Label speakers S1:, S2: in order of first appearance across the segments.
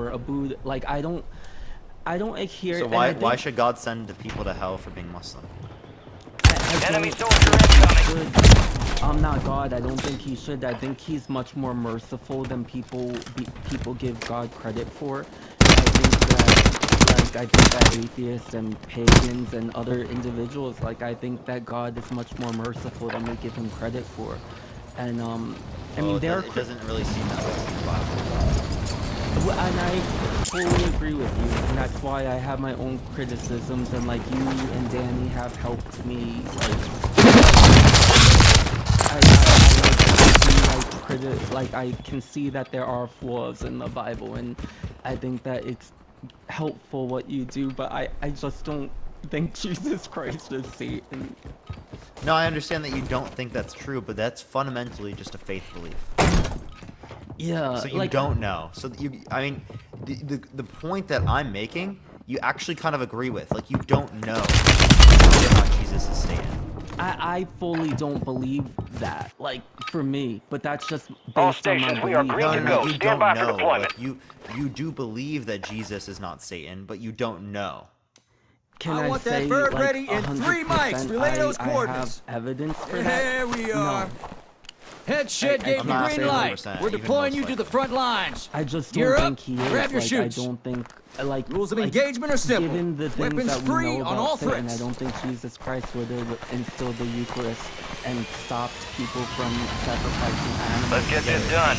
S1: or a Buddha. Like I don't adhere.
S2: So why should God send the people to hell for being Muslim?
S3: Enemy soldier incoming.
S1: I'm not God. I don't think he should. I think he's much more merciful than people give God credit for. I think that atheists and pagans and other individuals, like I think that God is much more merciful than we give him credit for. And I mean,
S2: it doesn't really seem that way in the Bible.
S1: And I fully agree with you, and that's why I have my own criticisms, and like you and Danny have helped me, like I can see that there are flaws in the Bible, and I think that it's helpful what you do, but I just don't think Jesus Christ is Satan.
S2: No, I understand that you don't think that's true, but that's fundamentally just a faith belief.
S1: Yeah.
S2: So you don't know. So I mean, the point that I'm making, you actually kind of agree with. Like you don't know whether or not Jesus is Satan.
S1: I fully don't believe that, like, for me, but that's just
S3: All
S1: based on my
S3: stations, we are
S1: belief.
S3: green to
S2: No,
S3: go.
S2: you
S3: Stand
S2: don't
S3: by for
S2: know.
S3: deployment.
S2: Like, you do believe that Jesus is not Satan, but you don't know.
S1: Can
S4: I want that
S1: say,
S4: bird
S1: like,
S4: ready in 3 mics. Relay those coordinates.
S1: I have evidence for that?
S4: Here we are.
S1: No.
S4: Head shed gave
S2: I'm
S4: the
S2: not
S4: green
S2: saying
S4: light.
S2: 100%,
S4: We're
S2: even
S4: deploying
S2: most
S4: you to the
S2: likely.
S4: front lines.
S1: I just
S4: Gear
S1: don't
S4: up,
S1: think he is.
S4: grab your
S1: Like,
S4: chutes.
S1: I don't think, like...
S4: Rules of
S1: like,
S4: engagement are simple.
S1: Given the things
S4: Weapons
S1: that we
S4: free
S1: know
S4: on
S1: about
S4: all
S1: Satan,
S4: threats.
S1: I don't think Jesus Christ would have instilled the Eucharist and stopped people from sacrificing animals.
S3: Let's get this done.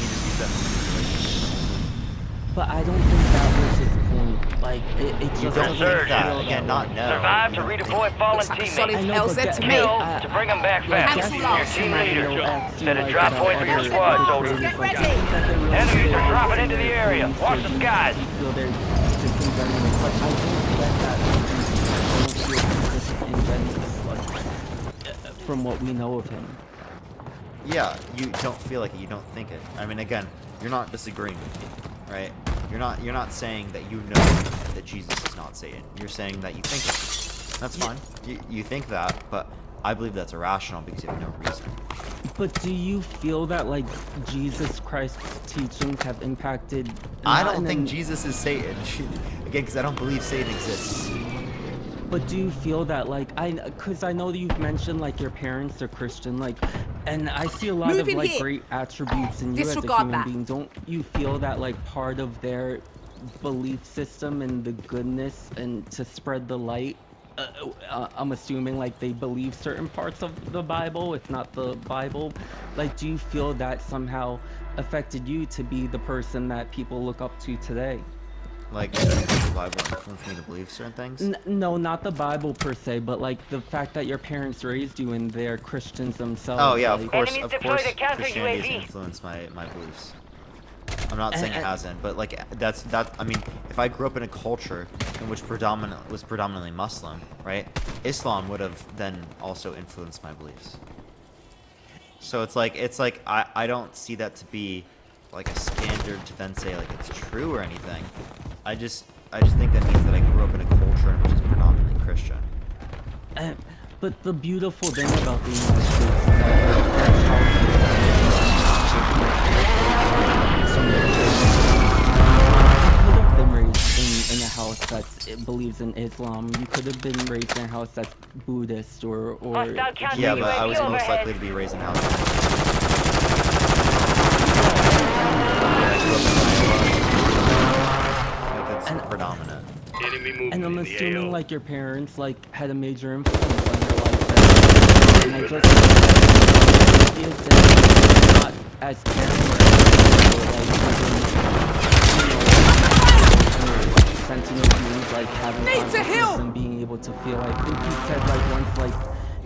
S1: But I don't think that was his point. Like, it
S2: You
S1: just
S2: don't
S1: doesn't
S2: think that.
S1: feel
S2: Again,
S1: that
S2: not
S1: way.
S2: know.
S3: Survive to
S2: You don't
S3: redeploy
S2: think-
S3: fallen
S5: Looks like a
S3: teammates.
S5: solid
S1: I know,
S5: L
S1: but
S5: said to
S1: that-
S5: me.
S3: Kill
S1: I-
S3: to bring them back
S1: Like,
S3: faster.
S5: Cancel
S3: Your
S5: off.
S3: team leader.
S1: Set
S3: Set a drop point for your squad, soldiers. Enemies are dropping into the area. Watch the skies.
S1: From what we know of him.
S2: Yeah, you don't feel like it. You don't think it. I mean, again, you're not disagreeing with me, right? You're not saying that you know that Jesus is not Satan. You're saying that you think it. That's fine. You think that, but I believe that's irrational because you have no reason.
S1: But do you feel that, like, Jesus Christ's teachings have impacted...
S2: I don't think Jesus is Satan. Again, because I don't believe Satan exists.
S1: But do you feel that, like, because I know that you've mentioned, like, your parents are Christian, like, and I see a lot
S5: Move
S1: of,
S5: in
S1: like,
S5: here.
S1: great attributes in you as a
S5: Disregard
S1: human
S5: that.
S1: being. Don't you feel that, like, part of their belief system and the goodness and to spread the light, I'm assuming, like, they believe certain parts of the Bible, if not the Bible, like, do you feel that somehow affected you to be the person that people look up to today?
S2: Like, does the Bible influence me to believe certain things?
S1: No, not the Bible per se, but like the fact that your parents raised you and they're Christians themselves.
S2: Oh yeah,
S1: like,
S2: of course,
S3: Enemies deployed a counter
S2: Christianity has
S3: UAV.
S2: influenced my beliefs. I'm not saying it
S1: And-
S2: hasn't, but like I mean, if I grew up in a culture in which was predominantly Muslim, right? Islam would have then also influenced my beliefs. So it's like I don't see that to be like a standard to then say like it's true or anything. I just think that means that I grew up in a culture which is predominantly Christian.
S1: But the beautiful thing about the United States is that you could have been raised in a house that believes in Islam. You could have been raised in a house that's Buddhist or
S3: Hostile counter
S2: Yeah,
S3: UAV
S2: but I was most
S3: overhead.
S2: likely to be raised in house. That's predominant.
S3: Enemy movement
S1: And I'm
S3: in the
S1: assuming
S3: AO.
S1: like your parents like had a major influence on your life. And I just is not as caring sentient beings like having
S5: Need to
S1: consciousness
S5: heal!
S1: and being able to feel. I think you said like once like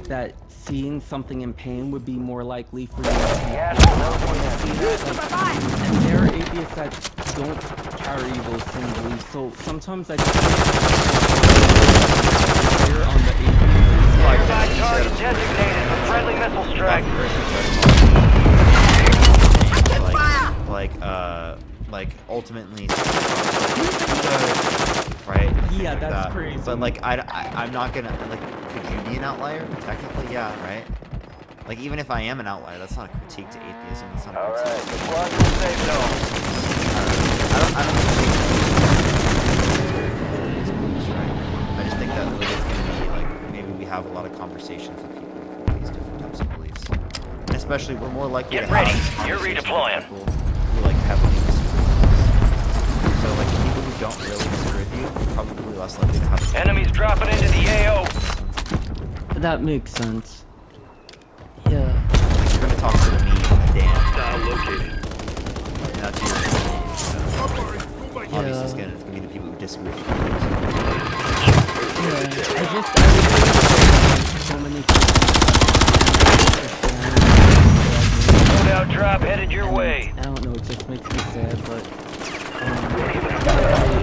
S1: that seeing something in pain would be more likely for you to
S3: Yes,
S1: and there are atheists that don't carry those same beliefs. So sometimes I just here on the atheists.
S3: Nearby target designated for friendly missile strike.
S2: Like ultimately, right?
S1: Yeah,
S2: Like
S1: that's
S2: that.
S1: crazy.
S2: But like I'm not gonna like. Could you be an outlier? Technically, yeah, right. Like even if I am an outlier, that's not a critique to atheism. It's not a critique.
S3: Alright, deploy to the safe zone.
S2: I don't especially we're more likely
S3: Get
S2: to
S3: ready.
S2: have
S3: You're
S2: conversations with
S3: redeploying.
S2: people who like heavily disagree with us. So like people who don't really disagree with you are probably less likely to have.
S3: Enemies dropping into the AO.
S1: That makes sense. Yeah.
S2: Like, you're gonna talk to me, Dan.
S3: Now located.
S2: And that's your obviously it's gonna be the people who disagree with you.
S1: Yeah. I really so many
S3: Loadout drop headed your way.
S1: I don't know, it just makes me sad, but I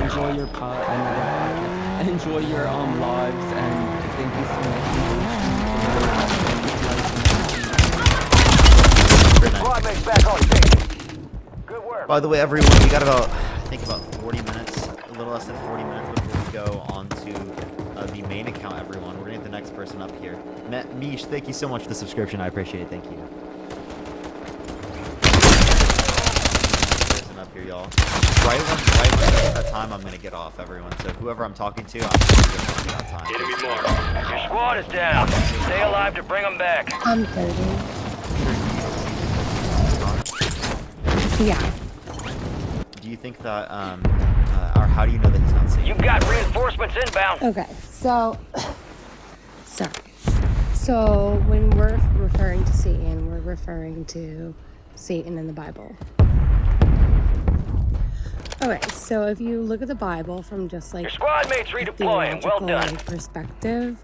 S1: enjoy your I enjoy your lives, and thank you so much.
S3: Squad mates back on station. Good work.
S2: By the way, everyone, we got about, I think about 40 minutes, a little less than 40 minutes before we go on to the main account, everyone. We're gonna get the next person up here. Mish, thank you so much for the subscription. I appreciate it. Thank you. Person up here, y'all. Right when it's that time, I'm gonna get off, everyone. So whoever I'm talking to, I'm gonna get off at that time.
S3: Enemy marked. Your squad is down. Stay alive to bring them back.
S5: I'm 30. Yeah.
S2: Do you think that, or how do you know that he's not safe?
S3: You've got reinforcements inbound.
S5: Okay, so, sorry. So, when we're referring to Satan, we're referring to Satan in the Bible. Okay, so if you look at the Bible from just like
S3: Your squad mates
S5: a
S3: redeploying. Well
S5: theological
S3: done.
S5: like, perspective,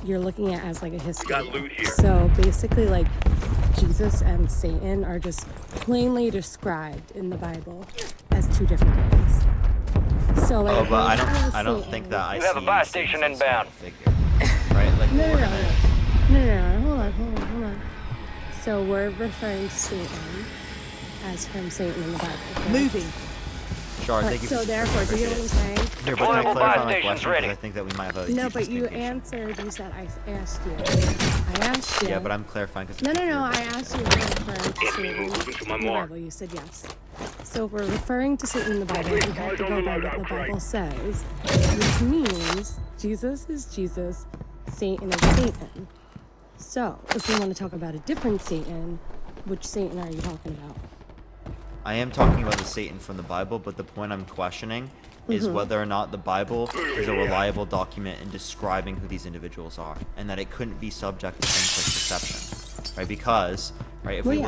S5: you're looking at it as like a history.
S3: Got loot here.
S5: So basically, like Jesus and Satan are just plainly described in the Bible as two different things. So like,
S2: Oh, but I
S5: when
S2: don't
S5: Satan-
S2: think that I
S3: You have a
S2: see
S3: buy
S2: Satan
S3: station
S2: as a
S3: inbound.
S2: figure, right? Like
S5: No,
S2: we're
S5: no,
S2: gonna-
S5: no, hold on. So we're referring to Satan as from Satan in the Bible. correct?
S4: Moving.
S2: Shar,
S5: Right,
S2: thank you.
S5: so
S2: for the
S5: therefore, do you know what I'm
S2: appreciate
S5: saying?
S2: it. Here, but can I
S3: Deployable
S2: clarify
S3: buy
S2: my
S3: stations
S2: question?
S3: ready.
S2: Because I think that we might have a
S5: No,
S2: huge
S5: but you
S2: miscommunication.
S5: answered. You said I asked you. I asked you.
S2: Yeah, but I'm clarifying because
S5: No. I asked you if we're referring to Satan
S3: moving to my
S5: in the
S3: mark.
S5: Bible. You said yes. So if we're referring to Satan in the Bible, we have to go by what the Bible says, which means Jesus is Jesus, Satan is Satan. So if we want to talk about a different Satan, which Satan are you talking about?
S2: I am talking about the Satan from the Bible, but the point I'm questioning is
S5: Mm-hmm.
S2: whether or not the Bible is a reliable document in describing who these individuals are, and that it couldn't be subject to things like deception, right? Because, right, if
S5: Well,
S2: we
S5: yeah.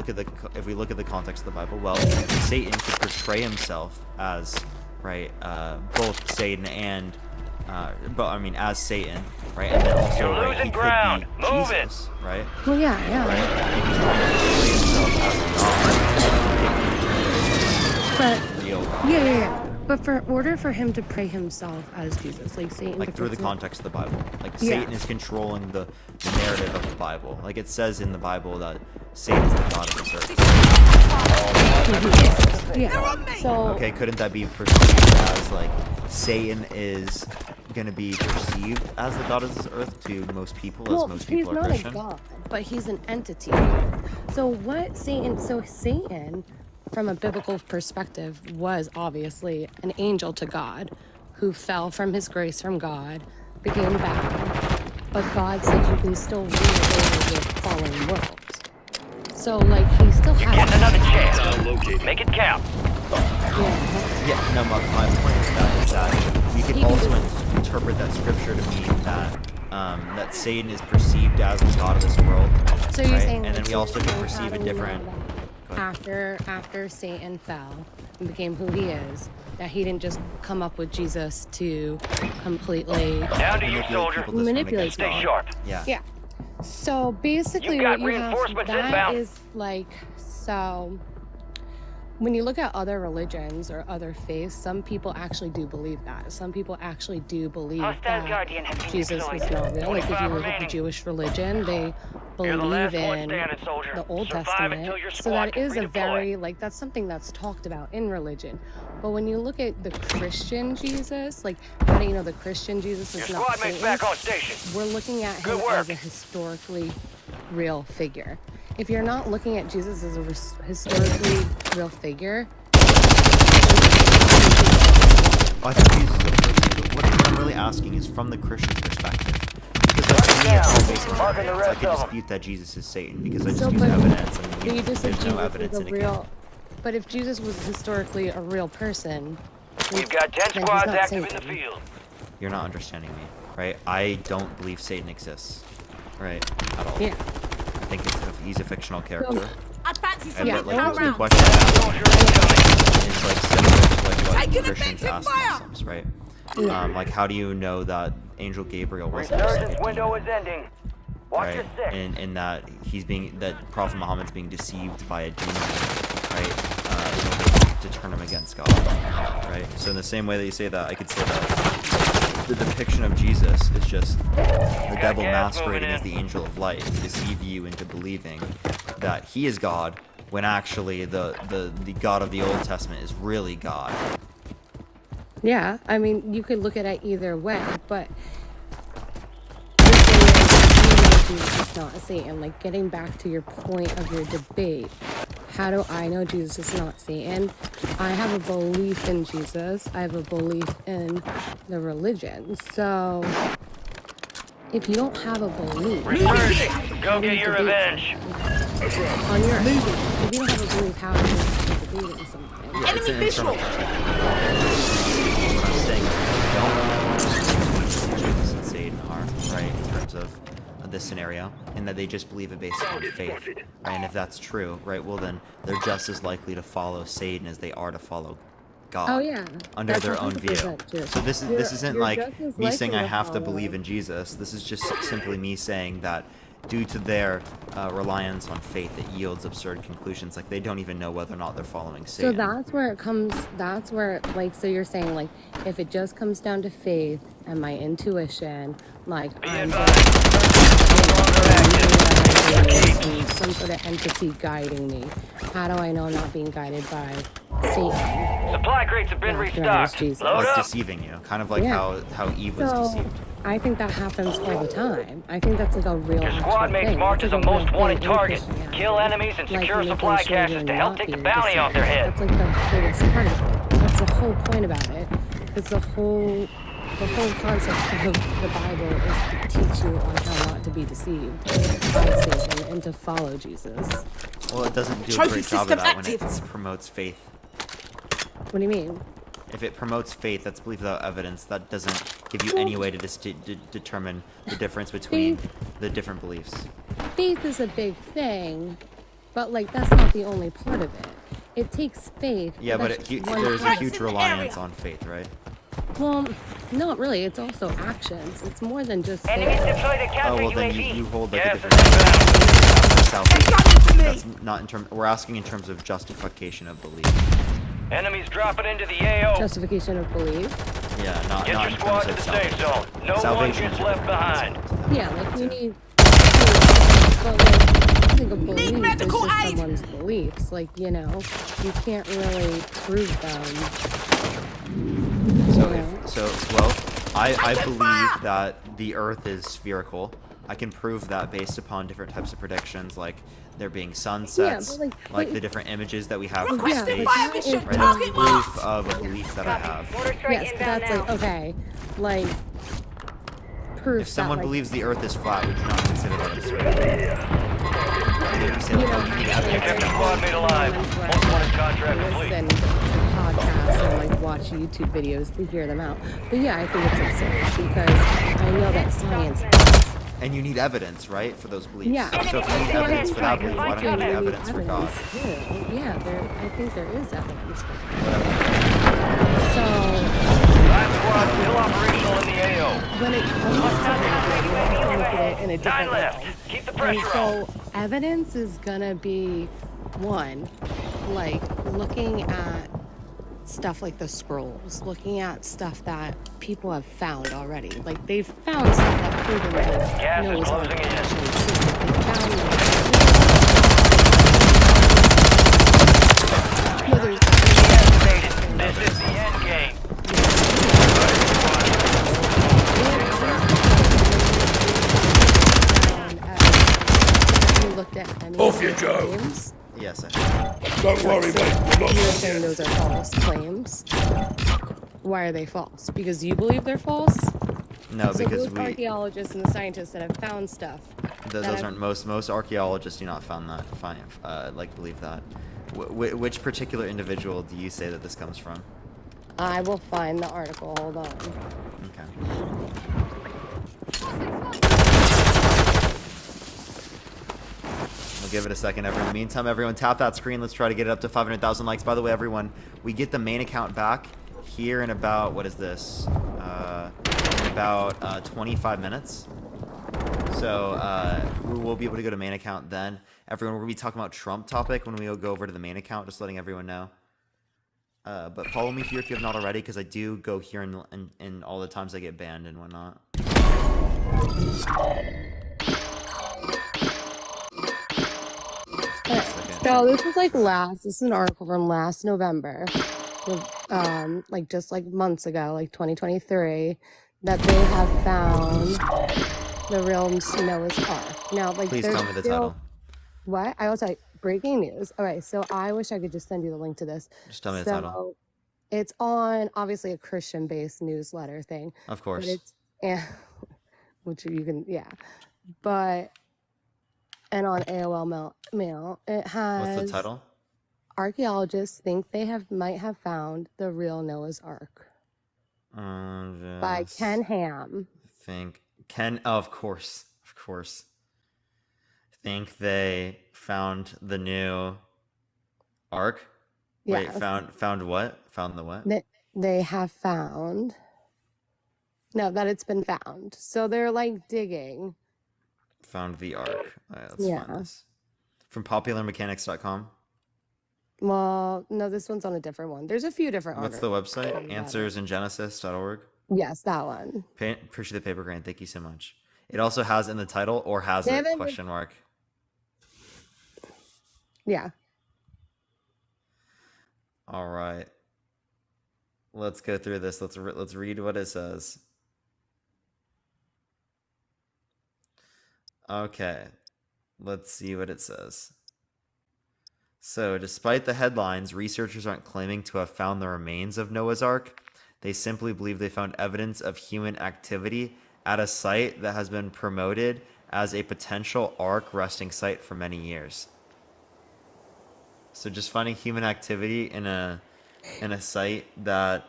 S2: look at the context of the Bible, well, Satan could portray himself as, right, both Satan and, as Satan, right, and then also
S3: You're
S2: right,
S3: losing
S2: he
S3: ground.
S2: could be
S3: Move it.
S2: Jesus, right?
S5: Well, yeah.
S2: Right? If he's trying to portray himself as God,
S5: But
S2: real.
S5: yeah. But for order for him to pray himself as Jesus, like Satan,
S2: Like through the
S5: depicts it-
S2: context of the Bible. Like
S5: Yeah.
S2: Satan is controlling the narrative of the Bible. Like it says in the Bible that Satan is the god of this earth.
S5: Yeah. So
S2: Okay, couldn't that be perceived as like Satan is gonna be perceived as the god of this earth to most people, as most
S5: he's
S2: people are
S5: not
S2: Christian?
S5: a god, but he's an entity. So what Satan? So Satan, from a biblical perspective, was obviously an angel to God, who fell from his grace from God, became bad, but God said you can still rule over the fallen world. So like he still
S3: Getting
S5: has.
S3: another chance. Make it count.
S5: Yeah.
S2: Yeah, no, my point is that we can also interpret that scripture to mean that that Satan is perceived as the god of this world.
S5: So you're
S2: right?
S5: saying,
S2: and
S5: like,
S2: then we also can
S5: Satan
S2: perceive a
S5: having
S2: different.
S5: that
S2: Go ahead.
S5: after Satan fell and became who he is, that he didn't just come up with Jesus to completely
S3: Down to you,
S2: Manipulate
S3: soldier.
S2: people to swim
S5: Manipulate
S2: against
S3: Stay
S2: God.
S3: sharp.
S2: Yeah.
S5: yeah. So basically,
S3: You got
S5: what you have
S3: reinforcements
S5: that
S3: inbound.
S5: is like so. When you look at other religions or other faiths, some people actually do believe that. Some people actually do believe
S3: Hostile
S5: that
S3: Guardian has been
S5: Jesus was
S3: deployed.
S5: not real. Like if you
S3: 45
S5: look at the
S3: remaining.
S5: Jewish religion, they
S3: You're the
S5: believe
S3: last one
S5: in
S3: standing, soldier.
S5: the Old
S3: Survive
S5: Testament.
S3: until your
S5: So
S3: squad
S5: that
S3: can
S5: is a
S3: redeploy.
S5: very like that's something that's talked about in religion. But when you look at the Christian Jesus, like how do you know the Christian Jesus
S3: Your
S5: is not
S3: squad mates
S5: Satan?
S3: back on station.
S5: We're looking at
S3: Good
S5: him
S3: work.
S5: as a historically real figure. If you're not looking at Jesus as a historically real figure,
S2: I think Jesus is a person, but what I'm really asking is from the Christian's perspective. because like, to me, it's all based on
S3: Marking the
S2: evidence. I
S3: rest
S2: can
S3: of 'em.
S2: dispute that Jesus is Satan because I just
S5: So,
S2: use
S5: but-
S2: evidence, and
S5: But you just said
S2: there's no
S5: Jesus
S2: evidence
S5: was
S2: in
S5: a
S2: it.
S5: real. But if Jesus was historically a real person,
S3: We've got 10
S5: then he's
S3: squads
S5: not
S3: active in the
S5: Satan.
S3: field.
S2: You're not understanding me, right? I don't believe Satan exists, right? At all.
S5: Yeah.
S2: I think he's a fictional character.
S6: I'd fancy some
S2: And
S5: Yeah,
S2: that, like,
S6: people
S2: the
S6: around.
S2: question
S3: Soldier incoming.
S2: is like similar to like what
S6: Taking
S2: Christians
S6: effective
S2: ask
S6: fire!
S2: Muslims, right? Like, how do you know that Angel Gabriel wasn't just like
S3: Resurgence
S2: a
S3: window
S2: demon,
S3: is ending. Watch your
S2: right?
S3: six.
S2: And that that Prophet Muhammad's being deceived by a demon, right? In order to turn him against God, right? So in the same way that you say that, I could say that the depiction of Jesus is just the devil
S3: gas
S2: masquerading
S3: moving
S2: as
S3: in.
S2: the angel of light to deceive you into believing that he is God, when actually the God of the Old Testament is really God.
S5: Yeah, I mean, you could look at it either way, but the thing is, you know Jesus is not Satan. Like, getting back to your point of your debate, how do I know Jesus is not Satan? I have a belief in Jesus. I have a belief in the religion. So, if you don't have a belief
S3: Resurging. Go get your revenge.
S5: on your if you don't have a belief, how are you debating something?
S2: Yeah, it's
S6: Enemy
S2: an internal
S6: visual.
S2: What I'm saying is don't know Jesus and Satan are, right, in terms of this scenario, and that they just believe it based on faith. Right? And if that's true, right, well then they're just as likely to follow Satan as they are to follow God.
S5: Oh, yeah.
S2: Under
S5: That's
S2: their own view.
S5: 100% true.
S2: So this
S5: You're-
S2: isn't
S5: you're
S2: like
S5: just as
S2: me saying
S5: likely
S2: I
S5: to
S2: have to
S5: follow.
S2: believe in Jesus. This is just simply me saying that due to their reliance on faith, it yields absurd conclusions. Like, they don't even know whether or not they're following
S5: So
S2: Satan.
S5: that's where it comes, that's where, like, so you're saying, like, if it just comes down to faith and my intuition, like,
S3: Be
S5: I'm
S3: advised. No longer active.
S5: just some sort of entity guiding me. How do I know I'm not being guided by Satan?
S3: Supply crates have been
S5: After I was
S3: restocked.
S5: Jesus.
S3: Load
S2: Like
S3: up.
S2: deceiving you, kind of like
S5: Yeah.
S2: how Eve was
S5: So,
S2: deceived.
S5: I think that happens all the time. I think that's like a real
S3: Your
S5: actual
S3: squad mates
S5: thing.
S3: marked as
S5: That's
S3: a
S5: like real
S3: most wanted
S5: thing in
S3: target.
S5: Christianity.
S3: Kill enemies and
S5: Like
S3: secure
S5: making
S3: supply
S5: sure
S3: caches
S5: you're
S3: to help
S5: not
S3: take the
S5: being
S3: bounty off their
S5: deceived.
S3: head.
S5: That's like the biggest part of it. That's the whole point about it. It's the whole concept of the Bible is to teach you on how not to be deceived by Satan and to follow Jesus.
S2: Well, it doesn't do a
S6: Trophy
S2: great job of
S6: system
S2: that when it
S6: active.
S2: promotes faith.
S5: What do you mean?
S2: If it promotes faith, that's belief without evidence. That doesn't give you any way to determine the difference between the different beliefs.
S5: Faith is a big thing, but like that's not the only part of it. It takes faith.
S2: Yeah, but
S5: that's just one
S2: there's a
S5: part.
S2: huge
S6: in the
S2: reliance
S6: area.
S2: on faith, right?
S5: Well, not really. It's also actions. It's more than just
S3: Enemies
S5: faith.
S3: deployed a
S2: Oh,
S3: counter
S2: well, then
S3: UAV.
S2: you hold like a
S3: Gas
S2: different
S3: is inbound.
S2: salvation.
S6: Gun for me.
S2: That's not in term. We're asking in terms of justification of belief.
S3: Enemies dropping into the AO.
S5: Justification of belief.
S2: Yeah, not
S3: Get
S2: not
S3: your
S2: in
S3: squad
S2: terms
S3: to
S2: of
S3: the safe
S2: salvation.
S3: zone. No one
S2: Salvation
S3: gets
S2: is a
S3: left
S2: different
S3: behind.
S2: concept.
S5: Yeah, like you need. But like, I think a belief is
S6: medical
S5: just
S6: aid.
S5: someone's beliefs. Like you know, you can't really prove them.
S2: So,
S5: Yeah.
S2: I
S6: Taking
S2: believe
S6: fire!
S2: that the Earth is spherical. I can prove that based upon different types of predictions, like there being sunsets,
S5: but, like,
S2: the different images that we have from
S6: Requesting
S2: space.
S6: fire
S5: that
S6: mission.
S5: is
S2: Right,
S6: Target
S2: that's
S6: marked.
S2: proof of a belief that I have.
S5: Yes, but that's like okay, like proof.
S2: If someone
S5: that, like,
S2: believes the Earth is flat, we do not consider that absurd. You say,
S5: you
S2: like,
S5: know,
S2: oh, you need
S5: actually,
S2: evidence.
S3: Kept the
S5: like,
S3: squad mate alive.
S5: moments where
S3: Most
S5: I
S3: wanted contract
S5: listen
S3: complete.
S5: to podcasts or like watch YouTube videos to hear them out. But yeah, I think it's absurd because I know that science.
S2: And you need evidence, right, for those beliefs.
S5: Yeah.
S2: So if you need
S5: So I
S2: evidence
S5: think
S2: for that
S5: like,
S2: belief, why don't you
S5: actually
S2: need
S5: need
S2: evidence for God?
S5: evidence, too. Yeah, I think there is evidence for that.
S2: Whatever.
S5: So
S3: Last squad still operational in the AO.
S5: when it comes to that, you have to look at it in a
S3: Nine
S5: different
S3: left.
S5: way.
S3: Keep the
S5: And
S3: pressure on.
S5: so evidence is gonna be one, like looking at stuff like the scrolls, looking at stuff that people have found already. Like they've found stuff that proven that
S3: Gas is
S5: Noah's Ark
S3: closing in.
S5: actually existed. They found no, there's
S3: Devastated. This is the end game.
S5: Have you looked at any
S7: Off
S5: of
S7: you
S5: those
S7: go.
S5: claims?
S2: Yes, I have.
S7: Don't worry, mate. We're not
S5: You're
S7: done
S5: saying
S7: yet.
S5: those are false claims. Why are they false? Because you believe they're false?
S2: No,
S5: So
S2: because
S5: those archaeologists and the scientists that have found stuff.
S2: those
S5: that
S2: aren't most archaeologists do not believe that. Which particular individual do you say that this comes from?
S5: I will find the article. Hold on.
S2: Okay. We'll give it a second, everyone. In the meantime, everyone, tap that screen. Let's try to get it up to 500,000 likes. By the way, everyone, we get the main account back here in about, what is this? In about 25 minutes. So we will be able to go to main account then. Everyone, we're going to be talking about Trump topic when we go over to the main account, just letting everyone know. But follow me here if you have not already, because I do go here in all the times I get banned and whatnot.
S5: So this is like this is an article from last November, like just like months ago, like 2023, that they have found the real Noah's Ark. Now, like,
S2: Please
S5: there's
S2: tell me the
S5: still-
S2: title.
S5: What? I was like, breaking news. All right, so I wish I could just send you the link to this.
S2: Just tell me the title.
S5: So it's on obviously a Christian-based newsletter thing.
S2: Of
S5: But
S2: course.
S5: it's which you can but and on AOL Mail it has
S2: What's the title?
S5: archaeologists think they might have found the real Noah's Ark by
S2: Just
S5: Ken Ham.
S2: Of course. Think they found the new Ark? Wait,
S5: Yeah,
S2: found what? Found the what?
S5: they have found. No, that it's been found. So they're like digging.
S2: Found the Ark. All right, let's
S5: Yeah.
S2: find this. From popularmechanics.com.
S5: Well, no, this one's on a different one. There's a few different
S2: What's the website? Answersingenesis.org.
S5: Yes, that one.
S2: Appreciate the paper grant. Thank you so much. It also has in the title, or has
S5: They
S2: it,
S5: haven't-
S2: question mark.
S5: Yeah.
S2: All right. Let's go through this. Let's read what it says. Okay. Let's see what it says. So, despite the headlines, researchers aren't claiming to have found the remains of Noah's Ark. They simply believe they found evidence of human activity at a site that has been promoted as a potential Ark resting site for many years. So just finding human activity in a site that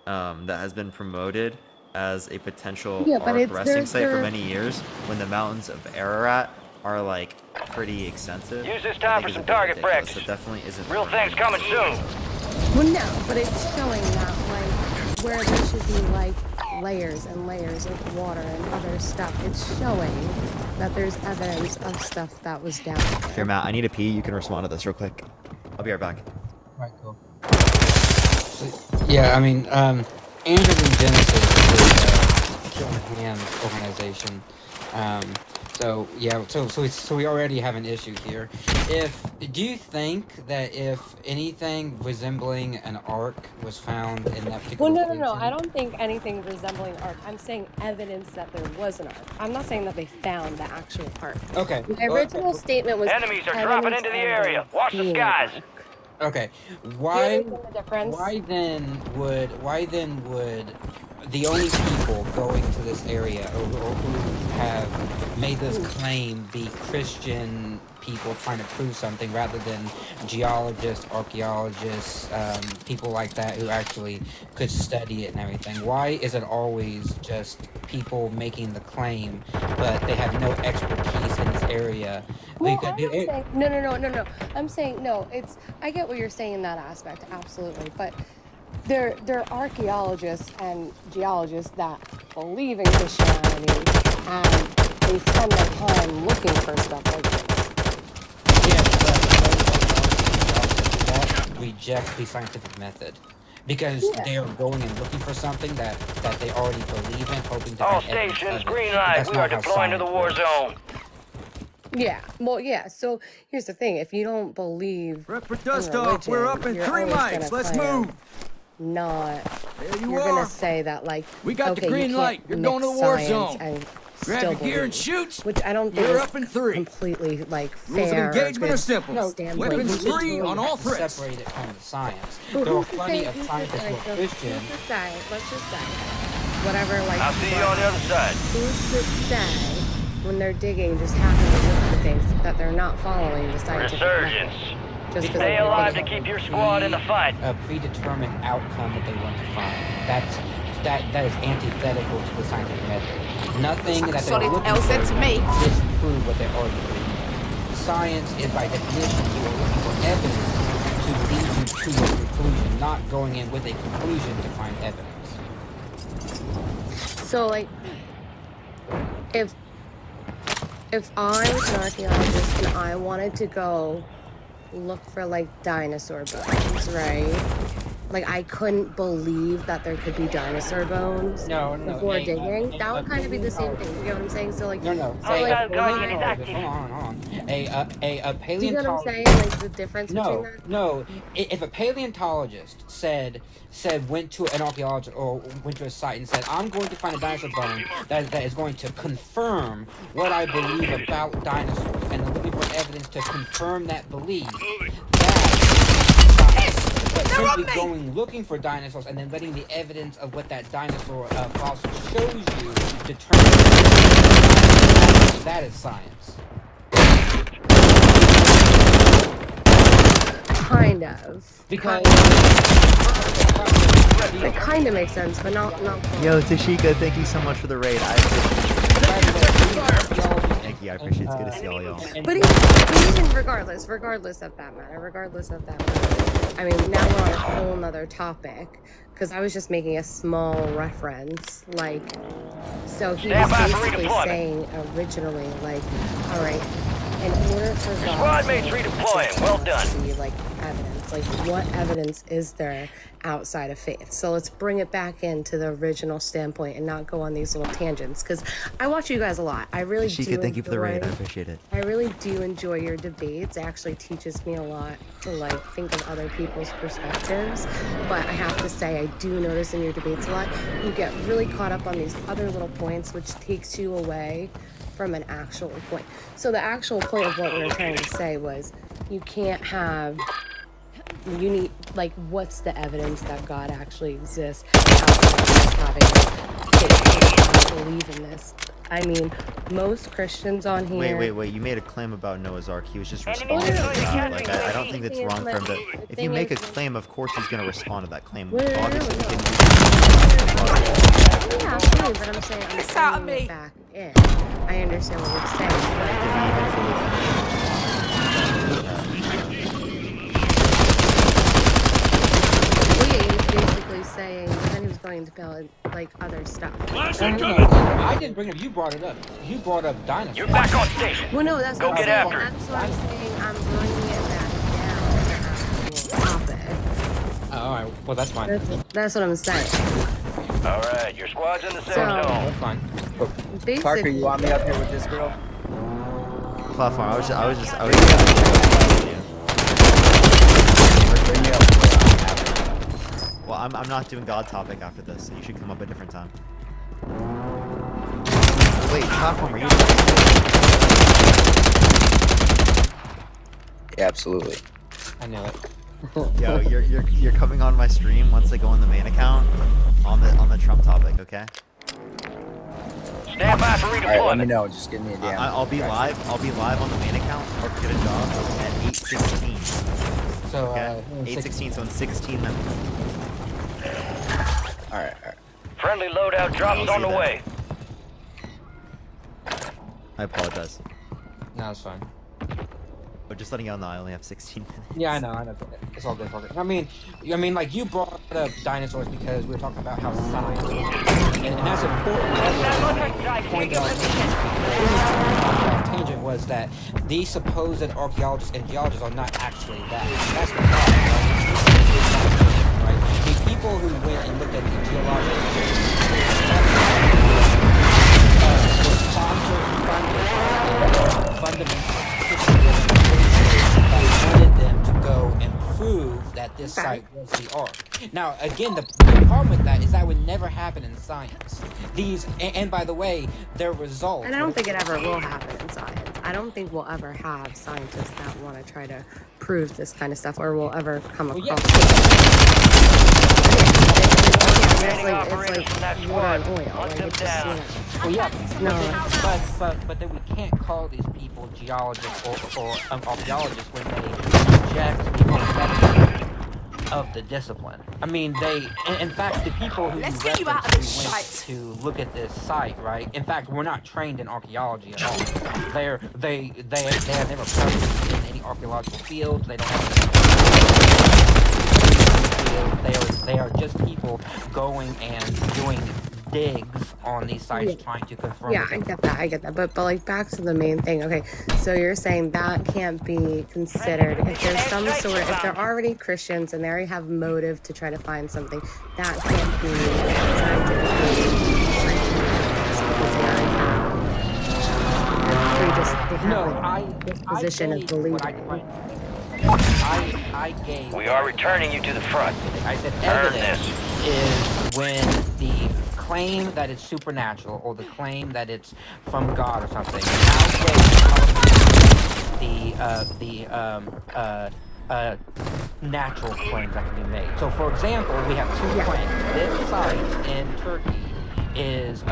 S2: has been promoted as a potential Ark resting site for many years, when the mountains of Ararat are like pretty extensive.
S3: Use this
S2: I
S3: time
S2: think
S3: for
S2: is a
S3: some
S2: bit
S3: target
S2: ridiculous.
S3: practice.
S2: That definitely isn't
S3: Real things coming soon.
S5: Well, no, but it's showing that like where there should be like layers and layers of water and other stuff. It's showing that there's evidence of stuff that was down there.
S2: Here, Matt, I need a pee. You can respond to this real quick. I'll be right back.
S6: Right, cool. So, yeah, I mean, Android in Genesis is a John Hamm's organization. So we already have an issue here. Do you think that if anything resembling an ark was found in that particular
S5: Well, no.
S6: location-
S5: I don't think anything resembling ark. I'm saying evidence that there was an ark. I'm not saying that they found the actual ark.
S6: Okay.
S5: My original statement was
S3: Enemies are dropping into the area. Watch the skies.
S6: Okay.
S5: Do you
S6: Why?
S5: understand the difference?
S6: Why then would the only people going to this area or who have made this claim be Christian people trying to prove something rather than geologists, archaeologists, people like that who actually could study it and everything? Why is it always just people making the claim but they have no expertise in this area?
S5: Well,
S6: Because
S5: I'm not saying, no. I'm saying no. I get what you're saying in that aspect, absolutely. But they're archaeologists and geologists that believe in Christianity, and they spend their time looking for stuff like this.
S6: Yeah, but that reject the scientific method because they are going and looking for something that they already believe in, hoping to
S3: All
S6: find evidence
S3: stations,
S6: of it.
S3: green
S6: But
S3: light.
S6: that's
S3: We are
S6: not how
S3: deploying to the
S6: science
S3: war
S6: works.
S3: zone.
S5: Yeah. Well, yeah. So here's the thing: if you don't believe
S4: Prep for
S5: in
S4: dust off. We're
S5: religion,
S4: up in
S5: you're
S4: 3
S5: always
S4: mics.
S5: gonna
S4: Let's
S5: kind of
S4: move.
S5: Not.
S4: There you
S5: You're
S4: are.
S5: gonna say that like
S4: We got the
S5: okay,
S4: green
S5: you
S4: light.
S5: can't
S4: You're going to the
S5: mix
S4: war
S5: science
S4: zone.
S5: and
S4: Grab
S5: still
S4: your gear and
S5: believe.
S4: shoot.
S5: Which I don't think
S4: You're
S5: is
S4: up in 3.
S5: completely like
S4: Rules of
S5: fair. or
S4: engagement
S5: good
S4: are simple.
S6: No,
S5: standpoint.
S4: Weapons
S5: You should
S4: free on all threats.
S6: Separate it from the science.
S5: But
S6: There are
S5: who's to
S6: plenty
S5: say-
S6: of
S5: who's to
S6: scientists
S5: say-
S6: who are
S5: so
S6: Christian.
S5: Let's just say whatever, like,
S3: I'll see you on the other side.
S5: who's to say when they're digging just happen to look for things that they're not following the scientific
S3: Resurgence.
S5: method? Just 'cause
S3: Stay
S5: they're
S3: alive to
S5: digging.
S3: keep your squad in the fight.
S6: A predetermined outcome that they want to find. That is antithetical to the scientific method. Nothing that they're
S7: Solid
S6: looking
S7: LZ
S6: for
S7: to me.
S6: disprove what they're already believing. Science is by definition you are looking for evidence to lead you to a conclusion, not going in with a conclusion to find evidence.
S5: So, like, if I was an archaeologist and I wanted to go look for, like, dinosaur bones, right? Like, I couldn't believe that there could be dinosaur bones
S6: No,
S5: before
S6: hey,
S5: digging. That would kind of be the same
S6: paleontologist-
S5: thing. You get what I'm saying? So, like,
S6: No.
S5: so,
S3: Oh,
S5: like,
S3: God, Guardian is
S5: I-
S3: active.
S6: Hold on. A
S5: do you get what I'm
S6: paleontologist.
S5: saying? Like, the difference between
S6: No,
S5: that?
S6: no. If a paleontologist said went to an archaeologist or went to a site and said, "I'm going to find a dinosaur bone that is going to confirm what I believe about dinosaurs," and they're looking for evidence to confirm that belief, but
S7: They're on
S6: simply
S7: me!
S6: going looking for dinosaurs and then letting the evidence of what that dinosaur fossil shows you determine that is science.
S5: Kind of.
S6: Because
S5: It kind of makes sense, but not quite.
S2: Yo, Tashika, thank you so much for the raid. Thank you, I appreciate it. It's good to see all y'all.
S5: But even regardless of that matter, I mean, now we're on a whole nother topic, because I was just making a small reference, like, so he was
S3: Stand by for
S5: basically
S3: redeployment.
S5: saying originally, like, all right, in order for God
S3: Squad mates
S5: to
S3: redeploying. Well done.
S5: see, like, evidence, like, what evidence is there outside of faith? So let's bring it back into the original standpoint and not go on these little tangents, because I watch you guys a lot. I really do.
S2: Tashika, thank you for the raid. I
S5: enjoy-
S2: appreciate it.
S5: I really do enjoy your debates. It actually teaches me a lot to, like, think of other people's perspectives. But I have to say, I do notice in your debates a lot, you get really caught up on these other little points, which takes you away from an actual point. So the actual point of what we were trying to say was, you can't have, you need, like, what's the evidence that God actually exists outside of just having faith? I believe in this. I mean, most Christians on here.
S2: Wait. You made a claim about Noah's Ark. He was just
S3: Enemy
S2: responding to
S3: destroyed.
S2: that. Like, I don't think it's
S5: The
S2: wrong for him to.
S5: thing
S2: If you make a
S5: is-
S2: claim, of course he's going to respond to that claim.
S5: Wait,
S2: Obviously,
S5: no.
S2: he didn't
S5: Yeah, absolutely, but I'm saying I'm
S7: Piss out of
S5: bringing it
S7: me.
S5: back in. I understand what you're saying, but
S2: even fully
S5: he was basically saying, and then he was going to tell, like, other stuff.
S6: No, I didn't bring it up. You brought it up. You brought up dinosaurs.
S3: You're back on station.
S5: Well, no, that's
S3: Go
S5: what I'm
S3: get
S5: saying.
S3: after it.
S5: That's what I'm saying. I'm bringing it back down to the actual topic.
S6: Oh, all right. Well, that's fine.
S5: That's what I'm saying.
S3: All right, your squad's in the safe
S5: So-
S3: zone.
S6: That's fine.
S5: Basically,
S8: Parker, you want me up here with this girl?
S2: platform. I was just.
S8: Bring me up.
S2: Well, I'm not doing God topic after this, so you should come up a different time. Wait, platform, are you?
S8: Yeah, absolutely.
S6: I knew it.
S2: Yo, you're coming on my stream once I go on the main account on the Trump topic, okay?
S3: Stand by for
S8: All right, let me
S3: redeployment.
S8: know. Just give me a damn.
S2: I'll be live. I'll be live on the main account. Or get a job at 8:16.
S6: So,
S2: Okay, 8:16. So in 16 minutes.
S8: All right.
S3: Friendly loadout drops
S2: I'll
S3: on
S2: see
S3: the
S2: that.
S3: way.
S2: I apologize.
S6: no, it's fine.
S2: But just letting y'all know, I only have 16 minutes.
S6: Yeah, I know. It's all good. It's all good. I mean, like you brought up dinosaurs because we were talking about how science, and that's important. That's the point that I tangent was that these supposed archaeologists and geologists are not actually that. That's the problem, right? The people who went and looked at the geological fundamental that wanted them to go and prove that this site was the Ark. Now, again, the problem with that is that would never happen in science. And by the way, their results.
S5: and I don't think it ever will happen in science. I don't think we'll ever have scientists that want to try to prove this kind of stuff, or we'll ever come
S6: Well,
S5: across
S6: yeah.
S5: it.
S3: Standing
S5: It's
S3: operators
S5: like
S3: from that
S5: we water and
S3: squad.
S5: oil.
S3: Hunt
S5: Like
S3: them
S5: it's just,
S3: down.
S6: Well, yeah,
S5: No.
S6: but then we can't call these people geologists or archaeologists when they reject the necessity of the discipline. I mean, in fact, the people who
S7: Let's
S6: you
S7: get you out of
S6: referenced
S7: this
S6: who went
S7: shite.
S6: to look at this site, right? In fact, we're not trained in archaeology at all. They have never practiced in any archaeological fields. They don't have they are just people going and doing digs on these sites,
S5: Yeah.
S6: trying to confirm.
S5: Yeah,
S6: what
S5: I
S6: they-
S5: get that. I get that. But like back to the main thing. Okay, so you're saying that can't be considered if there's some sort of, if they're already Christians and they already have motive to try to find something, that can't be they have
S6: No,
S5: a disposition of believing.
S6: I gave.
S3: We are returning you to the front.
S6: I said
S3: Earn
S6: evidence is when the claim that it's supernatural or the claim that it's from God or something outweighs the natural claims that can be made. So, for example, we have two claims. This site in Turkey is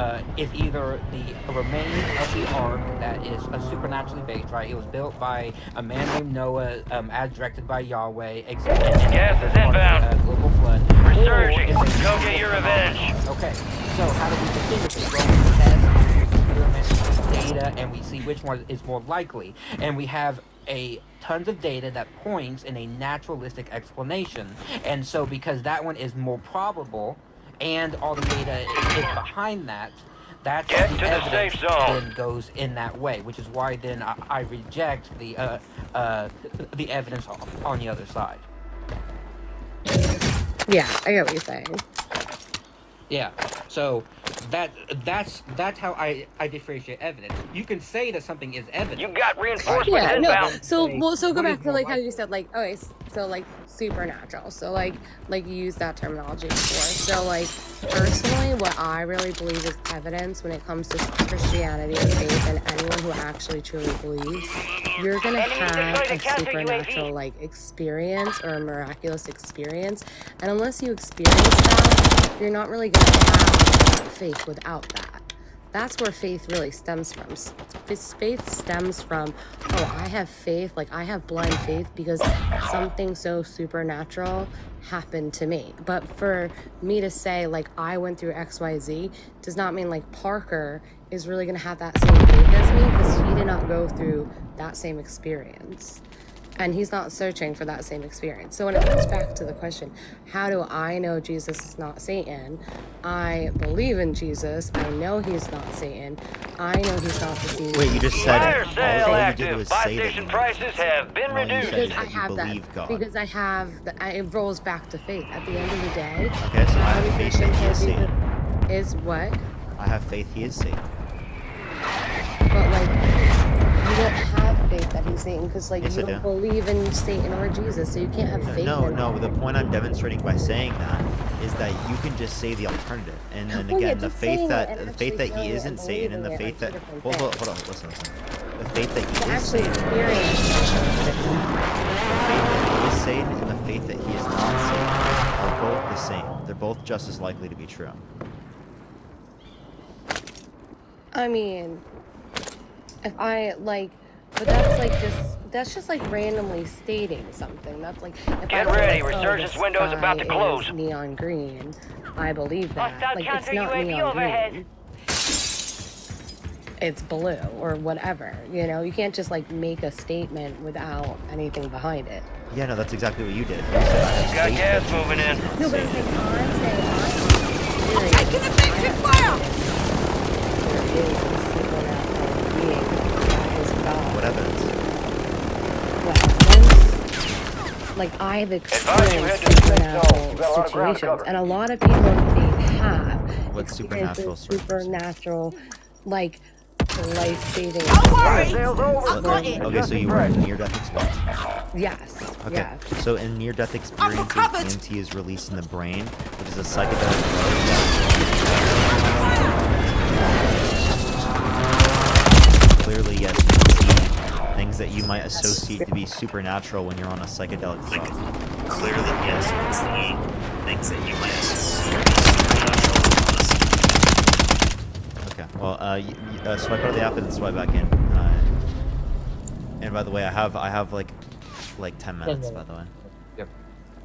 S6: either the remains of the ark that is supernaturally based, right? It was built by a man named Noah, as directed by Yahweh.
S3: Gas is inbound.
S6: Global flood.
S3: Resurging.
S6: Or it's a-
S3: Go get your revenge.
S6: Okay, so how do we distinguish it? Well, we test experiments, data, and we see which one is more likely. And we have tons of data that points in a naturalistic explanation. And so because that one is more probable, and all the data is behind that, that's
S3: Get
S6: the
S3: to the
S6: evidence
S3: safe zone.
S6: then goes in that way, which is why then I reject the evidence on the other side.
S5: Yeah, I get what you're saying.
S6: Yeah, so that's how I differentiate evidence. You can say that something is evidence.
S3: You got reinforcements
S5: Yeah, no.
S3: inbound.
S5: So go
S6: What
S5: back
S6: is
S5: to like
S6: more
S5: how you said like, okay, so like supernatural. So like you used that terminology before. So like personally, what I really believe is evidence when it comes to Christianity and faith and anyone who actually truly believes, you're gonna have a supernatural like experience or a miraculous experience, and unless you experience that, you're not really gonna have faith without that. That's where faith really stems from. Faith stems from, oh, I have faith, like I have blind faith because something so supernatural happened to me. But for me to say, like, I went through XYZ does not mean like Parker is really gonna have that same faith as me because he did not go through that same experience. And he's not searching for that same experience. So when it comes back to the question, how do I know Jesus is not Satan? I believe in Jesus. I know he's not Satan. I know he's not the demon.
S2: Wait, you just said
S3: Fire
S2: it.
S3: sale
S2: All you did
S3: active.
S2: was
S3: Buy
S2: say that.
S3: station prices have been
S2: No, you
S3: reduced.
S2: said
S5: Because I
S2: that you
S5: have that.
S2: believe God.
S5: Because I have it rolls back to faith. At the end of the day,
S2: Okay, so I have faith that he is
S5: Jesus
S2: Satan.
S5: is what?
S2: I have faith he is Satan.
S5: But like, you don't have faith that he's Satan because like
S2: Yes,
S5: you
S2: I
S5: don't
S2: do.
S5: believe in Satan or Jesus, so you can't have faith
S2: No,
S5: in
S2: no.
S5: him.
S2: The point I'm demonstrating by saying that is that you can just say the alternative, and then
S5: Well, yeah,
S2: again, the
S5: just saying
S2: faith
S5: it
S2: that
S5: and
S2: the faith that
S5: actually
S2: he
S5: feeling it
S2: isn't
S5: and
S2: Satan, and the
S5: believing it
S2: faith
S5: are
S2: that
S5: two different
S2: hold on,
S5: things.
S2: listen. The faith that
S5: To
S2: he is
S5: actually
S2: Satan,
S5: experience it.
S2: the faith that he is Satan, and the faith that he is not Satan are both the same. They're both just as likely to be true.
S5: I mean, if I like, but that's just like randomly stating something. That's like if
S3: Get
S5: I say,
S3: ready,
S5: like,
S3: resurgence
S5: the
S3: window's about to
S5: sky
S3: close.
S5: is neon green. I believe that.
S7: Hostile
S5: Like it's
S7: counter
S5: not
S7: UAV
S5: neon
S7: overhead.
S5: green. It's blue or whatever. You know, you can't just like make a statement without anything behind it.
S2: Yeah, no, that's exactly what you did. You said, I have
S3: Got
S2: faith
S3: gas
S2: that
S3: moving in.
S2: Jesus is
S5: No, but I'm
S2: Satan.
S5: saying
S7: Taking effective fire!
S5: there is a supernatural being that is God.
S2: What evidence?
S5: Well, like I've
S3: Advise you head
S5: experienced
S3: to the safe zone.
S5: supernatural
S3: We've got a lot of ground to
S5: situations,
S3: cover.
S5: and a lot of people they have
S2: What supernatural
S5: experienced
S2: circumstances?
S5: supernatural, like life-saving
S7: Don't worry!
S3: Sales over.
S7: I got it!
S2: Okay, so you were in a near-death experience.
S5: Yes.
S2: Okay,
S5: Yeah.
S2: so in near-death experiences,
S7: recovered.
S2: DMT is released in the brain, which is a psychedelic drug. Clearly, yes, you can see things that you might associate to be supernatural when you're on a psychedelic drug.
S9: Clearly, yes, you can see things that you might associate with supernatural.
S2: Well, swipe out of the app and then swipe back in. And by the way, I have like 10 minutes. By the way,
S6: Yep.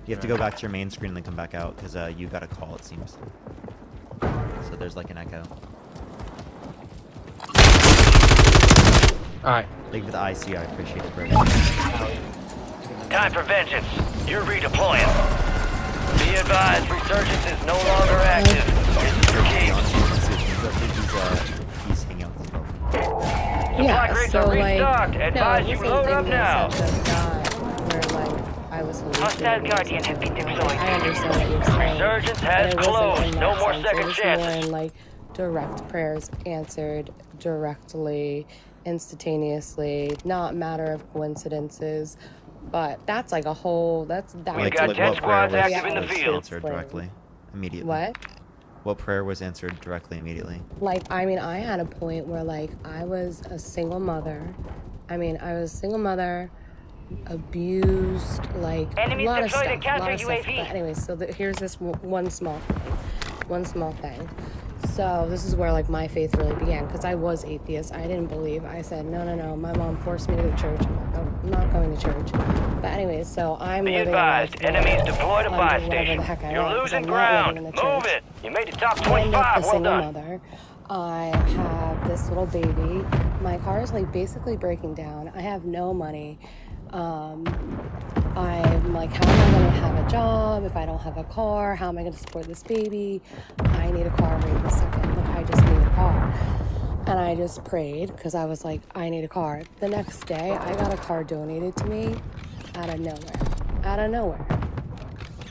S2: you have to go back to your main screen and then come back out because you got a call. It seems. So there's like an echo.
S6: All right.
S2: Thank you for the IC. I appreciate it, bro.
S3: Time for vengeance. You're redeploying. Be advised, resurgence is no longer active. This is your key.
S2: He's hanging out with his girlfriend.
S3: Supply
S5: Yeah,
S3: crates
S5: so
S3: are
S5: like,
S3: restocked.
S5: no,
S3: Advise
S5: the
S3: you
S5: same
S3: load
S5: thing
S3: up
S5: that
S3: now.
S5: said just where like I was
S3: Hostile
S5: hallucinating.
S3: Guardian has been deployed.
S5: I understand what you're saying.
S3: Resurgence
S5: but
S3: has
S5: it wasn't
S3: closed.
S5: in
S3: No
S5: that
S3: more
S5: sense.
S3: second
S5: It was
S3: chances.
S5: more in like direct prayers answered directly, instantaneously, not matter of coincidences. But that's like a whole. That's that.
S3: We've
S2: Like,
S3: got
S2: like
S3: 10
S2: what prayer
S3: squads
S2: was,
S3: active in the
S2: was
S3: field.
S2: answered directly, immediately?
S5: What?
S2: What prayer was answered directly, immediately?
S5: Like, I mean, I had a point where like I was a single mother. I mean, I was a single mother, abused, like
S3: Enemies
S5: a lot of
S3: deployed
S5: stuff.
S3: a counter
S5: lot of stuff.
S3: UAV.
S5: But anyway, so here's this one small thing. One small thing. So this is where like my faith really began because I was atheist. I didn't believe. I said no. My mom forced me to go to church. I'm not going to church. But anyways, so I'm
S3: Be
S5: living
S3: advised,
S5: a life
S3: enemies deployed a
S5: under
S3: buy
S5: whatever
S3: station.
S5: the heck I
S3: You're
S5: want, 'cause
S3: losing
S5: I'm not
S3: ground.
S5: living in the
S3: Move
S5: church.
S3: it. You made the top
S5: I am
S3: 25.
S5: a
S3: Well
S5: single
S3: done.
S5: mother. I have this little baby. My car is like basically breaking down. I have no money. I'm like, how am I going to have a job if I don't have a car? How am I going to support this baby? I need a car right this second. Like, I just need a car. And I just prayed because I was like, I need a car. The next day, I got a car donated to me out of nowhere. Out of nowhere.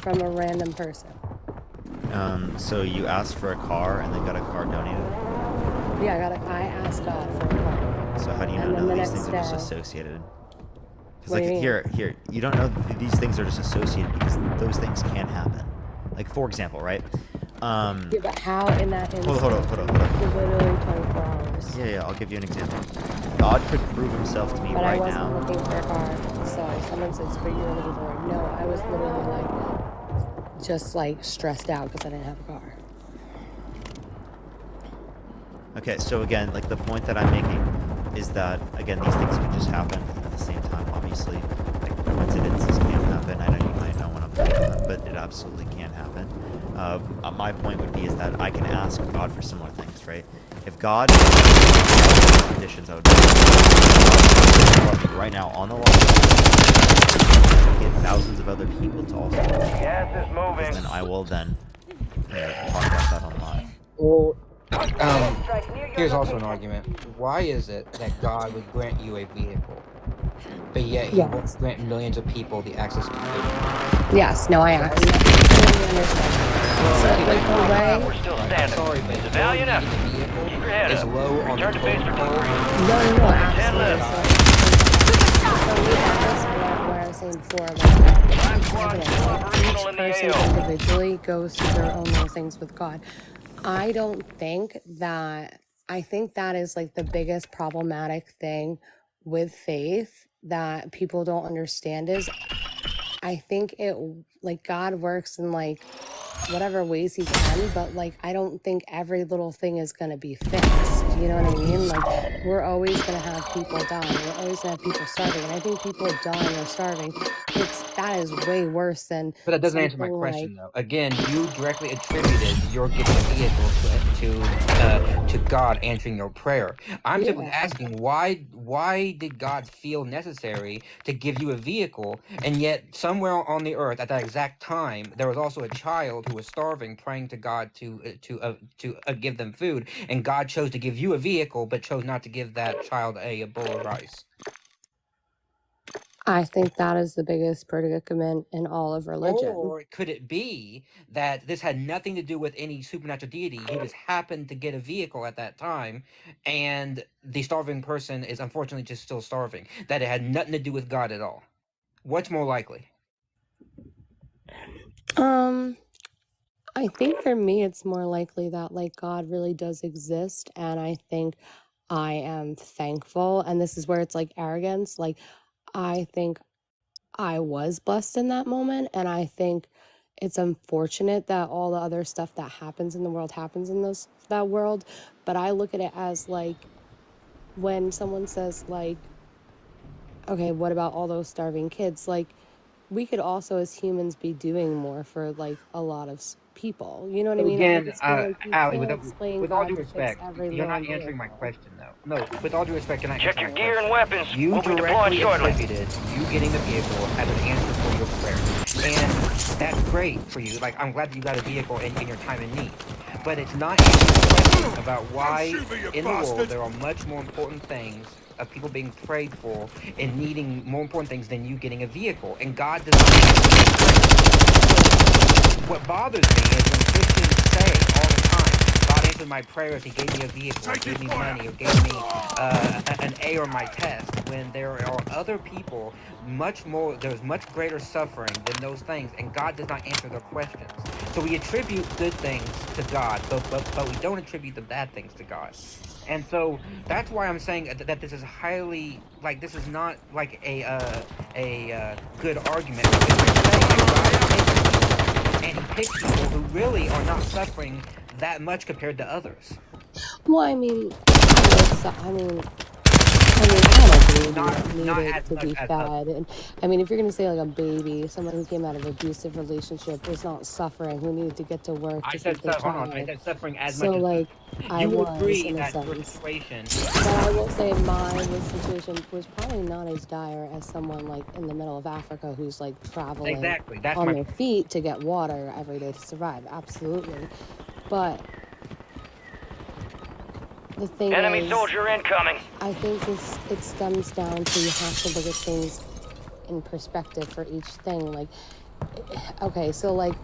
S5: From a random person.
S2: So you asked for a car and then got a car donated?
S5: Yeah, I asked God for a car.
S2: So how do you
S5: And
S2: not
S5: then
S2: know
S5: the
S2: these things
S5: next
S2: are just
S5: day-
S2: associated? Because
S5: What do
S2: like
S5: you mean?
S2: here, you don't know that these things are just associated because those things can happen. Like for example, right?
S5: Yeah, but how in that instant?
S2: Hold on.
S5: Literally 24 hours.
S2: Yeah, I'll give you an example. God could prove himself to me
S5: But
S2: right
S5: I wasn't
S2: now.
S5: looking for a car. So someone says, but you're looking for it. No, I was literally like, just like stressed out because I didn't have a car.
S2: Okay, so again, like the point that I'm making is that again these things can just happen at the same time. Obviously, like coincidences can happen. I know you might not want to believe that, but it absolutely can happen. My point would be is that I can ask God for similar things, right? If God conditions, I would right now on the line, get thousands of other people to also,
S3: Gas is moving.
S2: and then I will then talk about that on live.
S6: Well, here's also an argument. Why is it that God would grant you a vehicle, but yet He won't
S5: Yes.
S6: grant millions of people the access to it?
S5: Yes, no, I totally understand. So, like, the way...
S3: We're still
S6: I'm
S3: standing.
S6: sorry, but
S3: It's a
S6: your
S3: valiant
S6: need
S3: effort.
S6: a vehicle
S3: Keep your head
S6: is
S3: up.
S6: low on the
S3: Return to base for
S6: totem pole.
S3: debrief.
S5: No,
S3: 10
S5: absolutely.
S3: left.
S5: So we have this where I was saying before, like, each
S3: squad
S5: evidence,
S3: still
S5: like,
S3: operational
S5: each
S3: in the
S5: person
S3: AO.
S5: individually goes through their own little things with God. I don't think that, I think that is like the biggest problematic thing with faith that people don't understand is I think it, like, God works in like whatever ways he can, but like I don't think every little thing is gonna be fixed. You know what I mean? Like we're always gonna have people dying. We're always gonna have people starving. And I think people dying or starving, that is way worse than
S6: But that doesn't answer my
S5: something
S6: question,
S5: like
S6: though. Again, you directly attributed your getting a vehicle to God answering your prayer. I'm simply
S5: yeah.
S6: asking why did God feel necessary to give you a vehicle, and yet somewhere on the earth at that exact time there was also a child who was starving, praying to God to give them food, and God chose to give you a vehicle, but chose not to give that child a bowl of rice.
S5: I think that is the biggest predicament in all of religion.
S6: Or could it be that this had nothing to do with any supernatural deity? He just happened to get a vehicle at that time, and the starving person is unfortunately just still starving. That it had nothing to do with God at all. What's more likely?
S5: I think for me it's more likely that like God really does exist, and I think I am thankful, and this is where it's like arrogance. Like I think I was blessed in that moment, and I think it's unfortunate that all the other stuff that happens in the world happens in that world, but I look at it as like when someone says like, okay, what about all those starving kids? Like, we could also as humans be doing more for like a lot of people. You know what I
S6: So
S5: mean? I
S6: again,
S5: just feel like you
S6: Allie,
S5: can't
S6: with,
S5: explain
S6: with all
S5: God
S6: due
S5: to fix
S6: respect,
S5: every
S6: you're not
S5: little
S6: answering my
S5: miracle.
S6: question, though. No, with all due respect, you're not
S3: Check
S6: answering
S3: your
S6: my
S3: gear and
S6: question.
S3: weapons.
S6: You
S3: We'll be deploying
S6: directly
S3: shortly.
S6: attributed you getting the vehicle as an answer for your prayer. And that's great for you. Like, I'm glad that you got a vehicle in your time of need. But it's not answering the question about why in the world there are much more important things of people being prayed for and needing more important things than you getting a vehicle. And God does not. What bothers me is when Christians say all the time, God answered my prayers, he gave me a vehicle, or gave me money, or gave me an A on my test, when there are other people, there's much greater suffering than those things, and God does not answer their questions. So we attribute good things to God, but we don't attribute the bad things to God. And so that's why I'm saying that this is highly, like, this is not like a good argument, because you're saying that God takes people and he picks people who really are not suffering that much compared to others.
S5: Well, I mean, I had a baby
S6: Not
S5: that needed
S6: as
S5: to
S6: much
S5: be
S6: as
S5: fed.
S6: others.
S5: And I mean, if you're going to say like a baby, someone who came out of an abusive relationship was not suffering, who needed to get to work
S6: I
S5: to
S6: said,
S5: feed their
S6: hold on, I
S5: child.
S6: said suffering as
S5: So,
S6: much as
S5: like,
S6: others.
S5: I
S6: You
S5: was
S6: agree
S5: in a
S6: that your
S5: sense.
S6: situation,
S5: But I will say my situation was probably not as dire as someone like in the middle of Africa who's like traveling
S6: exactly, that's
S5: on
S6: my
S5: their
S6: point.
S5: feet to get water every day to survive. Absolutely. But the thing
S3: Enemy
S5: is,
S3: soldier incoming.
S5: I think it stems down to you have to look at things in perspective for each thing. Like, okay, so like,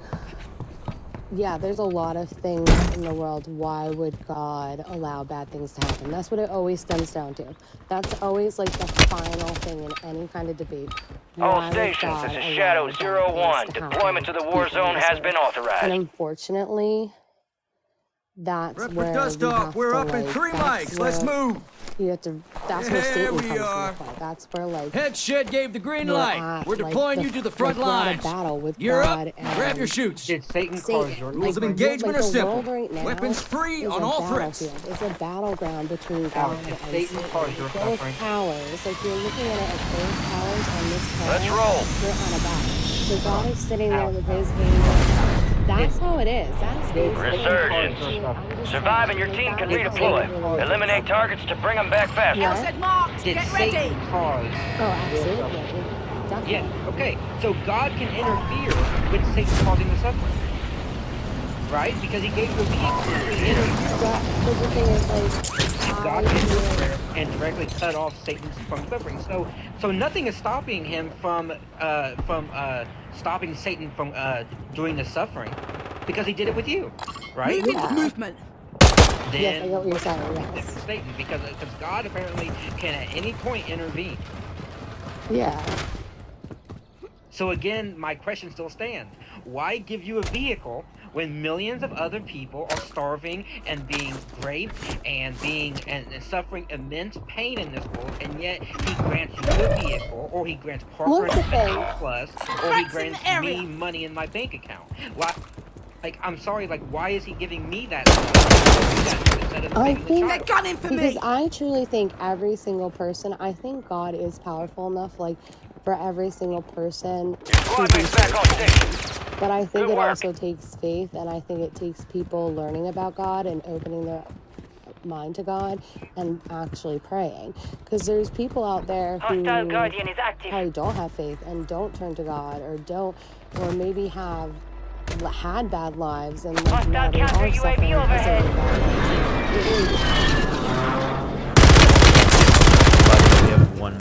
S5: yeah, there's a lot of things in the world. Why would God allow bad things to happen? That's what it always stems down to. That's always like the final thing in any kind of debate.
S3: All
S5: Why would
S3: stations,
S5: God
S3: this is
S5: allow
S3: Shadow
S5: bad
S3: 01.
S5: things to happen
S3: Deployment to the war
S5: people on
S3: zone
S5: this
S3: has
S5: earth?
S3: been
S5: And
S3: authorized.
S5: unfortunately, that's
S4: Prep for
S5: where
S4: dust
S5: we
S4: off.
S5: have
S4: We're
S5: to
S4: up in
S5: like.
S4: 3
S5: That's
S4: mics. Let's
S5: where
S4: move.
S5: you have to. That's where
S4: Here
S5: Satan
S4: we
S5: comes into
S4: are.
S5: play. That's where like.
S4: Head shed gave the green
S5: We're
S4: light.
S5: at,
S4: We're
S5: like,
S4: deploying you to the front
S5: like, we're at a
S4: lines.
S5: battle with
S4: You're
S5: God
S4: up.
S5: and
S4: Grab your shoots.
S6: Did Satan cause
S5: Satan.
S6: your
S4: Rules of
S5: Like,
S4: engagement
S5: like
S4: are
S5: the
S4: simple.
S5: world right now
S4: Weapons free
S5: is
S4: on
S5: a
S4: all threats.
S5: battlefield. It's a battleground between God
S6: Alex, did
S5: and
S6: Satan
S5: Satan.
S6: cause your
S5: Both
S6: suffering?
S5: powers. Like you're looking at it as both powers on this
S3: Let's
S5: planet.
S3: roll.
S5: They're on a battle. So God is sitting there
S6: Alex,
S5: with his angels. That's how it is. That's
S6: Did
S5: basically.
S3: Resurgence.
S5: I'm just
S3: Survive
S5: saying,
S3: and your
S5: like,
S3: team can
S5: that's how
S3: redeploy.
S5: it really is.
S3: Eliminate targets to bring them back faster.
S5: What?
S6: Did Satan cause
S5: Oh,
S6: your
S5: absolutely.
S6: suffering?
S5: Definitely.
S6: Yeah, okay. So God can interfere with Satan causing the suffering. Right? Because he gave you a vehicle. He can interfere.
S5: But the thing is, like,
S6: God
S5: I
S6: can
S5: feel
S6: interfere and directly cut off Satan from suffering. So nothing is stopping him from stopping Satan from doing the suffering, because he did it with you, right?
S5: Yeah.
S4: Movement.
S5: Yes, I
S6: Then
S5: get what you're
S6: what's the
S5: saying,
S6: difference
S5: yes.
S6: with Satan? Because God apparently can at any point intervene.
S5: Yeah.
S6: So again, my question still stands. Why give you a vehicle when millions of other people are starving and being raped and suffering immense pain in this world, and yet he grants you a vehicle, or he grants Parker
S5: What's the
S6: an
S5: thing?
S6: Plus, or he grants me money in my bank account? Why? Like, I'm sorry, like, why is he giving me that instead of
S5: I
S6: saving the
S5: think
S6: child?
S4: Gun in for
S5: because
S4: me.
S5: I truly think every single person, I think God is powerful enough, like, for every single person to
S3: Squad
S5: do
S3: mates back on
S5: certain
S3: station.
S5: things. But I think
S3: Good
S5: it
S3: work.
S5: also takes faith, and I think it takes people learning about God and opening their mind to God and actually praying. Because there's people out there who
S3: Hostile Guardian is active.
S5: probably don't have faith and don't turn to God, or maybe have had bad lives and like
S3: Hostile
S5: now they
S3: counter
S5: are
S3: UAV
S5: suffering because of
S3: overhead.
S5: their bad lives. It really
S2: But we have one.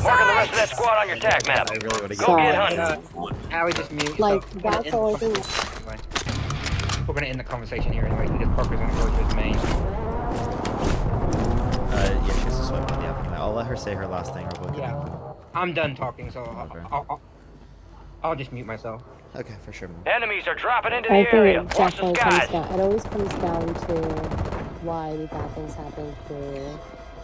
S3: Marking the rest of that squad on your tac map.
S2: I really want to
S3: Go get
S5: Sorry.
S3: hunting.
S6: Allie, just mute.
S5: Like,
S6: So, we're gonna
S5: that's
S6: end
S5: the only thing.
S6: anyway. We're gonna end the conversation here anyway, because Parker's gonna go to his main.
S2: Yeah, she's a swipe on the other. I'll let her say her last thing real quick.
S6: Yeah. I'm done talking, so
S2: Okay.
S6: I'll just mute myself.
S2: Okay, for sure.
S3: Enemies are dropping into
S5: I
S3: the
S5: think
S3: area.
S5: it
S3: Watch the
S5: definitely comes
S3: skies.
S5: down. It always comes down to why do bad things happen to.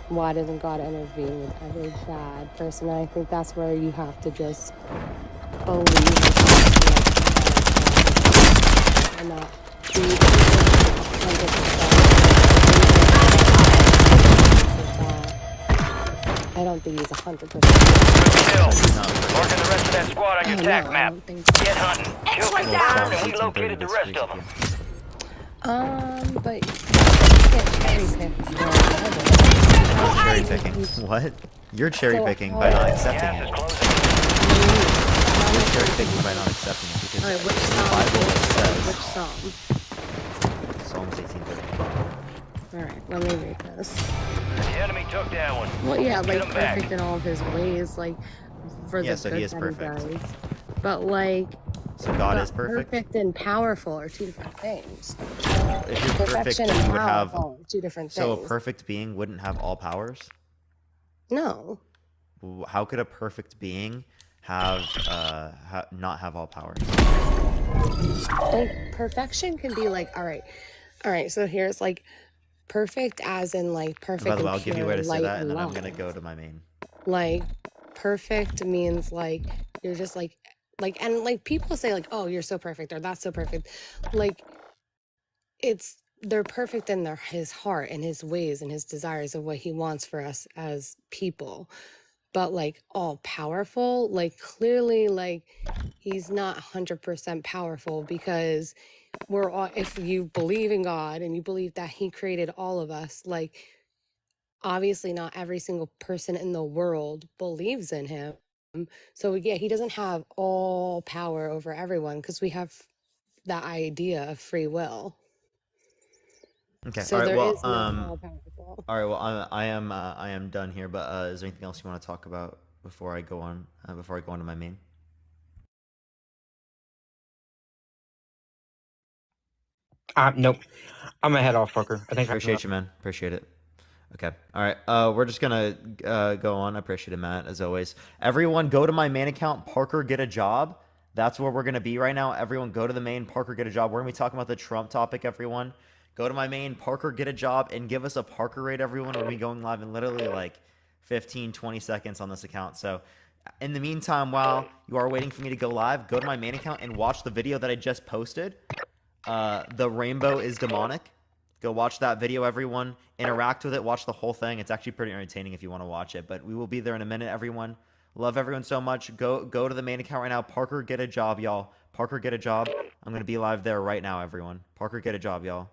S5: Why doesn't God intervene with every bad person? And I think that's where you have to just believe and not be 100%. I don't think he's 100%.
S3: Kill. Marking the rest of that squad on your
S5: Oh,
S3: attack
S5: no, I
S3: map.
S5: don't think so.
S3: Get hunting. Kill
S2: Well,
S3: confirmed,
S2: Psalms
S3: and we
S2: 18:30
S3: located the rest
S2: disagrees
S3: of them.
S2: with
S5: But you can't cherry pick
S2: you. Cherry picking. What? You're cherry picking by not accepting
S3: Gas is
S2: it.
S3: closing.
S2: You're cherry picking by not accepting it because
S5: Alright, which
S2: the
S5: psalm?
S2: Bible
S5: Which
S2: says
S5: psalm?
S2: Psalms 18:30.
S5: Alright, let me read this.
S3: The enemy took that one.
S5: Well, yeah,
S3: Get
S5: like
S3: 'em back.
S5: perfect in all of his ways, like for
S2: Yeah,
S5: the
S2: so
S5: good
S2: he is
S5: that
S2: perfect.
S5: he does. But like,
S2: So God
S5: but
S2: is perfect.
S5: perfect and powerful are two different things.
S2: If you're perfect,
S5: Perfection
S2: then
S5: and
S2: you would have.
S5: powerful are two different
S2: So a
S5: things.
S2: perfect being wouldn't have all powers.
S5: No,
S2: How could a perfect being have not have all powers?
S5: like perfection can be like, all right. So here's like perfect, as in like perfect.
S2: By the way,
S5: and
S2: I'll give you a
S5: pure
S2: way to say
S5: light
S2: that, and then I'm
S5: love.
S2: gonna go to my main.
S5: Like perfect means like you're just like and like people say like, oh, you're so perfect or that's so perfect. Like they're perfect in his heart and his ways and his desires of what he wants for us as people. But like all powerful, like clearly like he's not 100% powerful, because we're all, if you believe in God and you believe that he created all of us, like obviously not every single person in the world believes in him. So yeah, he doesn't have all power over everyone, because we have that idea of free will.
S2: Okay.
S5: So
S2: all right.
S5: there
S2: Well.
S5: is no all powerful.
S2: All right. Well, I am done here. But is there anything else you want to talk about before I go on? Before I go on to my main.
S6: Nope. I'm gonna head off, Parker. I think
S2: Appreciate you, man. Appreciate it. Okay. All right. We're just gonna go on. I appreciate it, Matt, as always. Everyone, go to my main account. Parker, get a job. That's where we're gonna be right now. Everyone, go to the main. Parker, get a job. We're gonna be talking about the Trump topic. Everyone, go to my main. Parker, get a job, and give us a Parker rate. Everyone, we'll be going live in literally like 15, 20 seconds on this account. So, in the meantime, while you are waiting for me to go live, go to my main account and watch the video that I just posted. The rainbow is demonic. Go watch that video, everyone. Interact with it. Watch the whole thing. It's actually pretty entertaining if you want to watch it. But we will be there in a minute, everyone. Love everyone so much. Go to the main account right now. Parker, get a job, y'all. Parker, get a job. I'm going to be live there right now, everyone. Parker, get a job, y'all.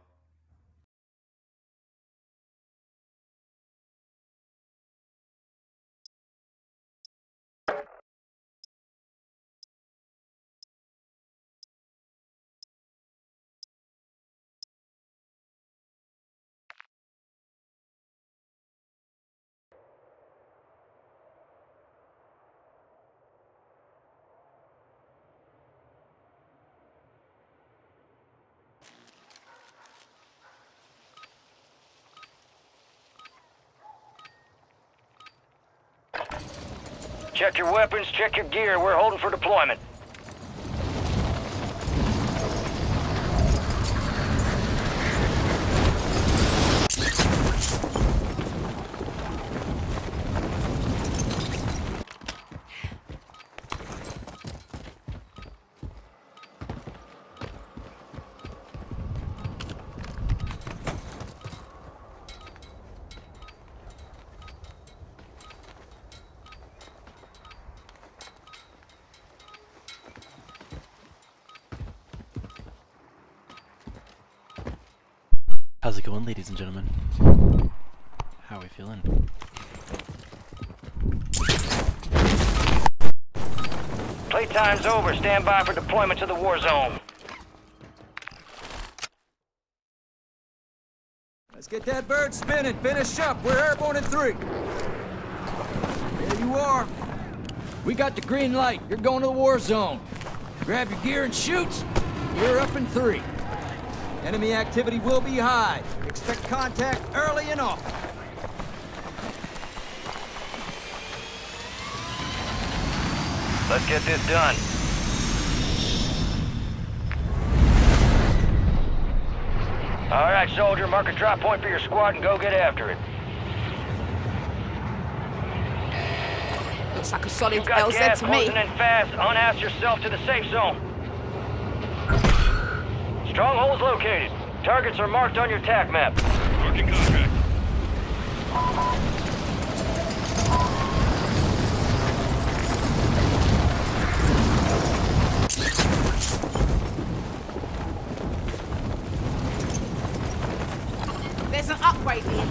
S3: Check your weapons, check your gear. We're holding for deployment.
S7: How's it going, ladies and gentlemen? How are we feeling?
S3: Playtime's over. Stand by for deployment to the war zone.
S4: Let's get that bird spinning. Finish up. We're airborne in 3. There you are. We got the green light. You're going to the war zone. Grab your gear and shoot. You're up in 3. Enemy activity will be high. Expect contact early and often.
S3: Let's get this done. All right, soldier, mark a drop point for your squad and go get after it.
S9: Looks like a solid
S3: You got
S9: LZ
S3: gas
S9: to me.
S3: closing in fast. Unass yourself to the safe zone. Strongholds located. Targets are marked on your TAC map.
S10: Marking contract.
S9: There's an upgrade here.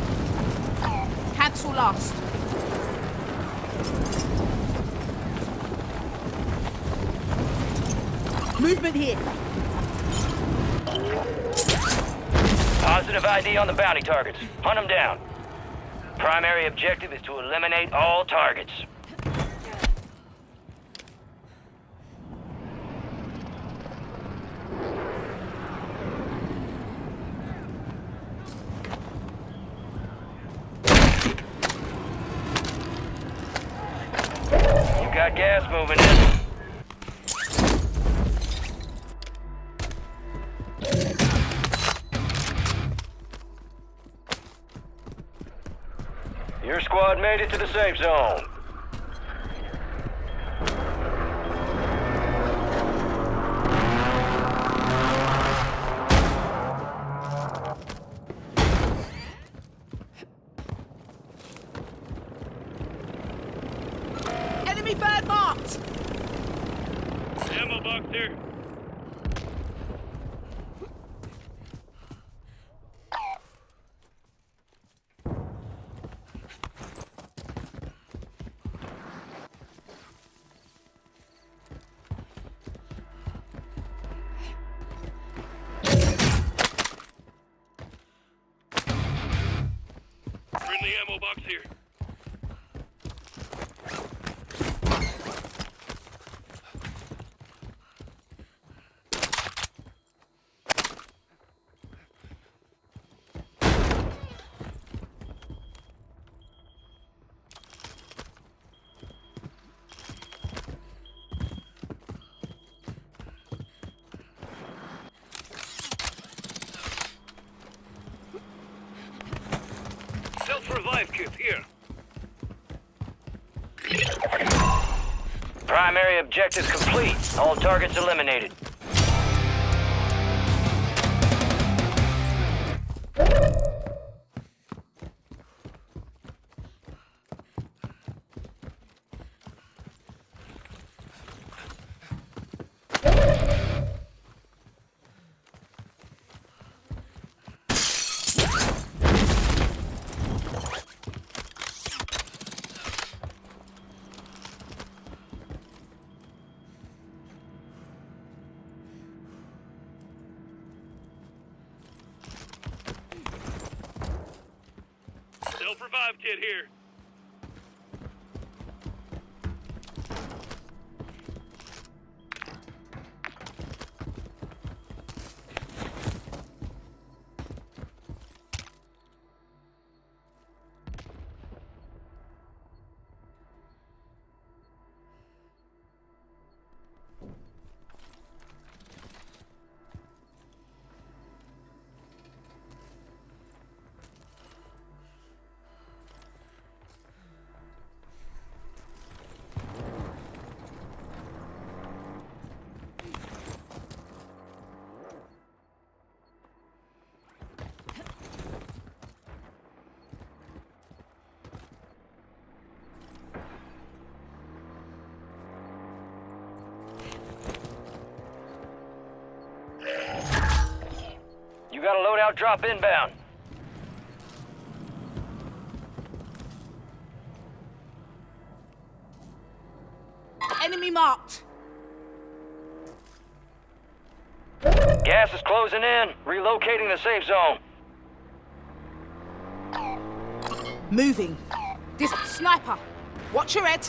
S9: Cancel last. Movement here.
S3: Positive ID on the bounty targets. Hunt them down. Primary objective is to eliminate all targets. You got gas moving in. Your squad made it to the safe zone.
S9: Enemy bird marked.
S10: Ammo box here. Friendly ammo box here. Self-revive kit here.
S3: Primary objective complete. All targets eliminated.
S10: Self-revive kit here. You got a loadout drop inbound.
S9: Enemy marked.
S3: Gas is closing in. Relocating the safe zone.
S9: Moving. This sniper. Watch your head.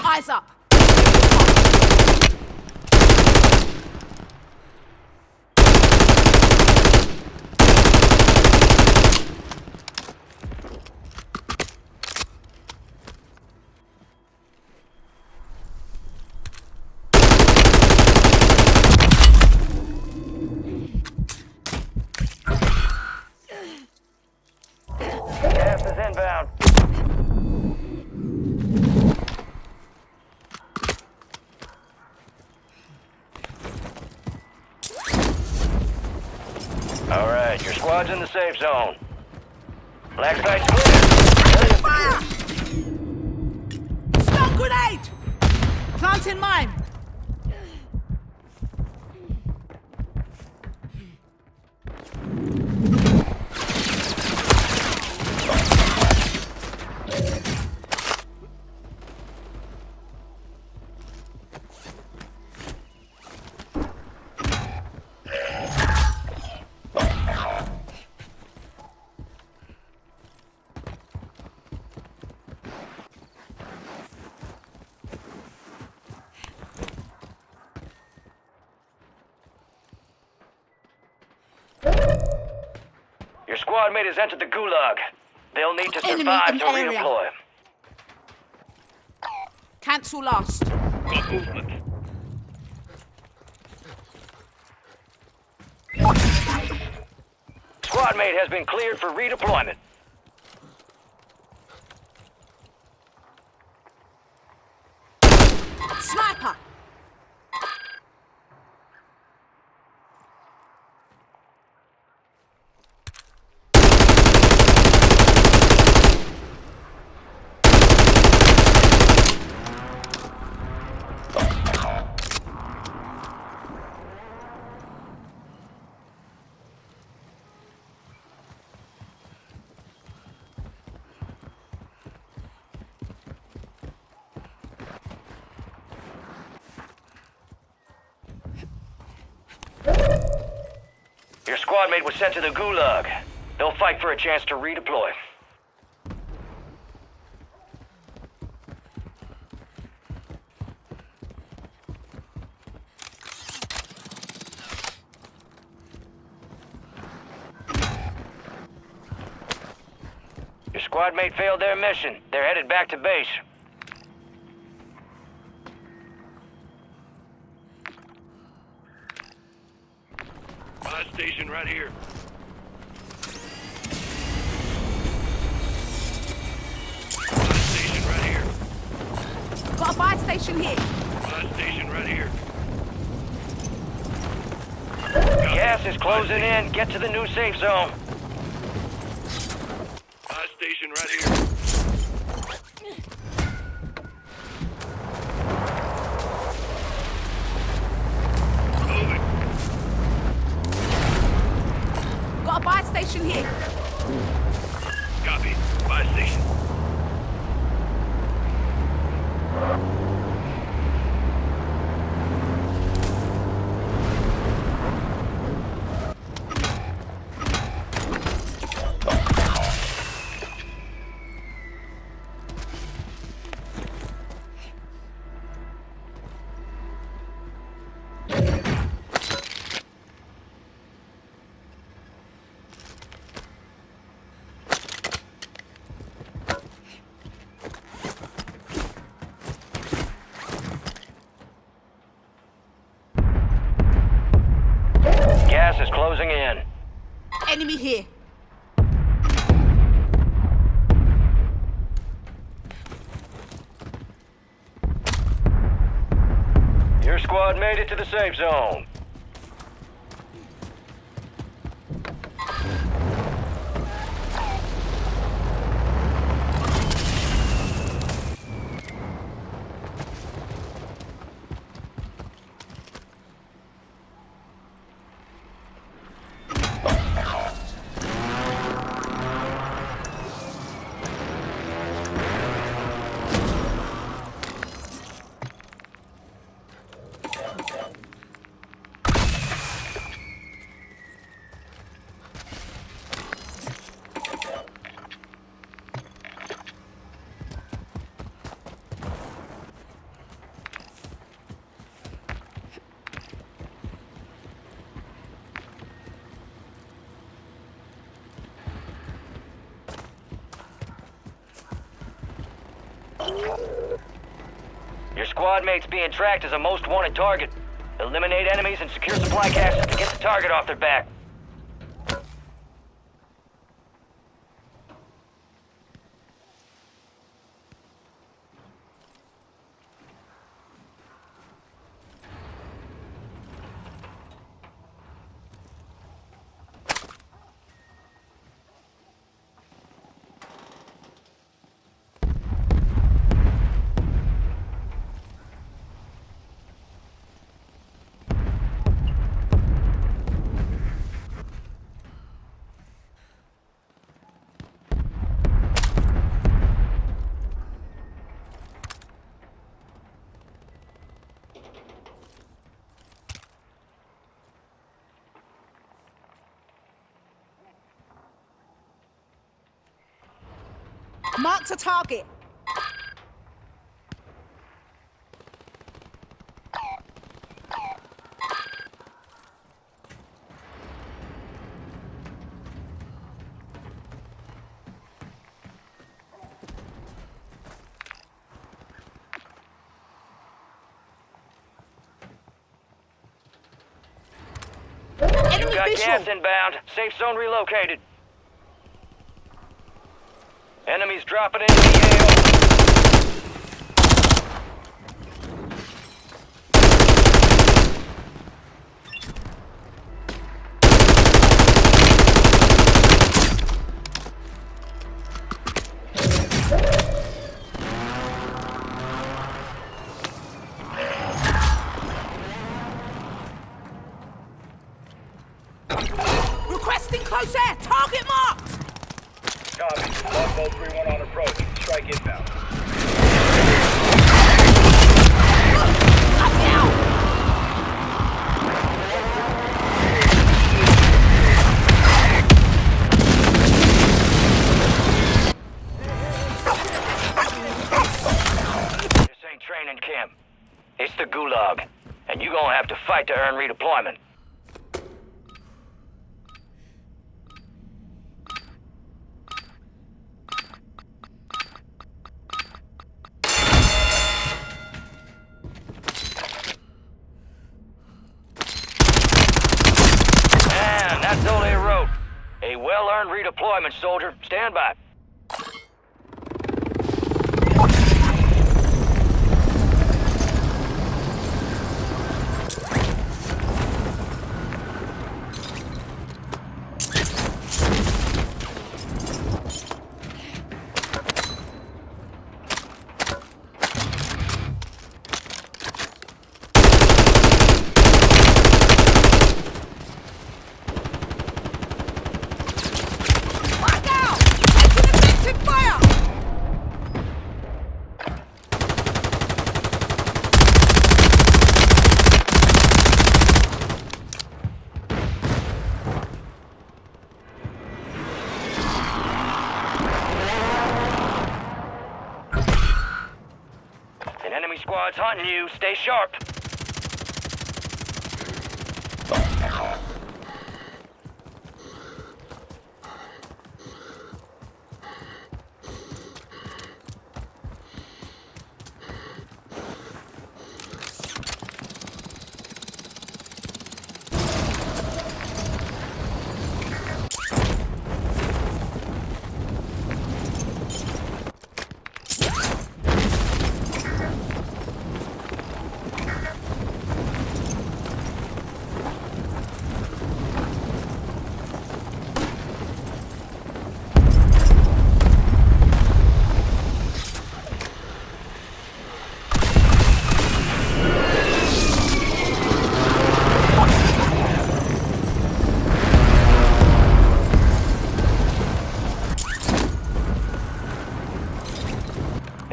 S9: Eyes up.
S3: Gas is inbound. All right, your squad's in the safe zone. Black site's clear.
S9: Fire! Stun grenade! Planting mine.
S3: Your squad mate has entered the gulag. They'll need to
S9: Enemy
S3: survive
S9: in
S3: to
S9: area.
S3: redeploy.
S9: Cancel last.
S10: Got movement.
S3: Squad mate has been cleared for redeployment.
S9: Sniper!
S3: Your squad mate was sent to the gulag. They'll fight for a chance to redeploy. Your squad mate failed their mission. They're headed back to base.
S10: Buy station right here. Buy station right here.
S9: Got a buy station here.
S10: Buy station right here.
S3: Gas is closing in. Get to the new safe zone.
S10: Buy station right here. Moving.
S9: Got a buy station here.
S10: Copy. Buy station.
S3: Gas is closing in.
S9: Enemy here.
S3: Your squad made it to the safe zone. Your squad mate's being tracked as a most wanted target. Eliminate enemies and secure supply caches to get the target off their back.
S9: Marked a target. Enemy
S3: Got
S9: visual.
S3: gas inbound. Safe zone relocated. Enemies dropping into the AO.
S9: Requesting close air. Target marked.
S10: Copy. Longbow 3-1 on approach. Strike inbound.
S9: Up now.
S3: This ain't training camp. It's the Gulag. And you gonna have to fight to earn redeployment. And that's all they wrote. A well-earned redeployment, soldier. Stand by.
S9: Back out. It's an effective fire.
S3: An enemy squad's hunting you. Stay sharp.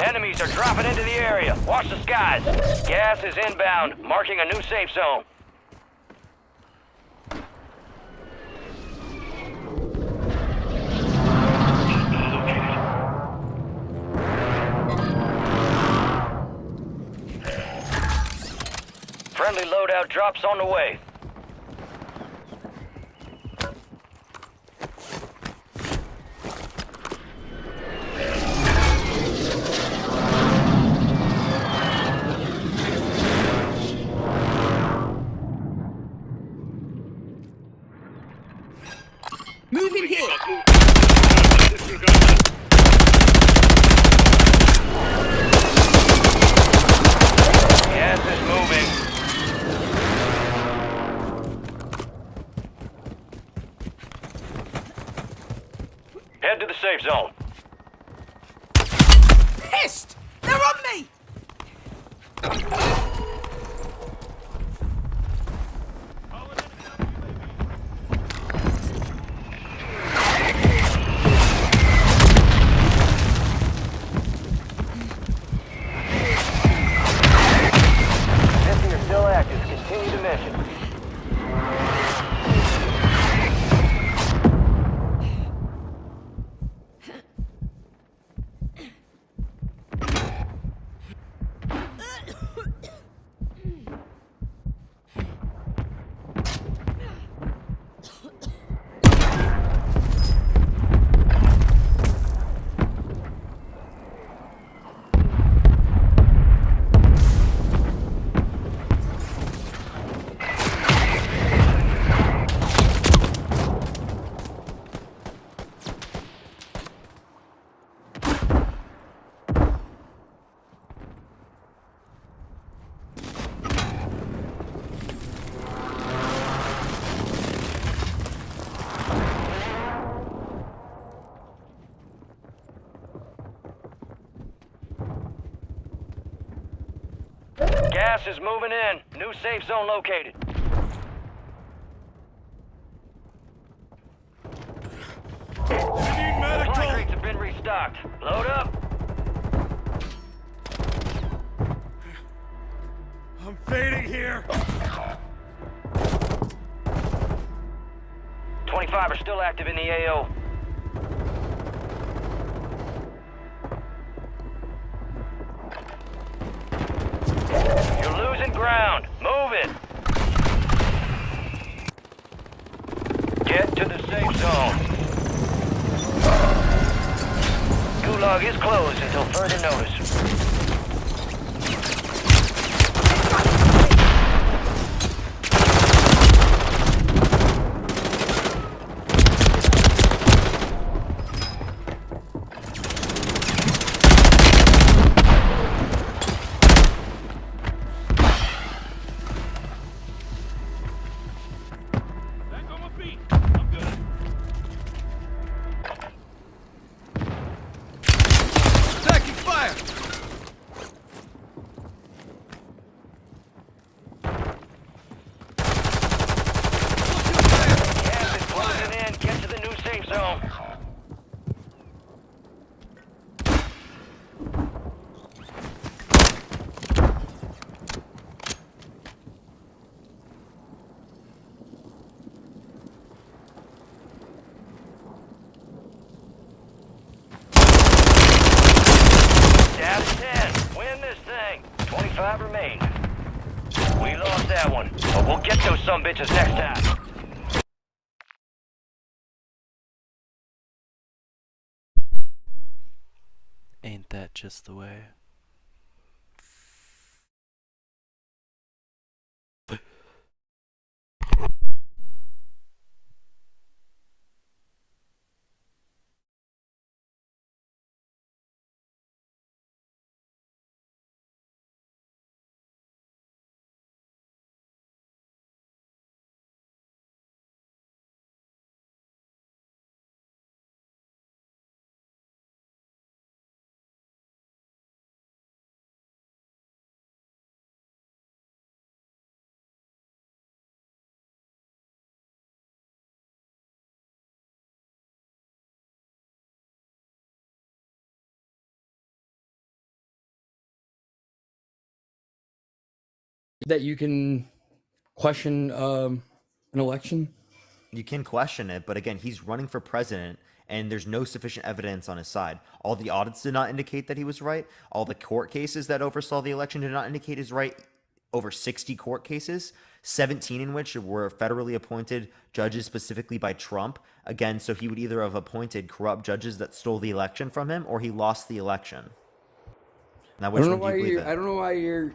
S3: Enemies are dropping into the area. Watch the skies. Gas is inbound, marking a new safe zone. Friendly loadout drops on the way.
S9: Moving here.
S10: Disregard.
S3: Gas is moving. Gas is moving in. New safe zone located. Supply crates have been restocked. Load up.
S10: I'm fading here.
S3: 25 are still active in the AO. You're losing ground. Move it. Get to the safe zone. Gulag is closed until further notice.
S4: Taking fire!
S3: Gas is closing in. Get to the new safe zone. Down to 10. Win this thing. 25 remain. We lost that one, but we'll get those sumbitches next time.
S7: Ain't that just the way?
S11: That you can question an election?
S2: You can question it, but again, he's running for president, and there's no sufficient evidence on his side. All the audits did not indicate that he was right. All the court cases that oversaw the election did not indicate he's right. Over 60 court cases, 17 in which were federally appointed judges specifically by Trump. Again, so he would either have appointed corrupt judges that stole the election from him, or he lost the election. Now, which one do you believe in?
S11: I don't know why you're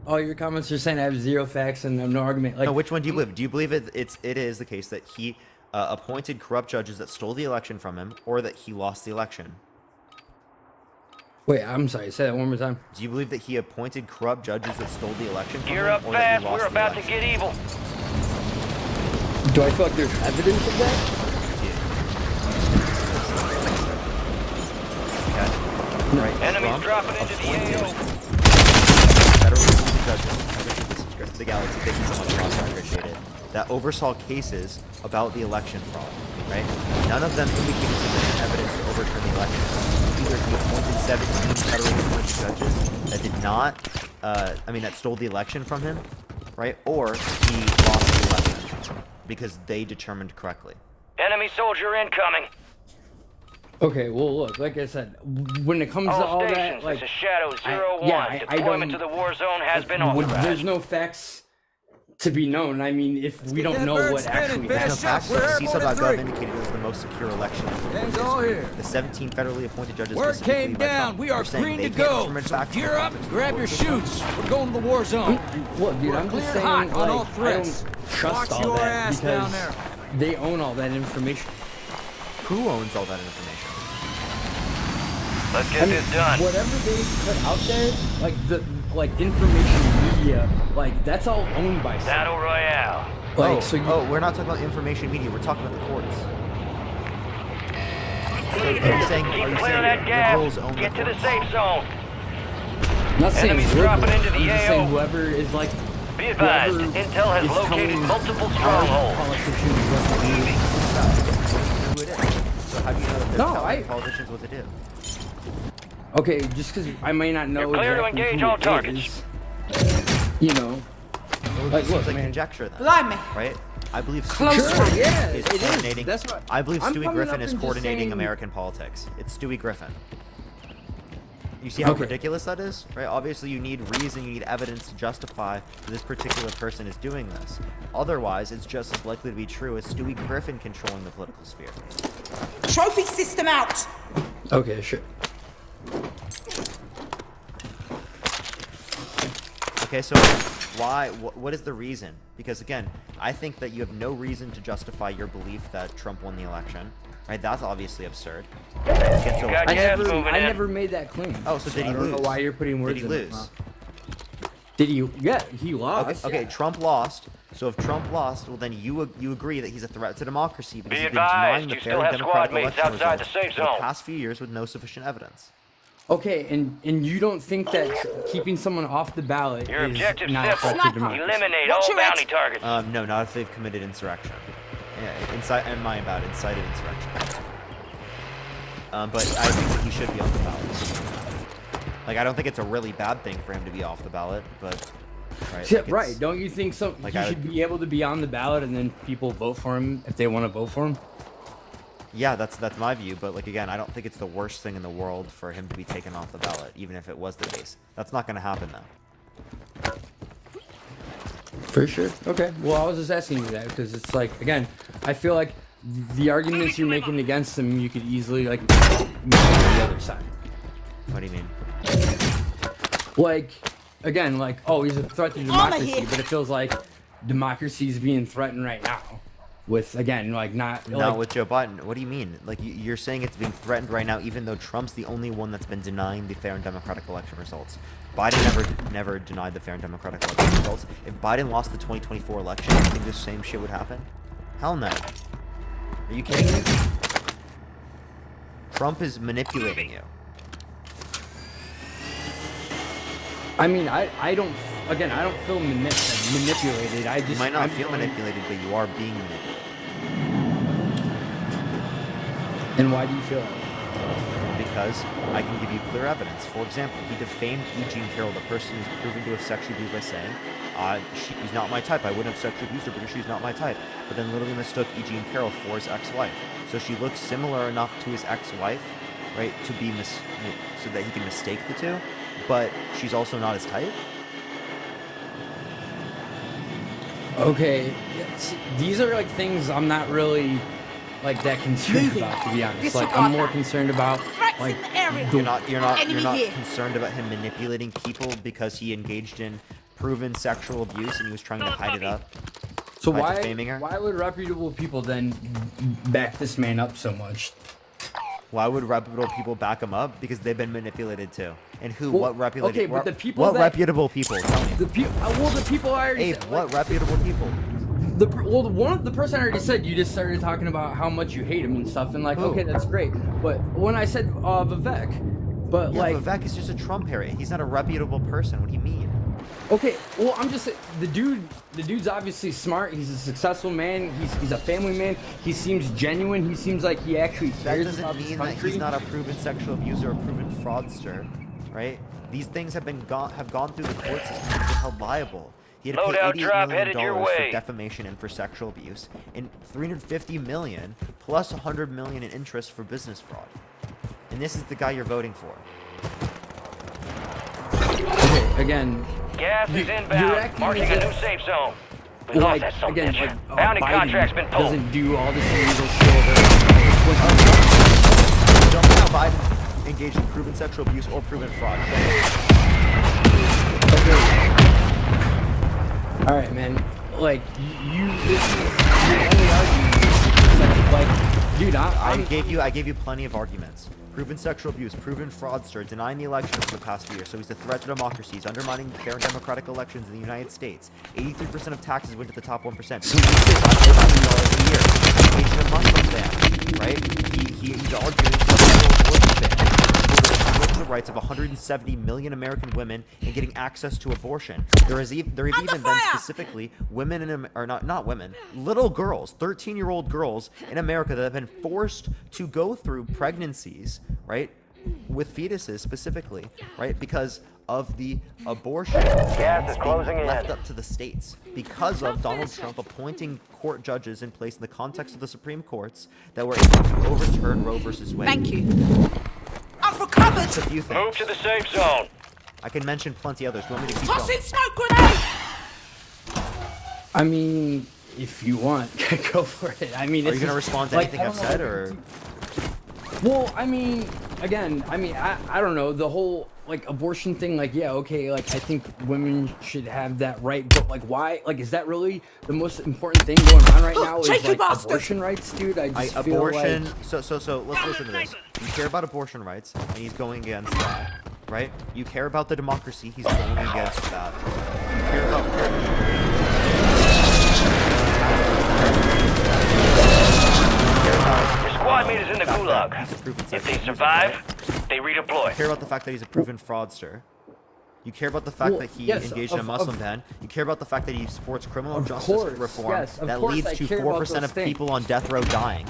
S11: all your comments are saying I have zero facts and I have no argument. Like,
S2: No, which one do you believe? Do you believe it is the case that he appointed corrupt judges that stole the election from him, or that he lost the election?
S11: wait, I'm sorry. Say that one more time.
S2: Do you believe that he appointed corrupt judges that stole the election from
S3: Gear
S2: him,
S3: up
S2: or that
S3: fast.
S2: he lost
S3: We're
S2: the
S3: about to
S2: election?
S3: get evil.
S11: Do I feel like there's evidence of that?
S2: Okay. Right.
S3: Enemies
S2: Trump
S3: dropping into the
S2: appointed
S3: AO.
S2: federally appointed judges. I wish you could subscribe to the Galaxy. Thank you so much, Ross. I appreciate it. That oversaw cases about the election fraud, right? None of them indicated sufficient evidence to overturn the election. Either he appointed 17 federally appointed judges that did not, that stole the election from him, right? Or he lost the election because they determined correctly.
S3: Enemy soldier incoming.
S11: Okay, well, look, like I said, when it comes to
S3: All
S11: all that,
S3: stations,
S11: like,
S3: this is Shadow 01.
S11: I
S3: Deployment
S11: don't-
S3: to the war zone has been
S11: when
S3: authorized.
S11: there's no facts to be known. I mean, if we don't know what actually
S2: There's no
S11: happened.
S2: facts. CISA.gov indicated it was the most secure election in
S4: Gangs all
S2: history.
S4: here.
S2: The 17 federally appointed judges
S4: Word
S2: specifically
S4: came
S2: by
S4: down.
S2: Trump
S4: We are
S2: saying
S4: green
S2: they
S4: to
S2: can't
S4: go.
S2: determine
S4: So
S2: facts
S4: gear
S2: from
S4: up,
S2: competence
S4: grab
S2: of
S4: your
S2: the court
S4: shoots. We're going to the war zone.
S11: Look, dude,
S4: We're
S11: I'm just
S4: cleared
S11: saying,
S4: hot on all
S11: like, I
S4: threats.
S11: don't trust
S4: Watch
S11: all
S4: your
S11: that
S4: ass down
S11: because
S4: there.
S11: they own all that information.
S2: Who owns all that information?
S3: Let's get this done.
S11: Whatever they put out there, like information media, like that's all owned by someone.
S3: Battle Royale.
S11: Like, so you,
S2: we're not talking about information media. We're talking about the courts. So are you saying,
S3: Keep clear of that gas.
S2: liberals own
S3: Get
S2: the
S3: to the
S2: courts?
S3: safe zone.
S11: not saying
S3: Enemies
S11: we're
S3: dropping
S11: good.
S3: into the
S11: I'm just
S3: AO.
S11: saying whoever is like.
S3: Be advised,
S11: whoever
S3: intel has
S11: is
S3: located
S11: telling
S3: multiple
S11: our
S3: strongholds.
S11: politicians what to do.
S2: Who it is? So how do you know that they're
S11: No,
S2: telling
S11: I-
S2: politicians what to do?
S11: Okay, just because I may not know
S3: You're clear to
S11: exactly
S3: engage
S11: who
S3: all
S11: it
S3: targets.
S11: is, you know,
S2: Well,
S11: like
S2: this
S11: look,
S2: seems like
S11: man.
S2: conjecture then,
S9: Blimey.
S2: right? I believe
S9: Close
S2: Stewie
S9: one.
S2: Griffin
S11: Yeah,
S2: is
S11: it is.
S2: coordinating.
S11: That's what-
S2: I believe
S11: I'm
S2: Stewie
S11: coming
S2: Griffin
S11: up
S2: is
S11: and just
S2: coordinating
S11: saying-
S2: American politics. It's Stewie Griffin. You see how
S11: Okay.
S2: ridiculous that is, right? Obviously, you need reason, you need evidence to justify that this particular person is doing this. Otherwise, it's just as likely to be true as Stewie Griffin controlling the political sphere.
S9: Trophy system out.
S11: Okay, sure.
S2: Okay, so why? What is the reason? Because again, I think that you have no reason to justify your belief that Trump won the election. Right? That's obviously absurd. Okay, so
S3: got
S11: I
S3: gas
S11: never,
S3: moving
S11: I
S3: in.
S11: never made that claim.
S2: Oh, so did he
S11: I don't
S2: lose?
S11: know why you're putting words
S2: Did he
S11: in my
S2: lose?
S11: mouth. Did he? Yeah, he lost.
S2: Okay, Trump lost. So if Trump lost, well then you agree that he's a threat to democracy because
S3: Be
S2: he's been denying
S3: advised,
S2: the
S3: you
S2: fair
S3: still
S2: and
S3: have
S2: democratic
S3: squad mates
S2: election
S3: outside the
S2: results
S3: safe
S2: for the
S3: zone.
S2: past few years with no sufficient evidence.
S11: Okay, and you don't think that keeping someone off the ballot
S3: Your
S11: is
S3: objective
S11: not a threat to
S3: simple.
S11: democracy?
S3: Eliminate
S9: Watch
S3: all
S9: your
S3: bounty
S9: ex-
S3: targets.
S2: No, not if they've committed insurrection. Yeah, and my bad, incited insurrection. But I think that he should be on the ballot. Like, I don't think it's a really bad thing for him to be off the ballot, but right.
S11: Yeah,
S2: like,
S11: right.
S2: it's-
S11: Don't you think so?
S2: like
S11: He
S2: I
S11: should
S2: would-
S11: be able to be on the ballot, and then people vote for him if they want to vote for him.
S2: Yeah, that's my view, but like again, I don't think it's the worst thing in the world for him to be taken off the ballot, even if it was the case. That's not going to happen though.
S11: For sure. Okay. Well, I was just asking you that because it's like, again, I feel like the arguments you're making against him, you could easily like make on the other side.
S2: What do you mean?
S11: Like, again, like, oh, he's a threat to
S9: Armor
S11: democracy,
S9: here.
S11: but it feels like democracy is being threatened right now. With again, like not
S2: Not with Joe Biden. What do you mean? Like you're saying it's being threatened right now, even though Trump's the only one that's been denying the fair and democratic election results. Biden never denied the fair and democratic election results. If Biden lost the 2024 election, do you think the same shit would happen? Hell no. Are you kidding me? Trump is manipulating you.
S11: I mean, I don't. Again, I don't feel manipulated. I just
S2: You might not
S11: I'm
S2: feel
S11: feeling-
S2: manipulated, but you are being manipulated.
S11: And why do you feel that?
S2: Because I can give you clear evidence. For example, he defamed Eugene Carroll, the person who's proven to have sexually abused by saying, she's not my type. I wouldn't have sexually abused her because she's not my type. But then literally mistook Eugene Carroll for his ex-wife. So she looks similar enough to his ex-wife, right, to be so that he can mistake the two. But she's also not his type.
S11: Okay, these are like things I'm not really like that concerned
S9: Moving.
S11: about, to be honest.
S9: Disregard
S11: Like I'm more
S9: that.
S11: concerned about
S9: Threats
S11: like
S9: in the area.
S2: You're not
S9: Enemy here.
S2: concerned about him manipulating people because he engaged in proven sexual abuse and he was trying to hide it up.
S11: So
S2: by
S11: why
S2: defaming her?
S11: would reputable people then back this man up so much?
S2: Why would reputable people back him up? Because they've been manipulated too. And who?
S11: Well,
S2: What reputable?
S11: okay, but the people
S2: What
S11: that-
S2: reputable people? Tell me.
S11: The people I already
S2: Abe,
S11: said,
S2: what reputable people?
S11: the person I already said, you just started talking about how much you hate him and stuff, and like,
S2: Who?
S11: okay, that's great. But when I said Vivek, but
S2: Yeah,
S11: like,
S2: Vivek is just a Trump parrot. He's not a reputable person. What do you mean?
S11: okay, well, I'm just the dude's obviously smart. He's a successful man. He's a family man. He seems genuine. He seems like he actually
S2: That
S11: cares
S2: doesn't
S11: about this
S2: mean that
S11: country.
S2: he's not a proven sexual abuser or proven fraudster, right? These things have gone through the court system. He's been held liable. He had to
S3: Loadout
S2: pay
S3: drop
S2: $88 million
S3: headed your
S2: for
S3: way.
S2: defamation and for sexual abuse, and $350 million plus $100 million in interest for business fraud. And this is the guy you're voting for.
S11: Okay, again,
S3: Gas is
S11: you're
S3: inbound,
S11: acting
S3: marking
S11: as
S3: a
S11: if-
S3: new safe zone. We lost
S11: like
S3: that son of a
S11: again,
S3: bitch.
S11: like
S3: Bounty
S11: Biden
S3: contract's been pulled.
S11: doesn't do all this illegal shit.
S2: Don't know how Biden engaged in proven sexual abuse or proven fraud.
S11: All right, man. Like this is your only argument. Like, dude,
S2: I gave you plenty of arguments. Proven sexual abuse, proven fraudster, denying the elections for the past year. So he's a threat to democracy. He's undermining fair and democratic elections in the United States. 83% of taxes went to the top 1%. So he's $5 a year. Engaged in a Muslim ban, right? He's arguing for the right rights of 170 million American women in getting access to abortion. There have even been specifically women not women, little girls, 13-year-old girls in America that have been forced to go through pregnancies, right, with fetuses specifically, right, because of the abortion
S3: Gas is
S2: being
S3: closing in.
S2: left up to the states because of Donald Trump appointing court judges in place in the context of the Supreme Courts that were able to overturn Roe versus Wade.
S9: Thank you. I've recovered.
S2: It's a few things.
S3: Move to the safe zone.
S2: I can mention plenty others. Do you want me to keep
S9: Tossing
S2: going?
S9: smoke grenade.
S11: I mean, if you want, go for it. I mean,
S2: Are
S11: it's
S2: you going to
S11: just,
S2: respond to
S11: like,
S2: anything
S11: I
S2: I've
S11: don't know,
S2: said,
S11: like,
S2: or...?
S11: Well, I mean, again, I don't know, the whole, like, abortion thing, like, yeah, okay, like, I think women should have that right, but, like, why, like, is that really the most important thing going on right now, is, like, abortion rights, dude? I just feel
S2: Abortion.
S11: like...
S2: So let's listen to this. You care about abortion rights, and he's going against that, right? You care about the democracy, he's going against that. You care about...
S3: Your squad mate is in the gulag.
S2: He's a proven
S3: If they
S2: sexual
S3: survive,
S2: abuser,
S3: they
S2: right?
S3: redeploy.
S2: You care about the fact that he's a proven fraudster. You care about the fact
S11: Well,
S2: that he
S11: yes,
S2: engaged in a
S11: of-
S2: Muslim ban. You care about the fact that he supports criminal
S11: Of
S2: justice
S11: course,
S2: reform
S11: yes, of
S2: that
S11: course
S2: leads
S11: I
S2: to
S11: care about
S2: 4%
S11: those
S2: of
S11: things.
S2: people on death row dying.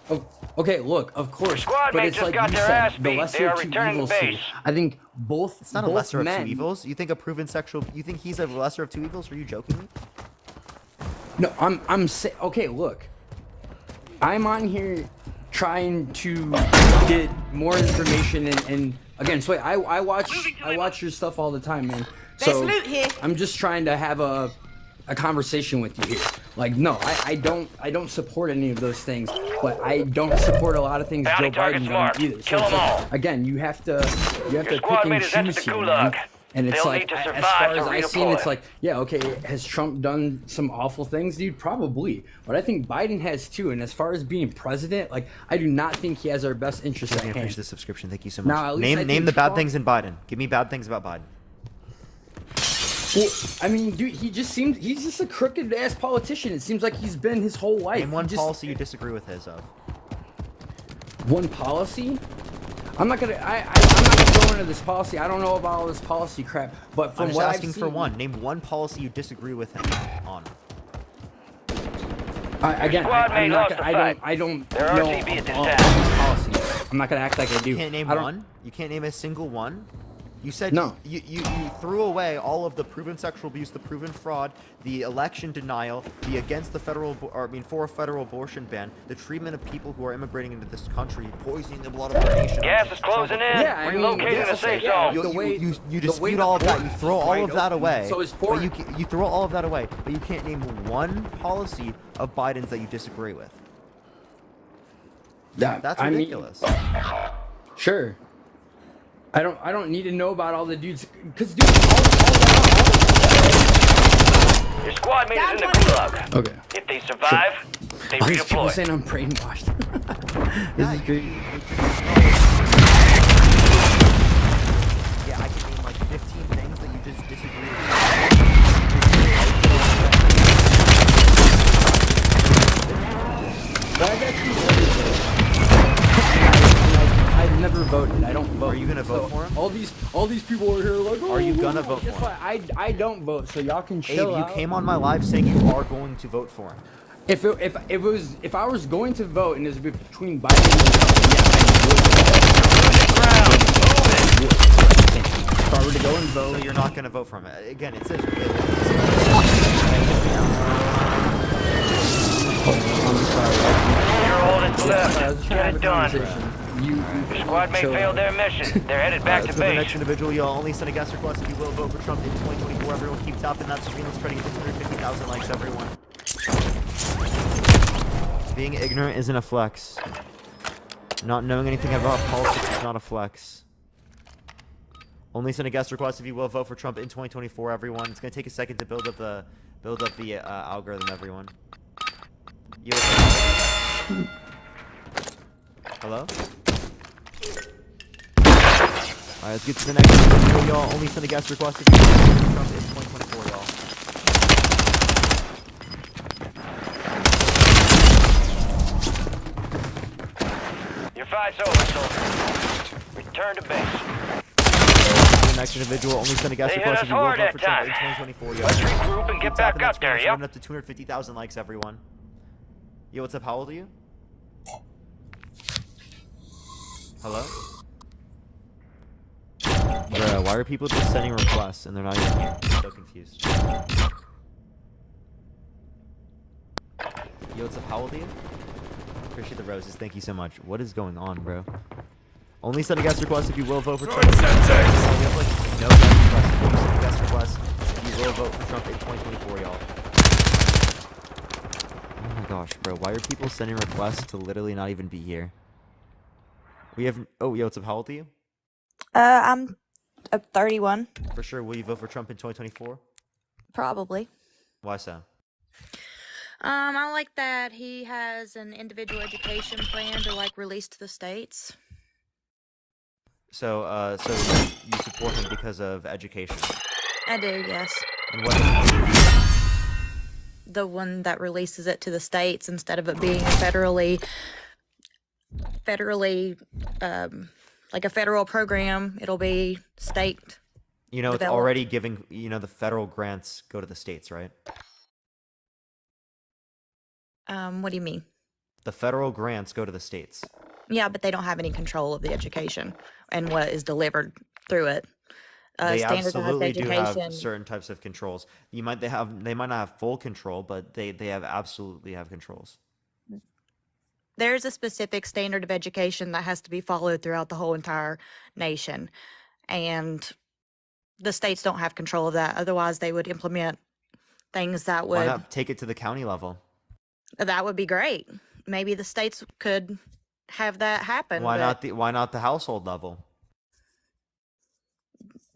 S11: Oh, okay, look, of course,
S3: squad
S11: but
S3: mate
S11: it's
S3: just
S11: like
S3: got
S11: you
S3: their
S11: said,
S3: ass
S11: the
S3: beat.
S11: lesser
S3: They are
S11: of two
S3: returning
S11: evils
S3: to
S11: here.
S3: base.
S11: I think both.
S2: It's not a
S11: both
S2: lesser
S11: men,
S2: of two evils. You think a proven sexual... You think he's a lesser of two evils? Are you joking me?
S11: No, I'm saying. Okay, look, I'm on here trying to get more information and again, so I watch your stuff all the time, man. So
S9: There's loot here.
S11: I'm just trying to have a conversation with you here. Like, no, I don't support any of those things, but I don't support a lot of things
S3: Bounty
S11: Joe
S3: targets
S11: Biden
S3: marked.
S11: does either.
S3: Kill
S11: it's
S3: them
S11: like,
S3: all.
S11: again, you have to pick
S3: squad
S11: and
S3: mate has entered
S11: choose
S3: the
S11: here,
S3: gulag.
S11: man. And it's
S3: They'll
S11: like,
S3: need to
S11: as
S3: survive
S11: far
S3: to
S11: as I've seen, it's
S3: redeploy.
S11: like, yeah, okay, has Trump done some awful things, dude? Probably. But I think Biden has too. And as far as being president, like, I do not think he has our best interests
S2: I
S11: at
S2: appreciate
S11: hand.
S2: the subscription. Thank you so
S11: Now,
S2: much.
S11: at least I
S2: Name
S11: think
S2: the bad
S11: Trump-
S2: things in Biden. Give me bad things about Biden.
S11: Well, I mean, dude, he's just a crooked ass politician. It seems like he's been his whole life.
S2: Name one
S11: He just-
S2: policy you disagree with his of.
S11: One policy? I'm not gonna go into this policy. I don't know about all this policy crap. But from
S2: I'm just
S11: what
S2: asking
S11: I've seen,
S2: for one. Name one policy you disagree with him on.
S11: Again,
S3: squad
S11: I'm
S3: mate
S11: not
S3: lost
S11: gonna,
S3: the
S11: I
S3: fight.
S11: don't
S3: They're
S11: know
S3: RTB at this
S11: all
S3: time.
S11: these policies. I'm not gonna act like I do.
S2: You can't name
S11: I don't-
S2: one? You can't name a single one? You said
S11: No.
S2: you threw away all of the proven sexual abuse, the proven fraud, the election denial, the against the for a federal abortion ban, the treatment of people who are immigrating into this country, poisoning the blood of our nation.
S3: Gas is closing in.
S11: Yeah, I mean,
S3: Relocating
S11: yeah,
S3: the safe
S11: okay, yeah.
S3: zone.
S11: The way-
S2: You
S11: the way
S2: dispute
S11: the
S2: all of that. You
S11: port
S2: throw
S11: is
S2: all
S11: wide
S2: of that
S11: open,
S2: away.
S11: so is
S2: But
S11: port.
S2: you throw all of that away, but you can't name one policy of Biden's that you disagree with.
S11: Yeah,
S2: That's
S11: I mean,
S2: ridiculous.
S11: sure. I don't need to know about all the dudes, because dude,
S3: Your squad mate is in the gulag.
S11: okay.
S3: If they survive, they
S11: All these people
S3: redeploy.
S11: saying I'm brainwashed. This is crazy.
S2: Yeah, I can name like 15 things that you just disagree with.
S11: Well, I've actually voted. I've never voted. I don't vote.
S2: Are you gonna vote for him?
S11: All these people are here like, oh,
S2: Are you gonna vote
S11: guess
S2: for him?
S11: what? I don't vote, so y'all can
S2: Abe,
S11: chill
S2: you
S11: out.
S2: came on my live saying you are going to vote for him.
S11: If I was going to vote and it was between Biden and Trump, yeah, I would. If I were to go and
S2: So
S11: vote,
S2: you're not going to vote for him. Again, it says...
S3: You're holding
S11: I was
S3: left.
S11: trying to
S3: Get
S11: have
S3: it
S11: a
S3: done.
S11: conversation.
S3: Your squad mate
S11: chill
S3: failed
S11: out.
S3: their mission. They're headed back to
S2: So the next
S3: base.
S2: individual, you'll only send a guest request if you will vote for Trump in 2024. Everyone keep tapping that surveillance credit. 650,000 likes, everyone. Being ignorant isn't a flex. Not knowing anything about politics is not a flex. Only send a guest request if you will vote for Trump in 2024, everyone. It's gonna take a second to build up the algorithm, everyone. You okay? Hello? Alright, let's get to the next video, y'all. Only send a guest request if you will vote for Trump in 2024, y'all.
S3: Your fight's over, soldier. return to base.
S2: The next individual only send a guest
S3: They hit
S2: request
S3: us
S2: if you will
S3: hard
S2: vote
S3: that
S2: for Trump in
S3: time.
S2: 2024. Yo,
S3: Let's regroup and get
S2: Keep
S3: back
S2: tapping that
S3: up there,
S2: screen.
S3: yep.
S2: We're up to 250,000 likes, everyone. Yo, what's up? How old are you? Hello? Bruh, why are people just sending requests and they're not even here? I'm so confused. Yo, what's up? How old are you? Appreciate the roses. Thank you so much. What is going on, bro? Only send a guest request if you will vote for Trump. We have like no guest requests. Only send a guest request if you will vote for Trump in 2024, y'all. Oh my gosh, bro. Why are people sending requests to literally not even be here? We have. Oh, yo, what's up? How old are you?
S12: I'm 31.
S2: For sure. Will you vote for Trump in 2024?
S12: Probably.
S2: Why so?
S12: I like that he has an individual education plan to like release to the states.
S2: So, so you support him because of education?
S12: I do, yes.
S2: And what?
S12: The one that releases it to the states instead of it being federally, like a federal program, it'll be state.
S2: You know, it's
S12: developed.
S2: already giving. You know, the federal grants go to the states, right?
S12: What do you mean?
S2: The federal grants go to the states.
S12: Yeah, but they don't have any control of the education and what is delivered through it.
S2: They
S12: Standardized
S2: absolutely do have
S12: education.
S2: certain types of controls. They might not have full control, but they absolutely have controls.
S12: There's a specific standard of education that has to be followed throughout the whole entire nation. And the states don't have control of that. Otherwise, they would implement things that
S2: Why
S12: would,
S2: not take it to the county level?
S12: that would be great. Maybe the states could have that happen.
S2: Why
S12: but
S2: why not the household level?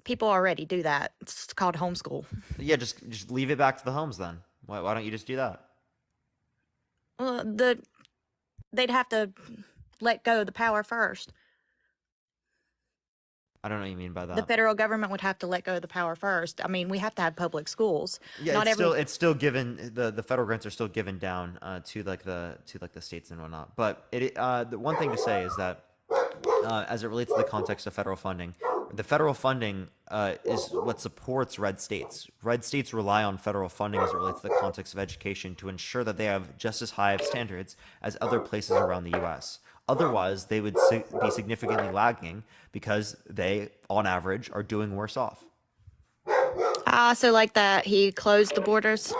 S12: people already do that. It's called homeschool.
S2: Yeah, just leave it back to the homes then. Why don't you just do that?
S12: Well, they'd have to let go of the power first.
S2: I don't know what you mean by that.
S12: The federal government would have to let go of the power first. I mean, we have to have public schools.
S2: Yeah,
S12: Not
S2: it's still given. The federal grants are still given down to the states and whatnot. But the one thing to say is that as it relates to the context of federal funding, the federal funding is what supports red states. Red states rely on federal funding as it relates to the context of education to ensure that they have just as high of standards as other places around the U.S. Otherwise, they would be significantly lagging because they, on average, are doing worse off.
S12: I also like that he closed the borders.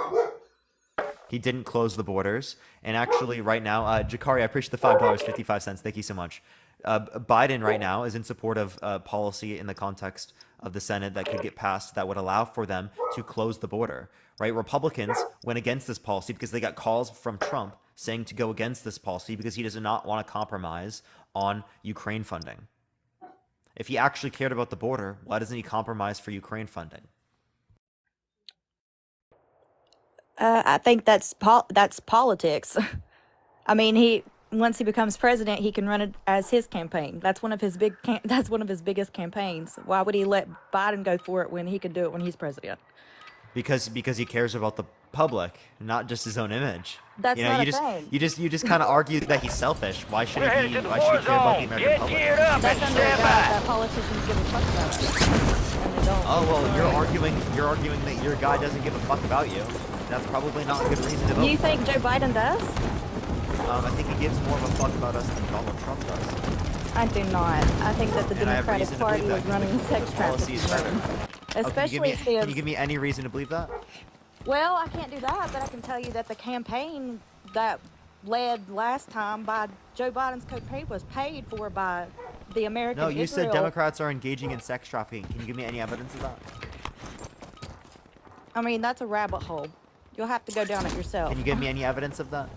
S2: He didn't close the borders. And actually, right now, Jakari, I appreciate the $5.55. Thank you so much. Biden right now is in support of policy in the context of the Senate that could get passed that would allow for them to close the border. Right? Republicans went against this policy because they got calls from Trump saying to go against this policy because he does not want to compromise on Ukraine funding. If he actually cared about the border, why doesn't he compromise for Ukraine funding?
S12: I think that's politics. I mean, once he becomes president, he can run it as his campaign. That's one of his biggest campaigns. Why would he let Biden go for it when he could do it when he's president?
S2: Because he cares about the public, not just his own image.
S12: That's
S2: you know,
S12: not
S2: you
S12: a
S2: just
S12: thing.
S2: you just kind of argue that he's selfish. Why should
S3: We're
S2: he
S3: headed to the
S2: why should he care about the
S3: war
S2: American
S3: zone.
S2: public?
S3: Get geared up and
S12: That's under
S3: stand
S12: that
S3: by.
S12: politicians give a fuck about it. And they don't.
S2: Oh well, you're arguing that your guy doesn't give a fuck about you. That's probably not a good reason to vote.
S12: You think Joe Biden does?
S2: I think he gives more of a fuck about us than Donald Trump does.
S12: I do not. I think that the
S2: And I have
S12: Democratic
S2: reason to
S12: Party
S2: believe
S12: is
S2: that
S12: running
S2: because
S12: sex
S2: the policy is
S12: trafficking.
S2: better.
S12: Especially
S2: Can you give me any reason to believe that?
S12: Well, I can't do that, but I can tell you that the campaign that led last time by Joe Biden's campaign was paid for by the American
S2: No, you
S12: Israel.
S2: said Democrats are engaging in sex trafficking. Can you give me any evidence of that?
S12: I mean, that's a rabbit hole. You'll have to go down it yourself.
S2: Can you give me any evidence of that?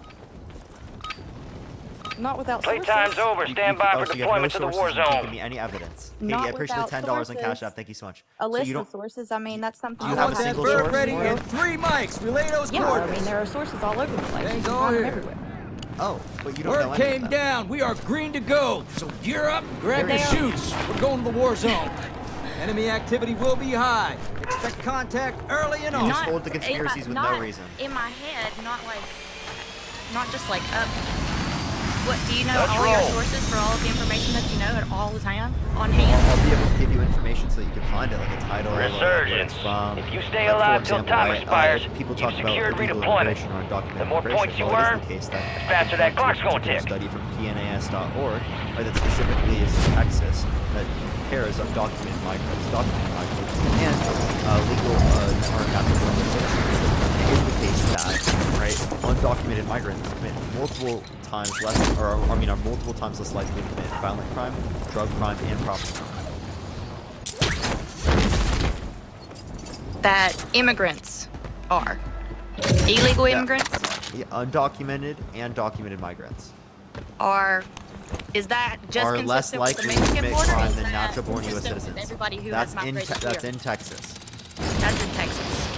S12: Not without
S3: Playtime's
S12: sources.
S3: over. Stand by for
S2: So you have no
S3: deployment to the
S2: sources,
S3: war
S2: and you can't
S3: zone.
S2: give me any evidence. Katie,
S12: Not
S2: I appreciate the
S12: without
S2: $10 on Cash
S12: sources.
S2: App. Thank you so much.
S12: A
S2: So
S12: list
S2: you
S12: of
S2: don't.
S12: sources. I mean, that's something
S2: You
S12: you
S2: have
S12: have
S2: a
S12: to
S2: single
S4: bird
S2: source
S4: ready
S2: for
S4: in
S2: it?
S4: 3 mics. Relay those
S12: Yeah, I
S4: coordinates.
S12: mean, there are sources all over the place.
S4: Things
S12: You can
S4: all
S12: find them
S4: here.
S12: everywhere.
S2: Oh, but you don't know
S4: Word
S2: any of
S4: came
S2: them.
S4: down. We are green to go. So gear up, grab your
S12: There.
S4: shoots. We're going to the war zone. Enemy activity will be high. Expect contact early and
S2: You
S4: often.
S2: just hold the conspiracies with no reason.
S12: In my head, not just like up. What do you know?
S3: Let's
S12: all your
S3: roll.
S12: sources for all of the information that you know at all the time on hand?
S2: I'll be able to give you information so that you can find it, like a title, or like where it's
S3: Resurgence.
S2: from.
S3: If you stay
S2: Like, for
S3: alive till
S2: example,
S3: time
S2: right,
S3: expires,
S2: people
S3: you've
S2: talk about
S3: secured
S2: illegal
S3: redeployment.
S2: immigration or undocumented
S3: The more
S2: immigration.
S3: points you
S2: Well, it
S3: earn,
S2: is the case that
S3: the faster that clock's gonna
S2: a
S3: tick.
S2: study from PNAS.org, right, that specifically is in Texas, that compares undocumented migrants, documented migrants, and legal or natural born citizens. It is the case that, right, undocumented migrants commit multiple times less, or I mean, are multiple times less likely to commit violent crime, drug crime, and property crime.
S12: That immigrants are illegal
S2: Yeah.
S12: immigrants
S2: Yeah, undocumented and documented migrants
S12: are. Is that just
S2: are less
S12: consistent with the
S2: likely to
S12: Mexican
S2: commit
S12: border? or
S2: crime
S12: is
S2: than
S12: that
S2: natural-born U.S.
S12: consistent with
S2: citizens.
S12: Everybody who
S2: That's
S12: has
S2: in
S12: migrated
S2: that's
S12: here.
S2: in Texas.
S12: That's in Texas.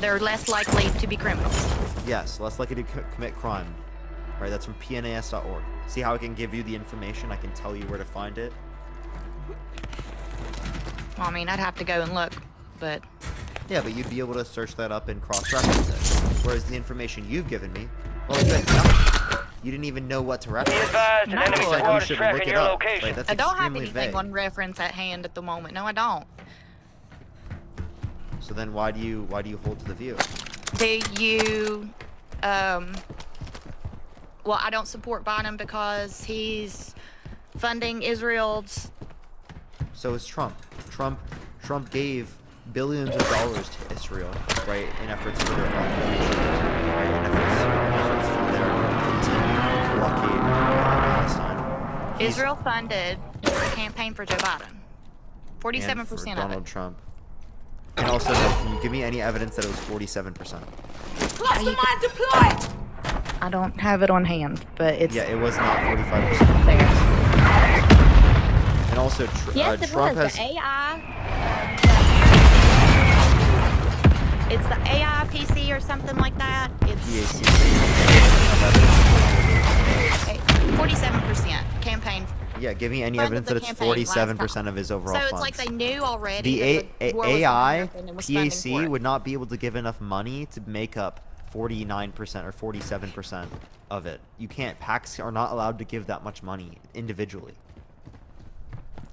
S12: They're less likely to be criminals.
S2: Yes, less likely to commit crime. Right, that's from PNAS.org. See how I can give you the information? I can tell you where to find it.
S12: Well, I mean, I'd have to go and look, but
S2: Yeah, but you'd be able to search that up and cross-reference it. Whereas the information you've given me, well, you had nothing. You didn't even know what to
S3: Be
S2: reference.
S3: advised, an
S12: No.
S3: enemy
S2: You said
S3: squad
S2: you
S3: is
S2: should
S3: tracking
S2: look it
S3: your
S2: up.
S3: location.
S2: Right, that's
S12: I don't have
S2: extremely
S12: anything
S2: vague.
S12: on reference at hand at the moment. No, I don't.
S2: So then why do you hold to the view?
S12: Do you, well, I don't support Biden because he's funding Israel's.
S2: So is Trump. Trump gave billions of dollars to Israel, right, in efforts for their occupation, right, in efforts for their continued blockade of Palestine. He's-
S12: Israel funded the campaign for Joe Biden.
S2: and
S12: 47%
S2: for
S12: of
S2: Donald
S12: it.
S2: Trump. And also, can you give me any evidence that it was 47%?
S9: Cluster mine deployed!
S12: I don't have it on hand, but it's
S2: Yeah, it was not 45%.
S12: there.
S2: And also,
S12: Yes, it
S2: Trump
S12: was.
S2: has.
S12: The AI. It's the AI PC or something like that. It's
S2: PAC.
S12: 47% campaign.
S2: Yeah, give me any
S12: funded
S2: evidence
S12: the
S2: that it's
S12: campaign last
S2: 47%
S12: time.
S2: of his overall
S12: So
S2: funds.
S12: it's like they knew already.
S2: The
S12: that the war was gonna
S2: AI
S12: happen and was funding for
S2: PAC
S12: it.
S2: would not be able to give enough money to make up 49% or 47% of it. You can't. PACs are not allowed to give that much money individually.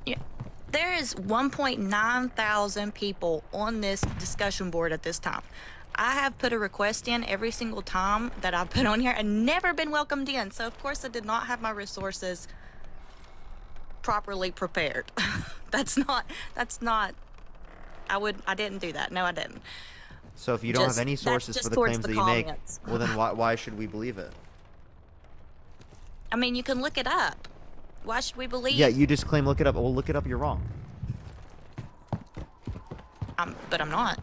S12: Yeah. There is 1.9 thousand people on this discussion board at this time. I have put a request in every single time that I've put on here and never been welcomed in. So of course I did not have my resources properly prepared. That's not I didn't do that. No, I didn't.
S2: So if you don't
S12: Just-
S2: have any
S12: that's
S2: sources
S12: just
S2: for the
S12: towards
S2: claims
S12: the
S2: that you make,
S12: comments.
S2: well then why should we believe it?
S12: I mean, you can look it up. Why should we believe?
S2: Yeah, you just claim look it up. Well, look it up. You're wrong.
S12: But I'm not.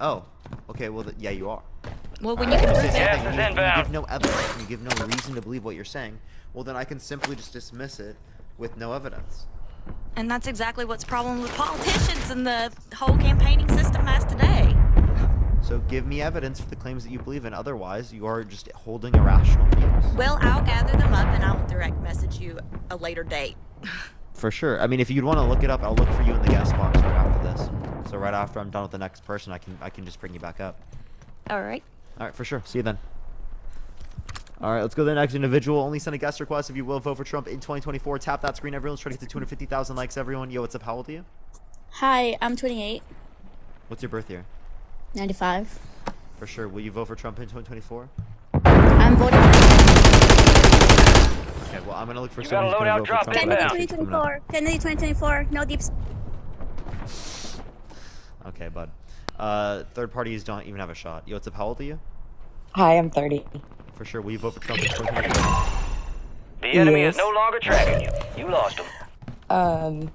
S2: Oh, okay. Well, yeah, you are.
S12: Well, when you can
S2: It's
S12: prove
S2: the
S12: it.
S2: same
S3: Gas
S2: thing.
S3: is
S2: You
S3: inbound.
S2: give no evidence. And you give no reason to believe what you're saying. Well, then I can simply just dismiss it with no evidence.
S12: And that's exactly what's problem with politicians and the whole campaigning system as today.
S2: So give me evidence for the claims that you believe in. Otherwise, you are just holding irrational views.
S12: Well, I'll gather them up and I will direct message you a later date.
S2: For sure. I mean, if you'd want to look it up, I'll look for you in the guest box right after this. So right after I'm done with the next person, I can just bring you back up.
S12: All right.
S2: All right, for sure. See you then. All right, let's go to the next individual. Only send a guest request if you will vote for Trump in 2024. Tap that screen, everyone. Let's try to get to 250,000 likes, everyone. Yo, what's up? How old are you?
S13: Hi, I'm 28.
S2: What's your birth year?
S13: 95.
S2: For sure. Will you vote for Trump in 2024?
S13: I'm voting for
S2: Okay, well, I'm going to look for
S3: You got a
S2: someone who's going to
S3: loadout
S2: vote for
S3: drop
S2: Trump.
S3: in
S2: but I
S3: now.
S2: don't think it's coming up.
S13: Kennedy 2024. No deeps.
S2: Okay, bud. Third parties don't even have a shot. Yo, what's up? How old are you?
S14: Hi, I'm 30.
S2: For sure. Will you vote for Trump in 2024?
S3: The enemy
S14: Yes.
S3: is no longer tracking you. You lost him.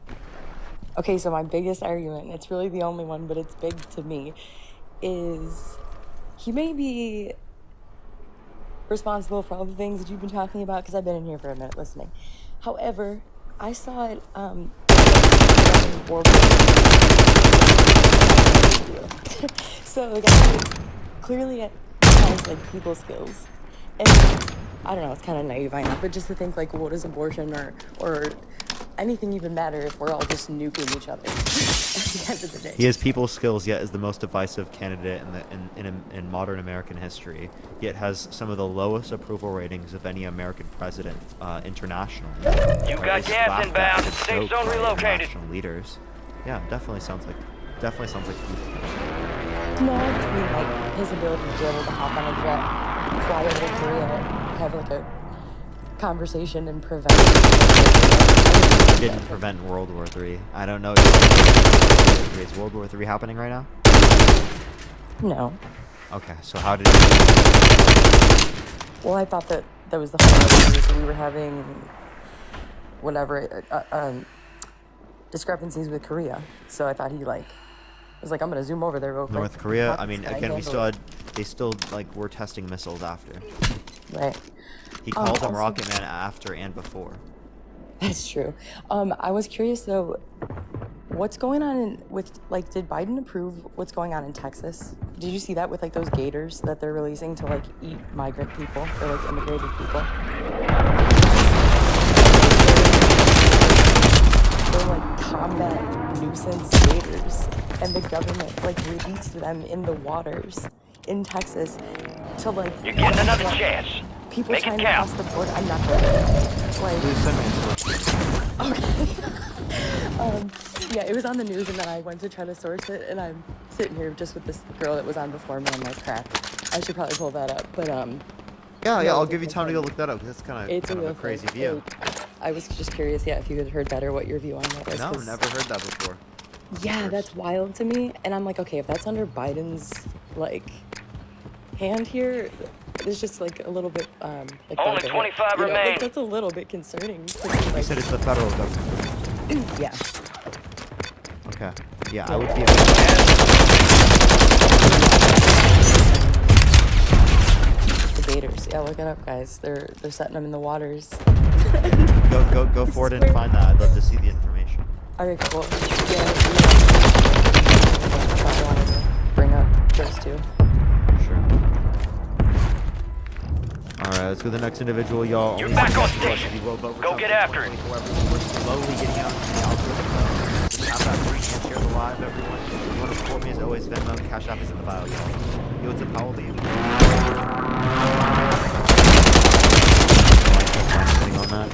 S14: Okay, so my biggest argument, it's really the only one, but it's big to me, is he may be responsible for all the things that you've been talking about, because I've been in here for a minute listening. However, I saw it, so the guy clearly has like people skills, and I don't know, it's kind of naive, I know, but just to think like, what is abortion or anything even matter if we're all just nuking each other at the end of the day?
S2: He has people skills, yet is the most divisive candidate in modern American history, yet has some of the lowest approval ratings of any American president internationally.
S3: You've got gas inbound. Safe zone relocated.
S2: International leaders. Yeah, definitely sounds like
S14: No, I just mean like his ability to be able to hop on a jet, fly over to Korea, have like a conversation and prevent.
S2: He didn't prevent World War III. I don't know. Is World War III happening right now?
S14: No.
S2: Okay, so how did he...
S14: Well, I thought that was the whole issue, so we were having whatever discrepancies with Korea. So I thought he like was like, I'm gonna zoom over there real quick.
S2: North Korea? I
S14: Pop
S2: mean,
S14: this guy,
S2: again,
S14: handle it.
S2: they still, like, were testing missiles after.
S14: Right.
S2: He called them
S14: Also-
S2: Rocket Man after and before.
S14: That's true. I was curious though, what's going on with like, did Biden approve what's going on in Texas? Did you see that with like those gators that they're releasing to like eat migrant people or like immigrated people? They're like combat nuisance gators, and the government like released them in the waters in Texas to like.
S3: You're getting another chance.
S14: People
S3: Make it
S14: trying to
S3: count.
S14: cross the border. I'm not gonna. Like,
S2: Please send me a source.
S14: okay. Yeah, it was on the news, and then I went to try to source it, and I'm sitting here just with this girl that was on before me. I'm like, crap, I should probably pull that up. But
S2: Yeah,
S14: no,
S2: I'll give you time to go look that up. 'Cause that's kind
S14: it's
S2: of
S14: real
S2: a crazy
S14: thing.
S2: view.
S14: I was just curious, yeah, if you had heard that or what your view on that was.
S2: No,
S14: 'cause-
S2: never heard that before.
S14: Yeah, that's wild to me, and I'm like, okay, if that's under Biden's like hand here, it's just like a little bit like
S3: Only
S14: bugging it,
S3: 25
S14: you know?
S3: remain.
S14: Like, that's a little bit concerning. 'cause it's
S2: You
S14: like,
S2: said it's the federal government.
S14: yeah.
S2: Okay. Yeah, I would be.
S14: The gators. Yeah, look it up, guys. They're setting them in the waters.
S2: Go forward and find that. I'd love to see the information.
S14: Alright, cool. Yeah, I wanted to bring up those two.
S2: Sure. Alright, let's go to the next individual, y'all.
S3: You're
S2: Only
S3: back on
S2: 6 seconds
S3: station.
S2: left. If you will vote for
S3: Go
S2: Trump
S3: get
S2: in
S3: after it.
S2: 2024, we're slowly getting out of the algorithm. Just tap that screen and share the live, everyone. If you want to support me, as always, Venmo, Cash App is in the bio, y'all. Yo, what's up? How old are you? On that?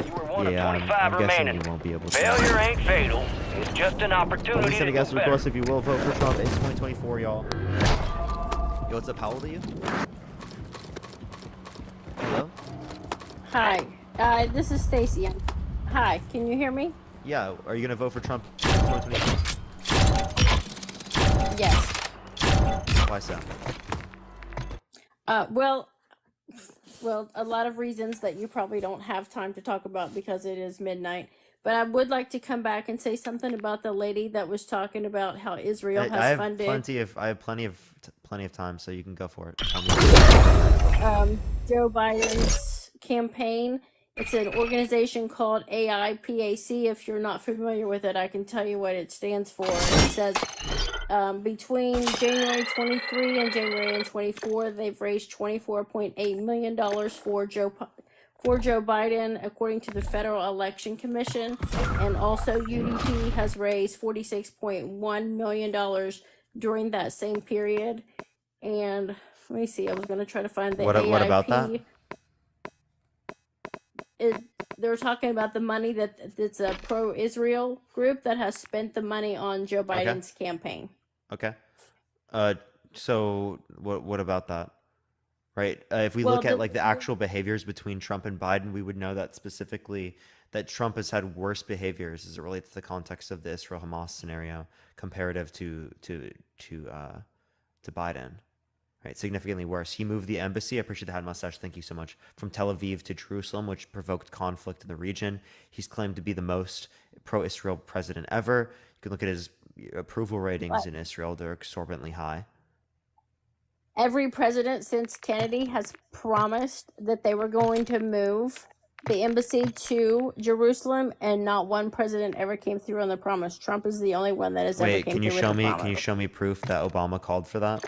S2: Yeah, I'm guessing you won't be able to.
S3: Failure ain't fatal. It's just an opportunity
S2: Only
S3: to
S2: send a
S3: do
S2: guest
S3: better.
S2: request if you will vote for Trump. It's 2024, y'all. Yo, what's up? How old are you? Hello?
S15: Hi, this is Stacy. Hi, can you hear me?
S2: Yeah, are you gonna vote for Trump in 2024?
S15: Yes.
S2: Why so?
S15: Well, a lot of reasons that you probably don't have time to talk about because it is midnight. But I would like to come back and say something about the lady that was talking about how Israel
S2: I
S15: has
S2: have
S15: funded
S2: plenty of time, so you can go for it.
S15: Joe Biden's campaign. It's an organization called AIPAC. If you're not familiar with it, I can tell you what it stands for. It says between January 23 and January 24, they've raised $24.8 million for Joe Biden, according to the Federal Election Commission. And also UDP has raised $46.1 million during that same period. And let me see, I was going to try to find the
S2: What about that?
S15: They're talking about the money that's a pro-Israel group that has spent the money on Joe Biden's campaign.
S2: Okay. So what about that? Right. If we look at like the actual behaviors between Trump and Biden, we would know that specifically that Trump has had worse behaviors as it relates to the context of the Israel-Hamas scenario comparative to Biden. Right, significantly worse. He moved the embassy, I appreciate the hat mustache, thank you so much, from Tel Aviv to Jerusalem, which provoked conflict in the region. He's claimed to be the most pro-Israel president ever. You can look at his approval ratings in Israel, they're exorbitantly high.
S15: Every president since Kennedy has promised that they were going to move the embassy to Jerusalem, and not one president ever came through on the promise. Trump is the only one that has ever came through with the promise.
S2: Can you show me proof that Obama called for that?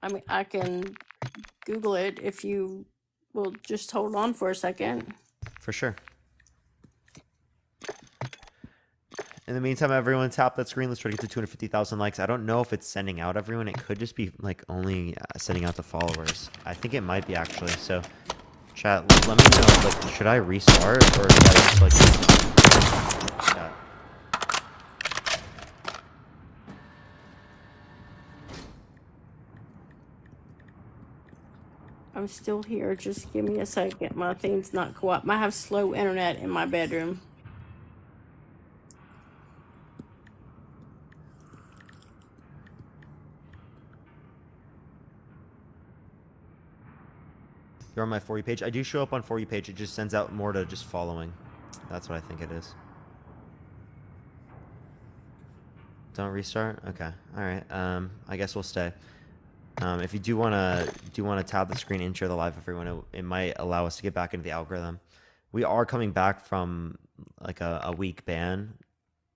S15: I mean, I can Google it if you will just hold on for a second.
S2: For sure. In the meantime, everyone tap that screen. Let's try to get to 250,000 likes. I don't know if it's sending out everyone. It could just be like only sending out the followers. I think it might be actually. So, chat, let me know. Like, should I restart or should I just like? Chat.
S15: I'm still here. Just give me a second. My thing's not co-op. I have slow internet in my bedroom.
S2: You're on my For You page. I do show up on For You page. It just sends out more to just following. That's what I think it is. Don't restart? Okay. All right. I guess we'll stay. If you do wanna tab the screen and share the live, everyone, it might allow us to get back into the algorithm. We are coming back from like a week ban,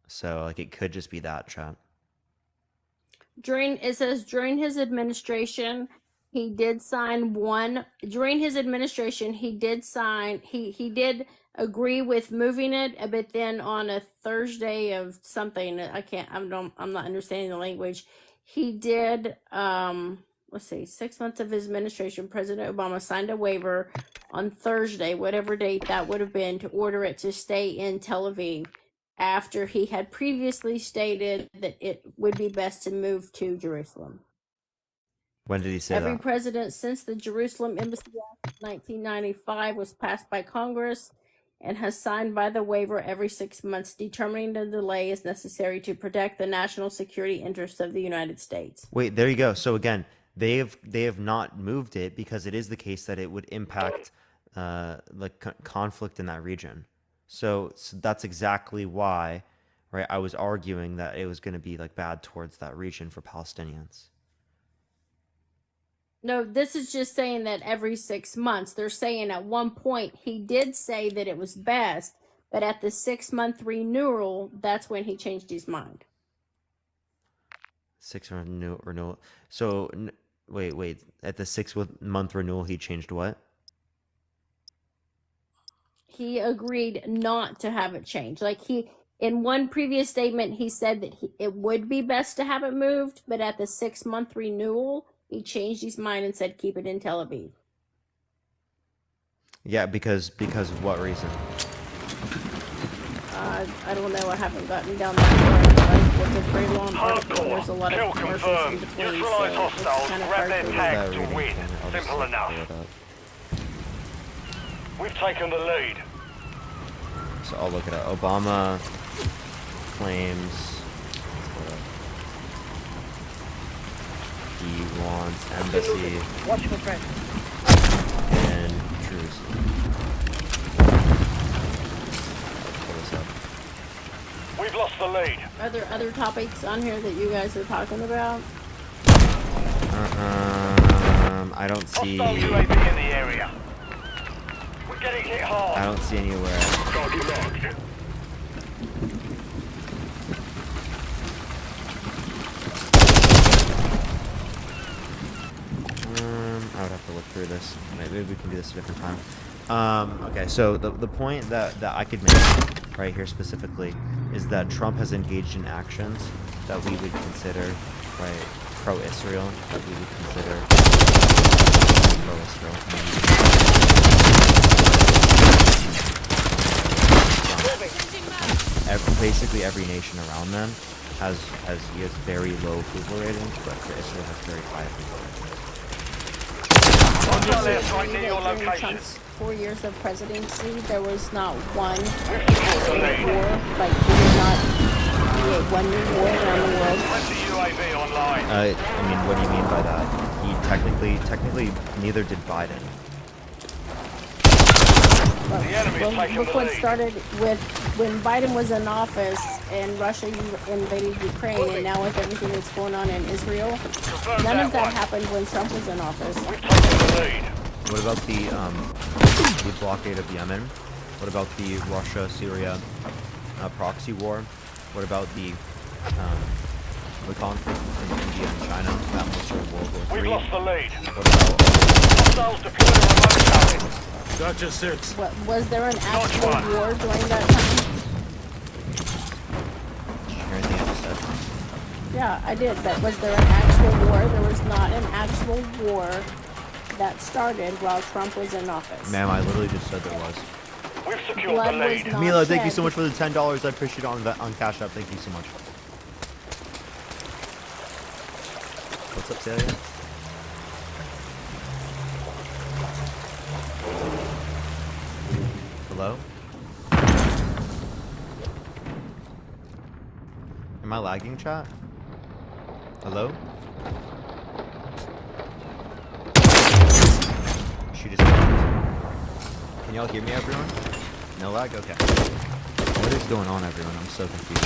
S2: so like it could just be that, chat.
S15: During his administration, he did sign one. During his administration, he did sign. He did agree with moving it, but then on a Thursday of something, I'm not understanding the language. He did. Let's see, 6 months of his administration, President Obama signed a waiver on Thursday, whatever date that would have been, to order it to stay in Tel Aviv after he had previously stated that it would be best to move to Jerusalem.
S2: When did he say
S15: Every
S2: that?
S15: president since the Jerusalem Embassy Act of 1995 was passed by Congress and has signed by the waiver every 6 months, determining the delay is necessary to protect the national security interests of the United States.
S2: Wait, there you go. So again, they have not moved it because it is the case that it would impact conflict in that region. So that's exactly why, right? I was arguing that it was going to be like bad towards that region for Palestinians.
S15: No, this is just saying that every 6 months. They're saying at one point he did say that it was best, but at the 6 month renewal, that's when he changed his mind.
S2: 6 month renewal. So wait. At the 6 month renewal, he changed what?
S15: He agreed not to have it changed. Like in one previous statement, he said that it would be best to have it moved, but at the 6 month renewal, he changed his mind and said keep it in Tel Aviv.
S2: Yeah, because of what reason?
S15: I don't know. I haven't gotten down that far. But I looked at very long article. There's a lot of commercials in between,
S3: Neutralize
S15: so it's
S3: hostiles,
S15: kind of
S3: grab
S15: hard
S3: their
S15: to
S3: tags
S15: read.
S3: to win. Simple enough. We've taken the lead.
S2: So I'll look it up. Obama claims he wants embassy in Jerusalem. Pull this up.
S3: We've lost the lead.
S15: Are there other topics on here that you guys are talking about?
S2: I don't see.
S3: Hostile UAV in the area. We're getting hit hard.
S2: I don't see anywhere.
S3: Target marked.
S2: I would have to look through this. Maybe we can do this a different time. Okay, so the point that I could make right here specifically is that Trump has engaged in actions that we would consider, right, pro-Israel, that we would consider pro-Israel. Basically every nation around them has very low approval ratings, but Israel has very high approval ratings.
S15: During Trump's 4 years of presidency, there was not one war. Like, he did not create one new war around the world.
S2: I mean, what do you mean by that? He technically, neither did Biden.
S15: Well, look what started with when Biden was in office and Russia invaded Ukraine, and now with everything that's going on in Israel, none of that happened when Trump was in office.
S2: What about the blockade of Yemen? What about the Russia-Syria proxy war? What about the conflict in India and China? That was sort of World War III.
S3: We've lost the lead.
S2: What about
S3: Hostiles deployed a remote target.
S10: Gotcha 6.
S15: Was there an actual war during that time? Yeah, I did. But was there an actual war? There was not an actual war that started while Trump was in office.
S2: Ma'am, I literally just said there was.
S10: We've secured
S15: Blood
S10: the
S15: was
S10: lead.
S15: not
S2: Mila, thank you
S15: shed.
S2: so much for the $10. I appreciate it on Cash App. Thank you so much. What's up, Celia? Hello? Am I lagging, chat? Hello? She just left. Can y'all hear me, everyone? No lag? Okay. What is going on, everyone? I'm so confused.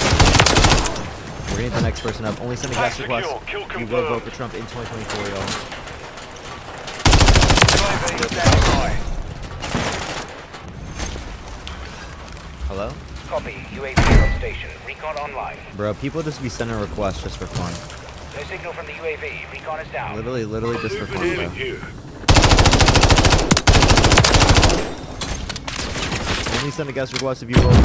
S2: We're gonna get the next person up. Only send a guest request. We will vote for Trump in 2024, y'all. Hello?
S3: Copy. UAV on station. Recon online.
S2: Bro, people just be sending requests just for fun.
S3: No signal from the UAV. Recon is down.
S2: Literally just for fun, bro. Only send a guest request if you vote for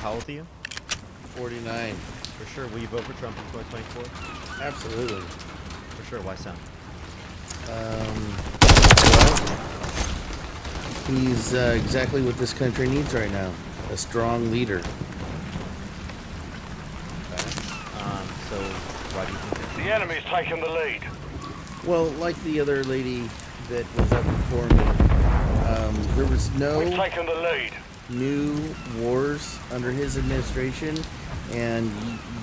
S2: How old are you?
S16: 49.
S2: For sure. Will you vote for Trump in 2024?
S16: Absolutely.
S2: For sure. Why so?
S16: Well, he's exactly what this country needs right now. A strong leader.
S2: Okay. So why do you think
S10: The enemy's taken the lead.
S16: Well, like the other lady that was up before me, there was no
S10: We've taken the lead.
S16: new wars under his administration, and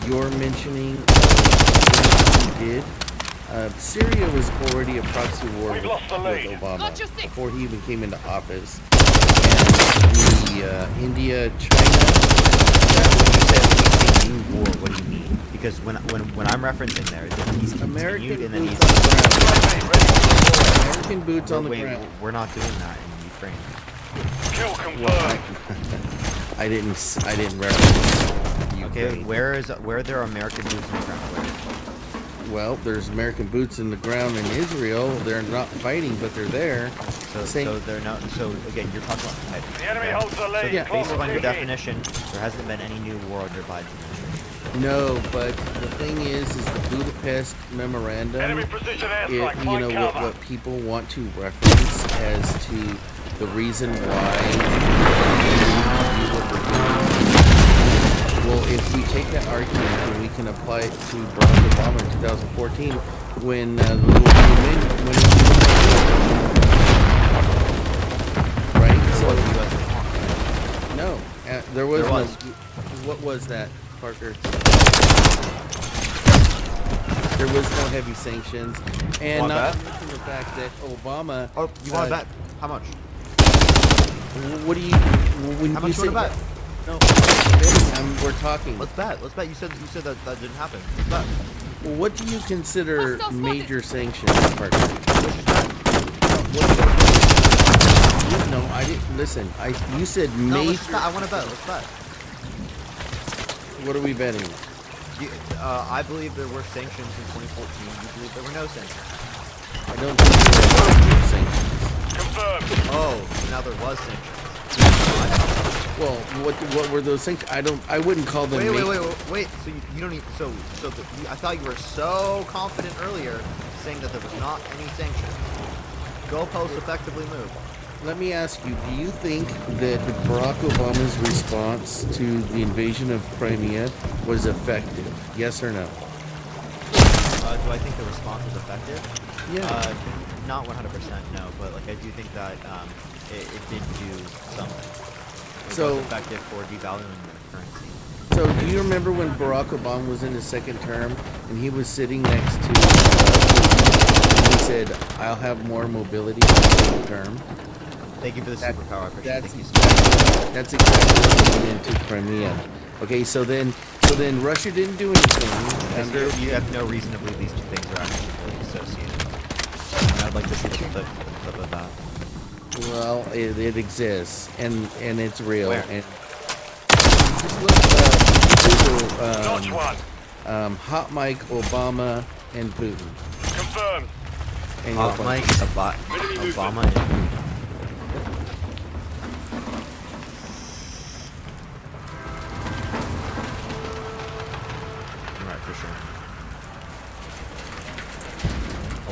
S16: you're mentioning things he did. Syria was already a proxy war
S10: We've
S16: with,
S10: lost the lead.
S16: Obama before he even came into office. And the India, China,
S2: that when you said new war, what do you mean? Because when I'm referencing there, he's continued and then he's
S16: American boots on the
S2: wait,
S16: ground.
S2: We're not doing that in Ukraine.
S10: Kill confirmed.
S16: I didn't reference Ukraine.
S2: Okay, where there are American boots on the ground? Where?
S16: Well, there's American boots in the ground in Israel. They're not fighting, but they're there.
S2: So they're not. So again, you're talking about.
S10: The enemy holds the lead.
S2: So yeah, based
S10: Close
S2: on your
S10: in.
S2: definition, there hasn't been any new war under Biden administration.
S16: No, but the thing is the Budapest Memorandum.
S10: Enemy precision airstrike.
S16: You
S10: Find
S16: know
S10: cover.
S16: what people want to reference as to the reason why. Well, if we take that argument and we can apply it to Barack Obama in 2014, when the little when right? So no, there was no. What was that, Parker? There was no heavy sanctions, and
S2: Want
S16: not
S2: that?
S16: to mention the fact that Obama.
S2: Oh, you want that? How much?
S16: What do you? When
S2: How
S16: you
S2: much
S16: say
S2: you want to bet?
S16: No, we're talking.
S2: Let's bet. Let's bet. You said that didn't happen. Let's bet.
S16: Well, what do you consider major sanctions, Parker? No, I didn't listen. You said
S2: No,
S16: major.
S2: let's bet. I want to bet. Let's bet.
S16: What are we betting?
S2: I believe there were sanctions in 2014. You believe there were no sanctions.
S16: I don't think there were sanctions.
S10: Confirmed.
S2: Oh, now there was sanctions.
S16: Well, what were those sanctions? I wouldn't call them.
S2: Wait. So you don't even. I thought you were so confident earlier, saying that there was not any sanctions. Goalposts effectively moved.
S16: Let me ask you: do you think that Barack Obama's response to the invasion of Crimea was effective? Yes or no?
S2: Do I think the response was effective?
S16: Yeah.
S2: Not 100%, no, but like I do think that it did do something. It was effective for devaluing the currency.
S16: So, do you remember when Barack Obama was in his second term and he was sitting next to and he said, "I'll have more mobility in the second term"?
S2: Thank you for the superpower. I appreciate it.
S16: That's
S2: Thank you so much.
S16: That's exactly what went into Crimea. Okay, so then Russia didn't do anything.
S2: You have no reason to believe these two things are actually really associated. And I'd like to see the clip of that.
S16: Well, it exists and it's real.
S2: Where?
S16: And just look, Google Hot Mic Obama and Putin.
S10: Confirmed.
S16: And
S2: Hot Mic Obama and Putin.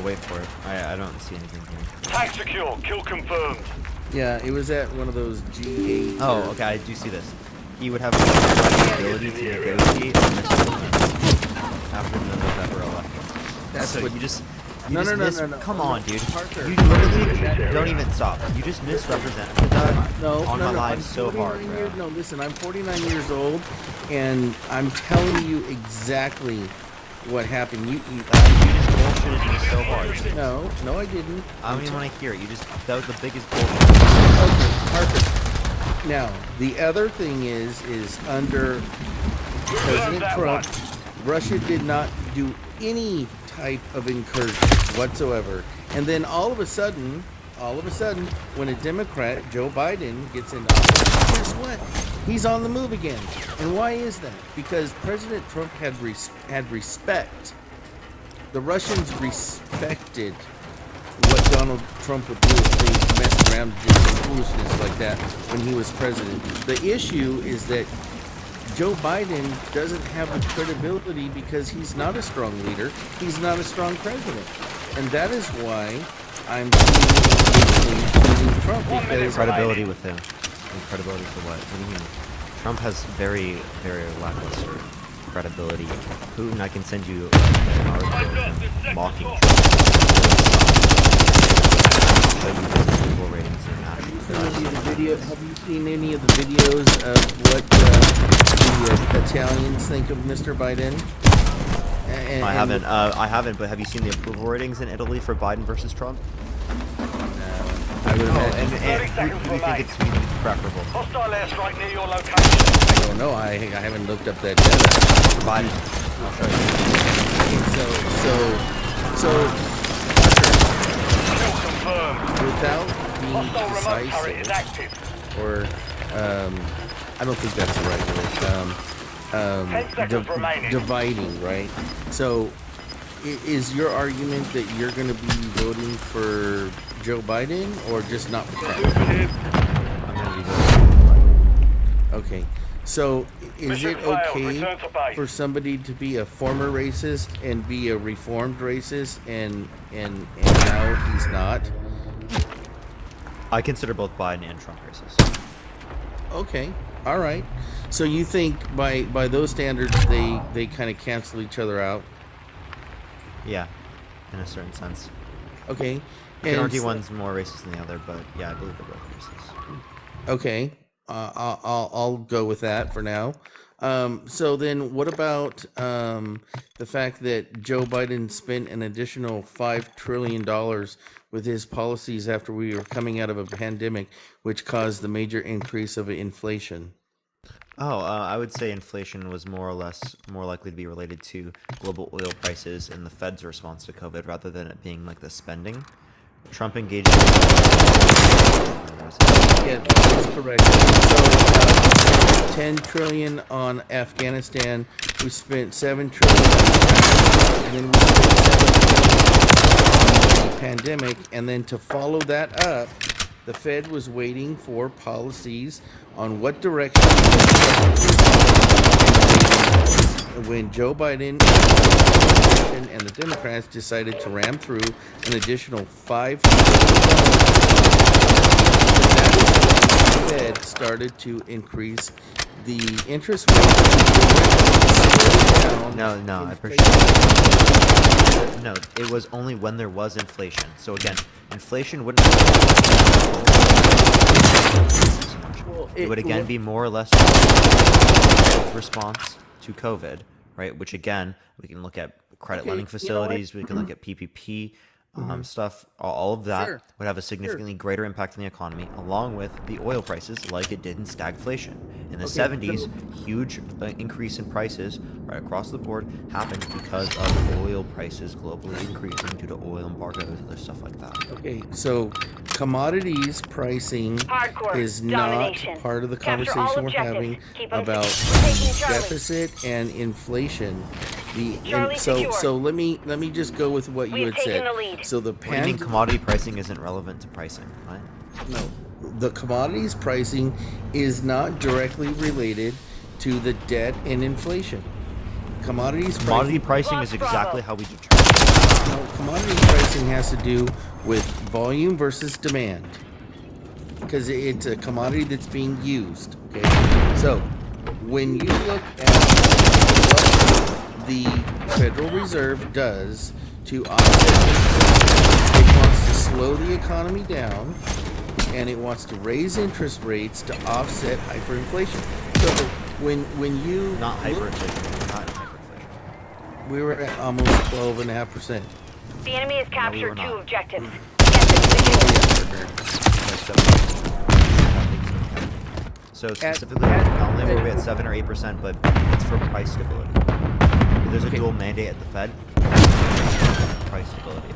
S2: wait for it. I don't see anything here.
S10: Tag secure. Kill confirmed.
S16: Yeah, it was at one of those G8.
S2: Oh, okay, I do see this. He would have the ability to negotiate on this after the November election.
S16: That's
S2: so
S16: what
S2: you just.
S16: No.
S2: Come on, dude.
S16: Parker.
S2: You literally don't even stop. You just misrepresented that on my live
S16: I'm
S2: so hard,
S16: 49
S2: bro.
S16: years, no, listen, I'm 49 years old, and I'm telling you exactly what happened. You
S2: just bullshitted me so hard.
S16: No, I didn't.
S2: I don't even want to hear it. That was the biggest bullshit.
S16: Okay, Parker. Now, the other thing is under President Trump, Russia did not do any type of incursion whatsoever. And then all of a sudden, when a Democrat, Joe Biden, gets into office, guess what? He's on the move again. And why is that? Because President Trump had respect. The Russians respected what Donald Trump would do if they messed around and did some foolishness like that when he was president. The issue is that Joe Biden doesn't have the credibility because he's not a strong leader. He's not a strong president. And that is why I'm choosing Trump, because
S2: Credibility with him. And credibility for what? What do you mean? Trump has very, very lackluster credibility. Putin, I can send you an article mocking
S16: Have you seen any of the videos of what the Italians think of Mr. Biden?
S2: I haven't, but have you seen the approval ratings in Italy for Biden versus Trump?
S16: I would
S2: and who do you think it's preferable?
S10: Hostile airstrike near your location.
S16: I don't know. I haven't looked up that data.
S2: Biden.
S16: So without being decisive, or I don't think that's the right word. Dividing, right? So, is your argument that you're going to be voting for Joe Biden or just not for Trump?
S2: I'm going to be voting for Biden.
S16: Okay. So, is it okay for somebody to be a former racist and be a reformed racist and now he's not?
S2: I consider both Biden and Trump racist.
S16: Okay. All right. So you think by those standards they kind of cancel each other out?
S2: Yeah, in a certain sense.
S16: Okay.
S2: You can argue one's more racist than the other, but yeah, I believe they're both racist.
S16: Okay. I'll go with that for now. So then what about the fact that Joe Biden spent an additional $5 trillion with his policies after we were coming out of a pandemic, which caused the major increase of inflation?
S2: I would say inflation was more likely to be related to global oil prices and the Fed's response to COVID rather than it being like the spending. Trump engaged.
S16: Yeah, that's correct. So, 10 trillion on Afghanistan. We spent 7 trillion on and then we spent 7 trillion on the pandemic. And then to follow that up, the Fed was waiting for policies on what direction when Joe Biden and the Democrats decided to ram through an additional $5 trillion. The Fed started to increase the interest rate.
S2: No, I appreciate it. No, it was only when there was inflation. So again, inflation wouldn't it would again be more or less response to COVID, right? Which again, we can look at credit lending facilities, we can look at PPP stuff. All of that would have a significantly greater impact on the economy, along with the oil prices, like it did in stagflation. In the 70s, huge increase in prices right across the board happened because of oil prices globally increasing due to oil embargoes and other stuff like that.
S16: Okay, so commodities pricing is not part of the conversation we're having about deficit and inflation. So let me just go with what you had said. So the
S2: What do you mean commodity pricing isn't relevant to pricing, right?
S16: No, the commodities pricing is not directly related to the debt and inflation. Commodity
S2: pricing is exactly how we determine
S16: commodity pricing has to do with volume versus demand, because it's a commodity that's being used. Okay, so when you look at what the Federal Reserve does to offset, it wants to slow the economy down, and it wants to raise interest rates to offset hyperinflation. So when you
S2: not hyperinflation, not hyperinflation.
S16: We were at almost 12.5%.
S3: The enemy has captured
S2: we were
S3: two
S2: not.
S3: objectives.
S2: So specifically, not only were we at 7 or 8%, but it's for price stability. There's a dual mandate at the Fed. Price stability.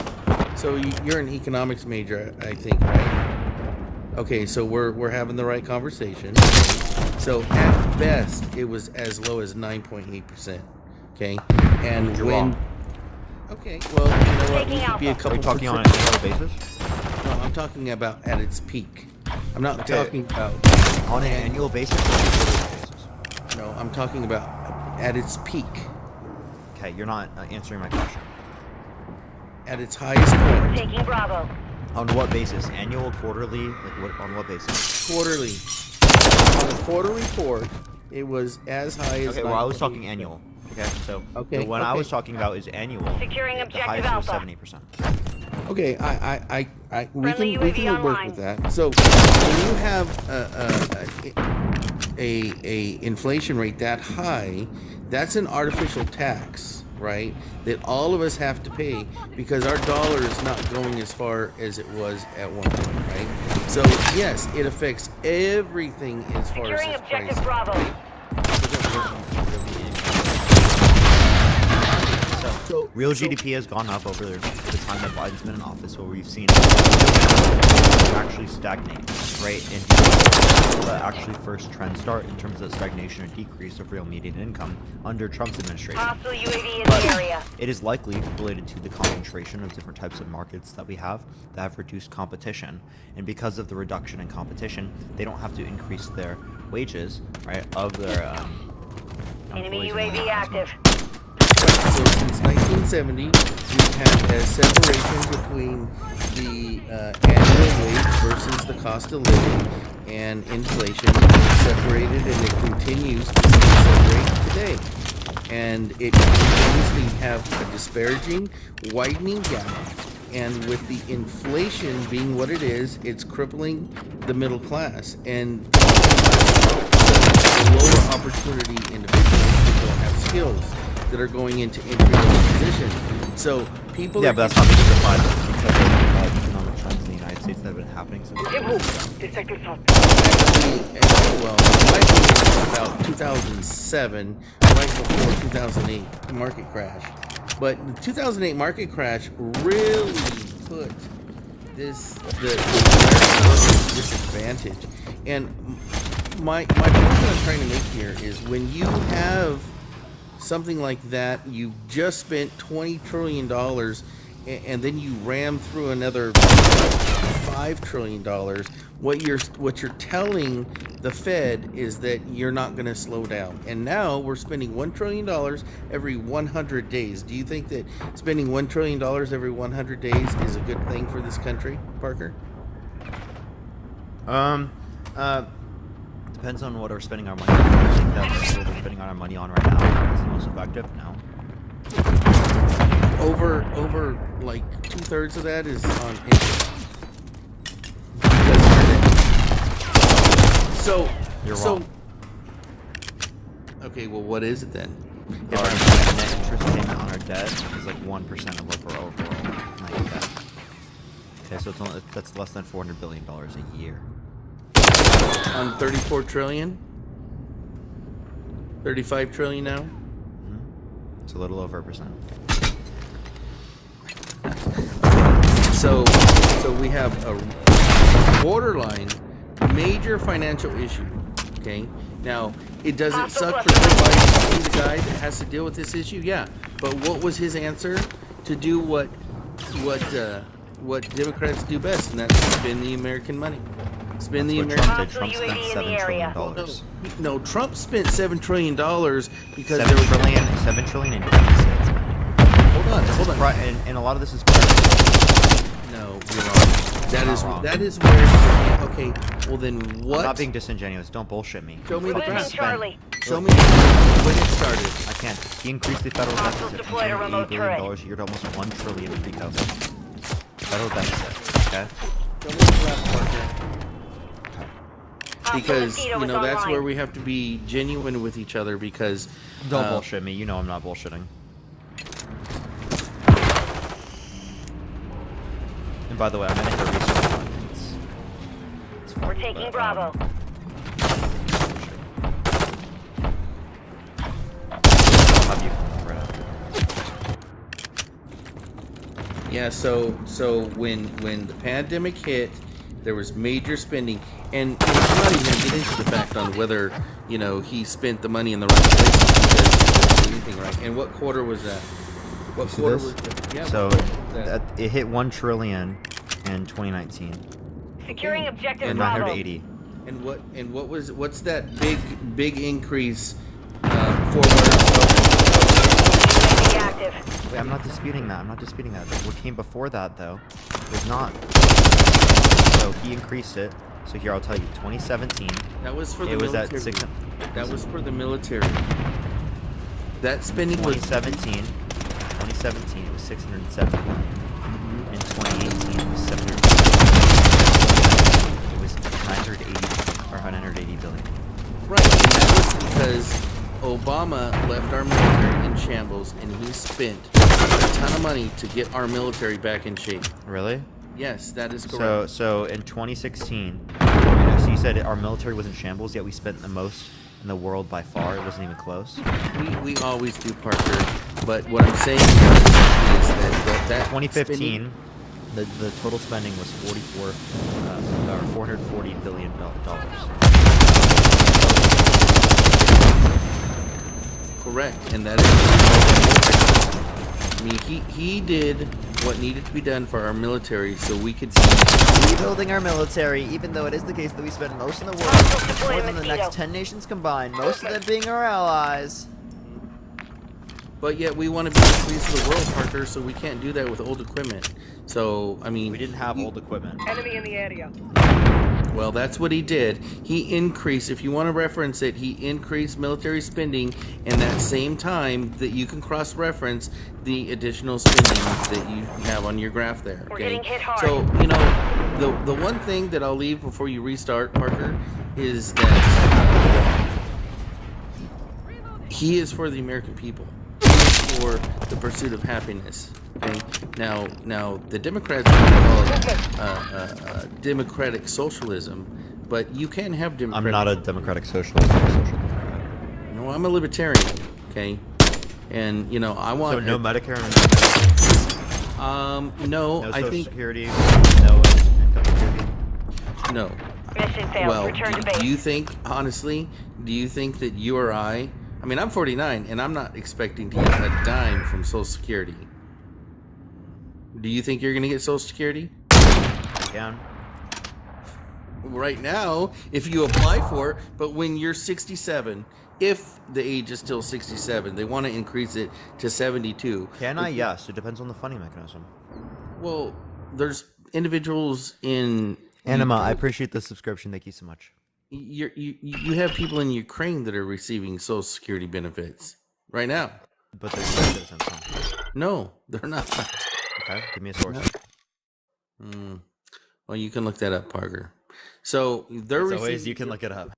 S16: So you're an economics major, I think, right? Okay, so we're having the right conversation. So at best, it was as low as 9.8%. Okay, and
S2: You're
S16: when
S2: wrong.
S16: okay, well, you know what? We could be a
S2: Are
S16: couple.
S2: you talking on an annual basis?
S16: No, I'm talking about at its peak. I'm not
S2: Okay.
S16: talking about
S2: On an annual basis or on a quarterly basis?
S16: No, I'm talking about at its peak,
S2: Okay, you're not answering my question.
S16: at its highest point.
S3: Taking Bravo.
S2: On what basis? Annual, quarterly? Like what? On what basis?
S16: Quarterly. On the quarter report, it was as high as.
S2: Okay, well I was talking annual. Okay, so
S16: Okay,
S2: the one I
S16: okay.
S2: was talking about is annual.
S3: Securing
S2: The
S3: objective
S2: highest was
S3: Alpha.
S2: 70%.
S16: Okay, we
S3: Friendly
S16: can
S3: UAV
S16: work
S3: online.
S16: with that. So when you have a inflation rate that high, that's an artificial tax, right? That all of us have to pay because our dollar is not going as far as it was at one point, right? So yes, it affects everything as far
S3: Securing
S16: as its
S3: objective
S16: price.
S3: Bravo.
S2: So real GDP has gone up over the time that Biden's been in office, where we've seen actually stagnate, right? And the actually first trend start in terms of stagnation or decrease of real median income under Trump's administration.
S3: Hostile UAV in
S2: But
S3: the area.
S2: it is likely related to the concentration of different types of markets that we have that have reduced competition. And because of the reduction in competition, they don't have to increase their wages, right, of their
S3: Enemy
S2: employees
S3: UAV active.
S16: So since 1970, we've had a separation between the annual wage versus the cost of living, and inflation is separated, and it continues to be separated today. And it continues to have a disparaging, widening gap. And with the inflation being what it is, it's crippling the middle class and the lower opportunity individuals who don't have skills that are going into entry-level positions. So people.
S2: Yeah, but that's not justified because of economic trends in the United States that have been happening since.
S16: Well, my opinion is about 2007, right before 2008 market crash. But the 2008 market crash really put the disadvantage. And my point that I'm trying to make here is when you have something like that, you just spent $20 trillion and then you ram through another $5 trillion. What you're telling the Fed is that you're not going to slow down. And now we're spending $1 trillion every 100 days. Do you think that spending $1 trillion every 100 days is a good thing for this country, Parker?
S2: Depends on what we're spending our money on. I think that's what we're spending our money on right now is the most effective now.
S16: Over like 2/3 of that is on interest. So
S2: You're
S16: so
S2: wrong.
S16: okay, well, what is it then?
S2: Our net interest payment on our debt is like 1% of our overall net debt. Okay, so it's only, that's less than $400 billion a year.
S16: On 34 trillion? 35 trillion now?
S2: It's a little over 1%.
S16: So we have a borderline major financial issue. Okay. Now it doesn't suck for Joe Biden to be the guy that has to deal with this issue. Yeah. But what was his answer? To do what Democrats do best, and that's spend the American money. Spend the American.
S2: Trump spent $7 trillion.
S16: No, Trump spent $7 trillion because
S2: $7 trillion in deficit.
S16: Hold
S11: on,
S2: This is
S11: hold on.
S2: and a lot of this is.
S11: No, you're wrong.
S2: Wrong.
S11: That is where. Okay, well then what?
S2: I'm not being disingenuous. Don't bullshit me.
S11: Show me the
S3: Losing
S11: graph.
S3: Charlie.
S11: Show me when it started.
S2: I can't. He increased the federal
S3: Hostiles
S2: deficit
S3: deployed a
S2: from
S3: remote
S2: $80 billion
S3: turret.
S2: a year to almost $1 trillion in pre-COVID. Federal deficit. Okay.
S11: Show me the graph, Parker.
S3: Hostile
S11: Because
S3: mosquito is
S11: that's
S3: online.
S11: where we have to be genuine with each other. Because
S2: Don't bullshit me. You know I'm not bullshitting. And by the way, I'm gonna hit a research button. It's
S3: We're
S2: funny,
S3: taking
S2: but,
S3: Bravo.
S2: I'll have you right after.
S16: Yeah, so when the pandemic hit, there was major spending, and I'm not even gonna get into the fact on whether he spent the money in the right places because anything right. And what quarter was that? What
S2: See
S16: quarter
S2: this?
S16: was that? Yeah,
S2: So
S16: what quarter was that?
S2: it hit 1 trillion in 2019.
S3: Securing objective
S2: And
S3: Bravo.
S2: 980.
S16: And what's that big increase for what?
S3: Active.
S2: Wait, I'm not disputing that. What came before that though was not. So he increased it. So here I'll tell you, 2017.
S16: That was for the
S2: it was
S16: military.
S2: at 6.
S16: That was for the military. That spending was
S2: 2017. 2017 it was 670. In 2018 it was 700. It was 980 or 980 billion.
S16: right, and that was because Obama left our military in shambles, and he spent a ton of money to get our military back in shape.
S2: Really?
S16: Yes, that is correct.
S2: So in 2016, so you said our military was in shambles, yet we spent the most in the world by far. It wasn't even close.
S16: We always do, Parker. But what I'm saying is that
S2: 2015, the total spending was 440 billion dollars.
S16: correct, and that is. I mean, he did what needed to be done for our military, so we could
S2: Rebuilding our military, even though it is the case that we spend most in the world, more than the next 10 nations combined, most of them being our allies.
S16: But yet we want to be the police of the world, Parker, so we can't do that with old equipment. So, I mean...
S2: We didn't have old equipment.
S3: Enemy in the area.
S16: Well, that's what he did. He increased, if you want to reference it, he increased military spending in that same time that you can cross-reference the additional spending that you have on your graph there.
S3: We're
S16: Okay?
S3: getting hit hard.
S16: So, the one thing that I'll leave before you restart, Parker, is that he is for the American people. For the pursuit of happiness. Okay. Now the Democrats call it democratic socialism, but you can have democratic.
S2: I'm not a democratic socialist. I'm a social democrat.
S16: No, I'm a libertarian. Okay, and I want.
S2: So no Medicare.
S16: No,
S2: No
S16: I
S2: Social
S16: think
S2: Security. No income security.
S16: no.
S3: Mission failed.
S16: Well,
S3: Return to
S16: do
S3: base.
S16: you think honestly? Do you think that you or I mean, I'm 49, and I'm not expecting to get a dime from Social Security. Do you think you're going to get Social Security?
S2: Again.
S16: Right now, if you apply for it, but when you're 67, if the age is still 67, they want to increase it to 72.
S2: Can I? Yes. It depends on the funding mechanism.
S16: Well, there's individuals in...
S2: Anima, I appreciate the subscription. Thank you so much.
S16: You have people in Ukraine that are receiving Social Security benefits right now.
S2: But they're US citizens. Huh?
S16: No, they're not.
S2: Okay, give me a source.
S16: Well, you can look that up, Parker. So they're
S2: As
S16: receiving.
S2: always, you can look it up.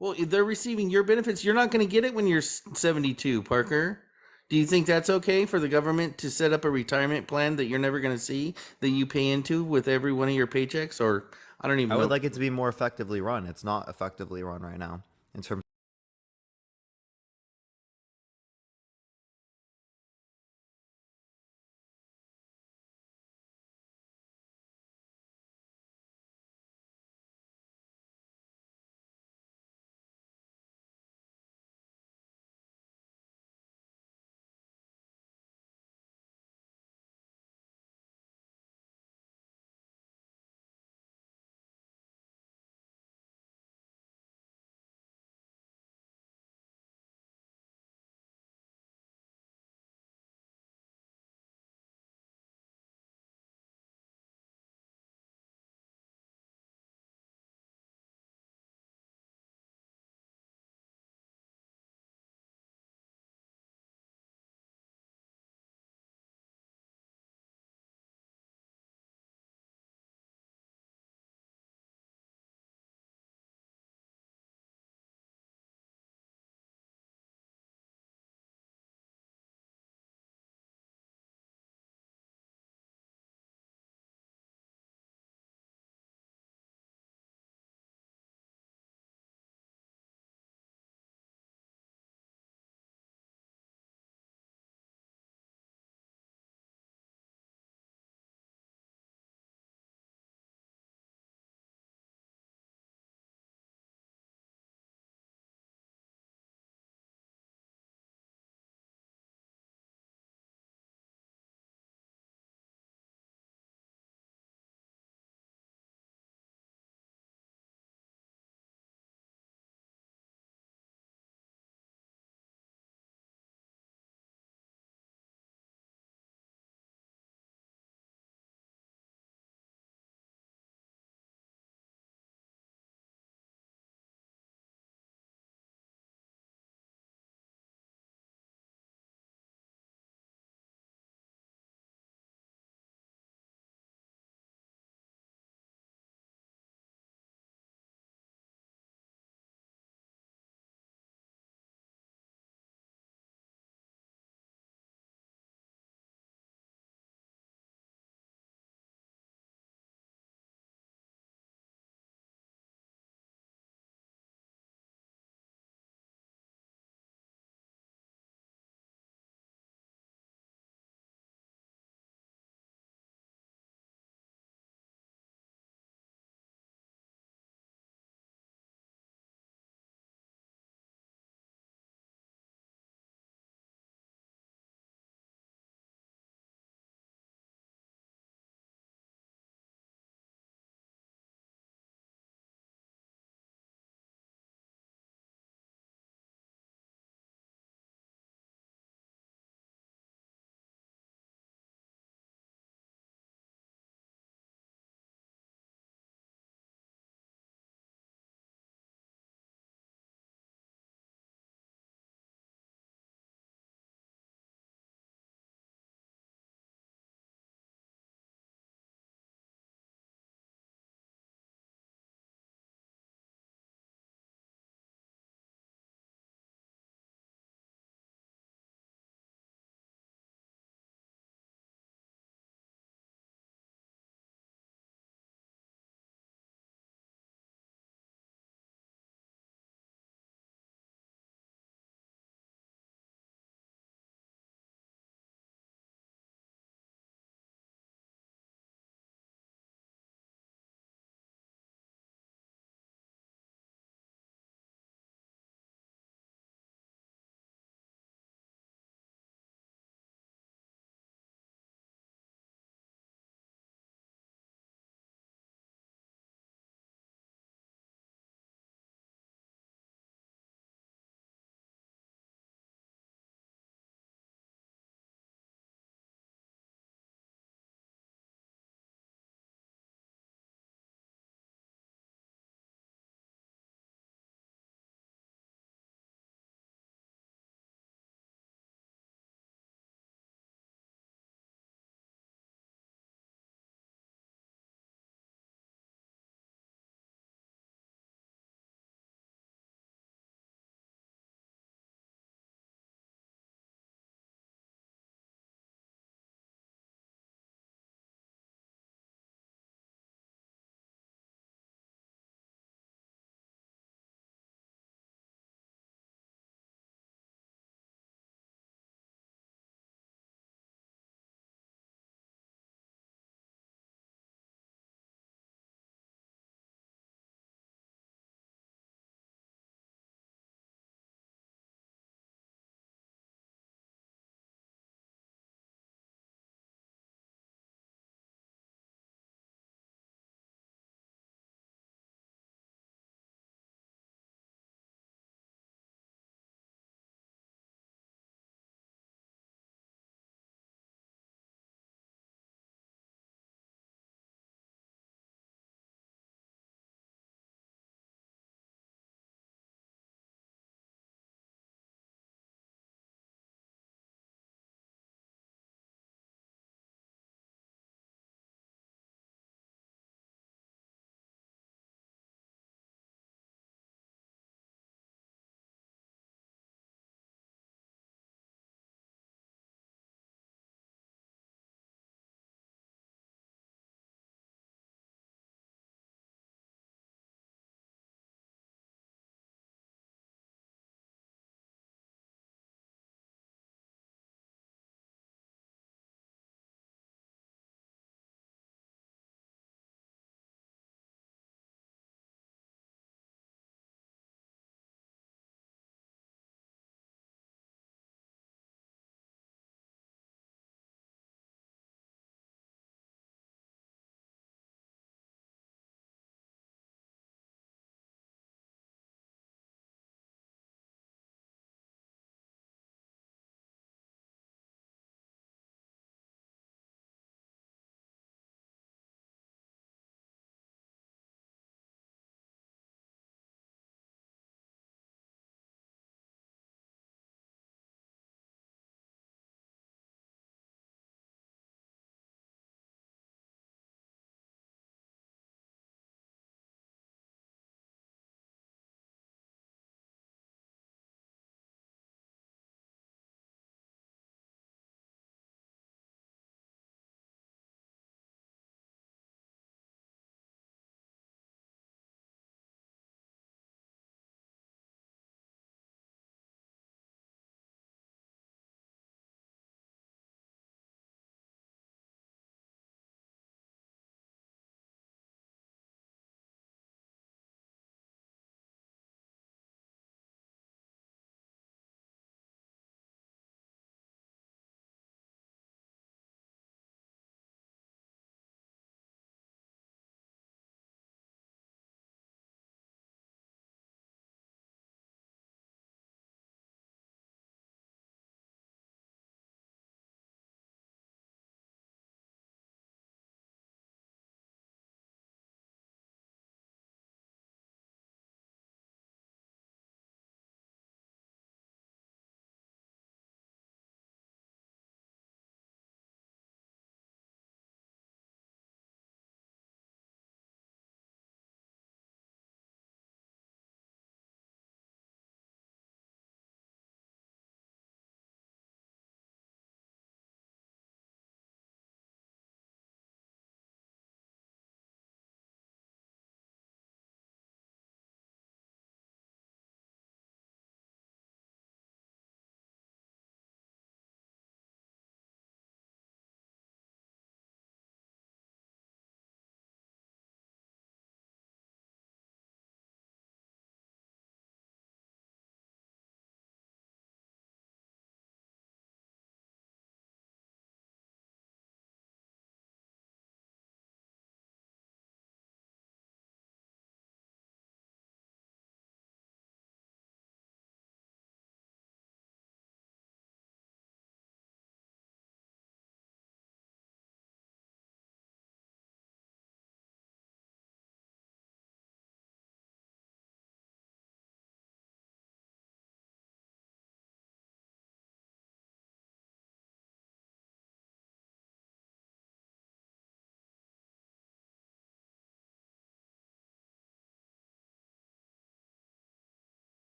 S16: Well, they're receiving your benefits. You're not going to get it when you're 72, Parker. Do you think that's okay for the government to set up a retirement plan that you're never going to see, that you pay into with every one of your paychecks? Or I don't even
S2: I
S16: know.
S2: would like it to be more effectively run. It's not effectively run right now in terms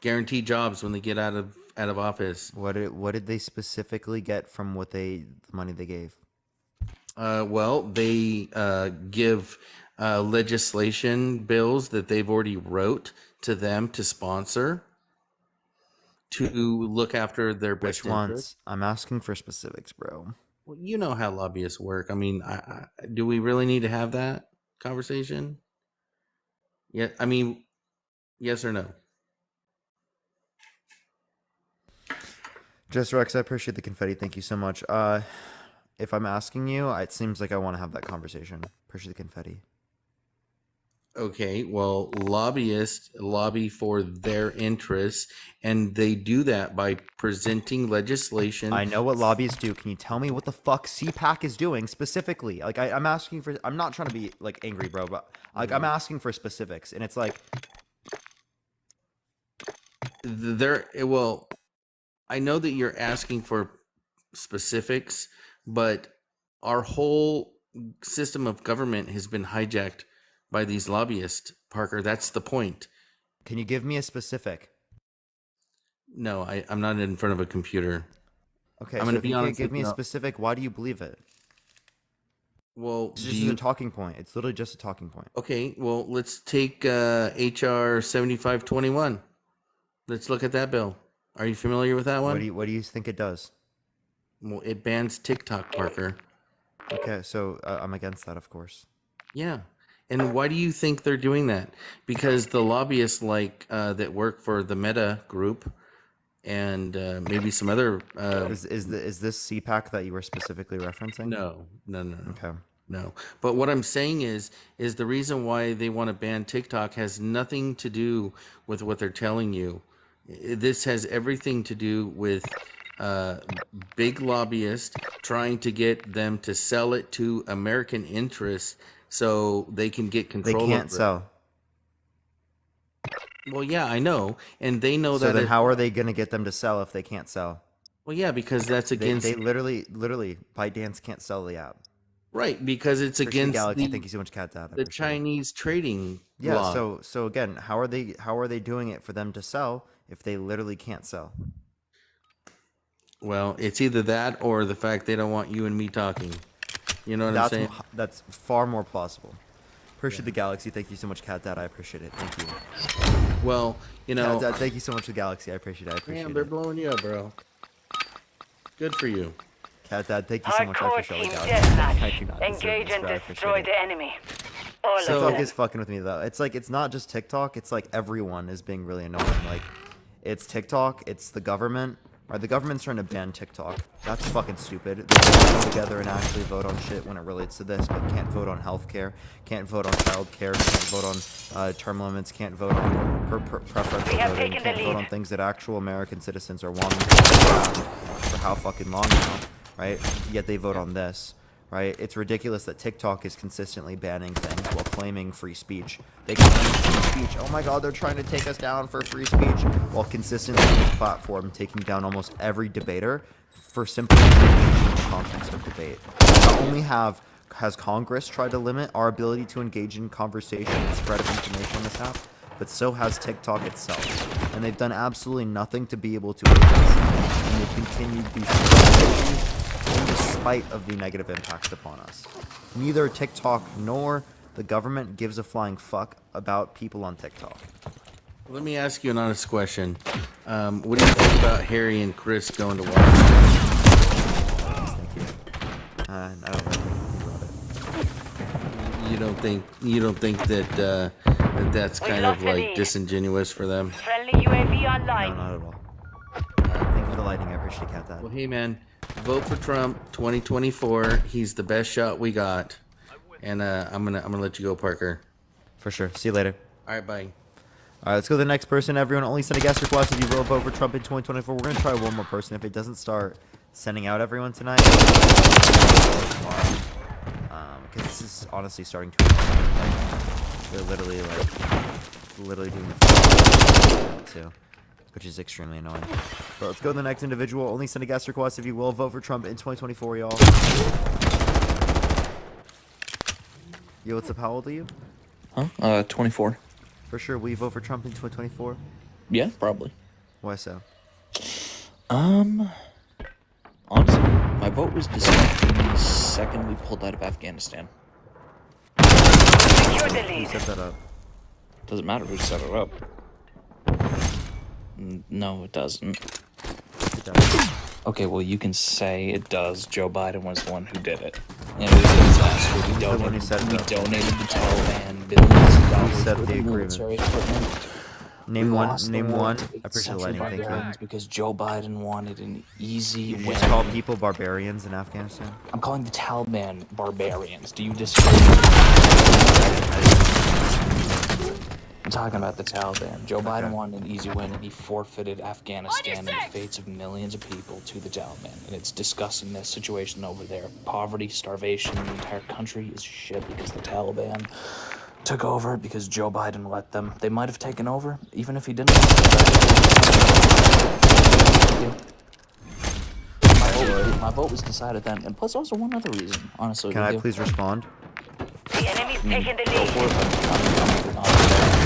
S16: guaranteed jobs when they get out of office.
S2: What did they specifically get from the money they gave?
S16: Well, they give legislation bills that they've already wrote to them to sponsor, to look after their best
S2: Which ones?
S16: interests.
S2: I'm asking for specifics, bro.
S16: Well, you know how lobbyists work. I mean, do we really need to have that conversation? Yeah, I mean, yes or no?
S2: Just Rex, I appreciate the confetti. Thank you so much. If I'm asking you, it seems like I want to have that conversation. Appreciate the confetti.
S16: Okay, well, lobbyists lobby for their interests, and they do that by presenting legislation.
S2: I know what lobbyists do. Can you tell me what the fuck CPAC is doing specifically? Like, I'm asking for. I'm not trying to be like angry, bro, but like I'm asking for specifics, and it's like
S16: well, I know that you're asking for specifics, but our whole system of government has been hijacked by these lobbyists, Parker. That's the point.
S2: Can you give me a specific?
S16: No, I'm not in front of a computer.
S2: Okay,
S16: I'm
S2: so
S16: going to
S2: if
S16: be
S2: you can't
S16: honest.
S2: give me a specific, why do you believe it?
S16: Well,
S2: It's just a talking point. It's literally just a talking point.
S16: Okay, well, let's take HR 7521. Let's look at that bill. Are you familiar with that one?
S2: What do you think it does?
S16: Well, it bans TikTok, Parker.
S2: Okay, so I'm against that, of course.
S16: Yeah. And why do you think they're doing that? Because the lobbyists that work for the Meta group and maybe some other
S2: Is this CPAC that you were specifically referencing?
S16: No.
S2: Okay.
S16: No. But what I'm saying is the reason why they want to ban TikTok has nothing to do with what they're telling you. This has everything to do with big lobbyists trying to get them to sell it to American interests so they can get control.
S2: They can't
S16: over
S2: sell.
S16: it. Well, yeah, I know, and they know
S2: So
S16: that.
S2: then, how are they going to get them to sell if they can't sell?
S16: Well, yeah, because that's against.
S2: They literally, ByteDance can't sell the app.
S16: Right, because it's
S2: Christian
S16: against
S2: Galaxy. Thank you so much, Cat Dad. I
S16: the
S2: appreciate it.
S16: Chinese trading
S2: Yeah.
S16: law.
S2: So again, how are they doing it for them to sell if they literally can't sell?
S16: Well, it's either that or the fact they don't want you and me talking. You know what I'm saying?
S2: That's far more plausible. Appreciate the Galaxy. Thank you so much, Cat Dad. I appreciate it. Thank you.
S16: Well, you know.
S2: Cat Dad, thank you so much for the Galaxy. I appreciate it. I appreciate
S16: Damn, they're
S2: it.
S16: blowing you up, bro. Good for you.
S2: Cat Dad, thank you so much. I
S3: Hardcore
S2: appreciate
S3: team
S2: the Galaxy. I do not
S3: deathmatch.
S2: deserve
S3: Engage
S2: this,
S3: and
S2: but I appreciate
S3: destroy
S2: it.
S3: the enemy. All of
S2: TikTok
S3: them.
S2: is fucking with me though. It's like it's not just TikTok. It's like everyone is being really annoying. Like, it's TikTok. It's the government. Or the government's trying to ban TikTok. That's fucking stupid. They can come together and actually vote on shit when it relates to this, but can't vote on healthcare, can't vote on childcare, can't vote on term limits, can't vote on preferential voting, can't vote on things that actual American citizens are wanting to have for how fucking long now, right? Yet they vote on this. Right? It's ridiculous that TikTok is consistently banning things while claiming free speech. They claim free speech. Oh my god, they're trying to take us down for free speech, while consistently on this platform taking down almost every debater for simply engaging in the context of debate. Not only has Congress tried to limit our ability to engage in conversation and spread of information on this app, but so has TikTok itself. And they've done absolutely nothing to be able to aid us. And they've continued these conversations in despite of the negative impacts upon us. Neither TikTok nor the government gives a flying fuck about people on TikTok.
S16: Let me ask you an honest question. What do you think about Harry and Chris going to Washington?
S2: Thank you. I don't know.
S16: You don't think that that's kind of like disingenuous for them?
S3: Friendly UAV online.
S2: No, not at all. Thank you for the lighting. I appreciate Cat
S16: Well,
S2: Dad.
S16: hey man, vote for Trump 2024. He's the best shot we got. And I'm gonna let you go, Parker.
S2: For sure. See you later.
S16: All right, bye.
S2: All right, let's go to the next person. Everyone, only send a guest request if you will vote for Trump in 2024. We're going to try one more person. If it doesn't start sending out everyone tonight, because this is honestly starting to annoy. Like, they're literally doing the too, which is extremely annoying. But let's go to the next individual. Only send a guest request if you will vote for Trump in 2024, y'all. Yo, what's up? How old are you?
S17: Huh? 24.
S2: For sure. Will you vote for Trump in 2024?
S17: Yeah, probably.
S2: Why so?
S17: Honestly, my vote was decided the second we pulled out of Afghanistan.
S3: Secure the
S2: Who
S3: lead.
S2: set that up?
S17: Doesn't matter who set it up. No, it doesn't.
S2: It does.
S17: Okay, well, you can say it does. Joe Biden was the one who did it. And it was a disaster. We
S2: the one who set it
S17: we
S2: up.
S17: donated the Taliban billions of dollars
S2: set
S17: worth
S2: the
S17: of
S2: agreement?
S17: military equipment.
S2: Name
S17: We
S2: one.
S17: lost the
S2: Name
S17: war
S2: one.
S17: to
S2: I
S17: the
S2: appreciate
S17: Central
S2: letting. Thank you.
S17: Barbarians because Joe Biden wanted an easy
S2: You
S17: win.
S2: just call people barbarians in Afghanistan?
S17: I'm calling the Taliban barbarians. Do you disagree? I'm talking about the Taliban. Joe Biden wanted an easy win, and he forfeited Afghanistan and the fates of millions of people to the Taliban. And it's discussing this situation over there. Poverty, starvation, the entire country is shit because the Taliban took over because Joe Biden let them. They might have taken over, even if he didn't. My vote was decided then, and plus also one other reason, honestly.
S2: Can I please respond?
S3: The enemy's taking the
S17: Go
S3: lead.
S17: for it.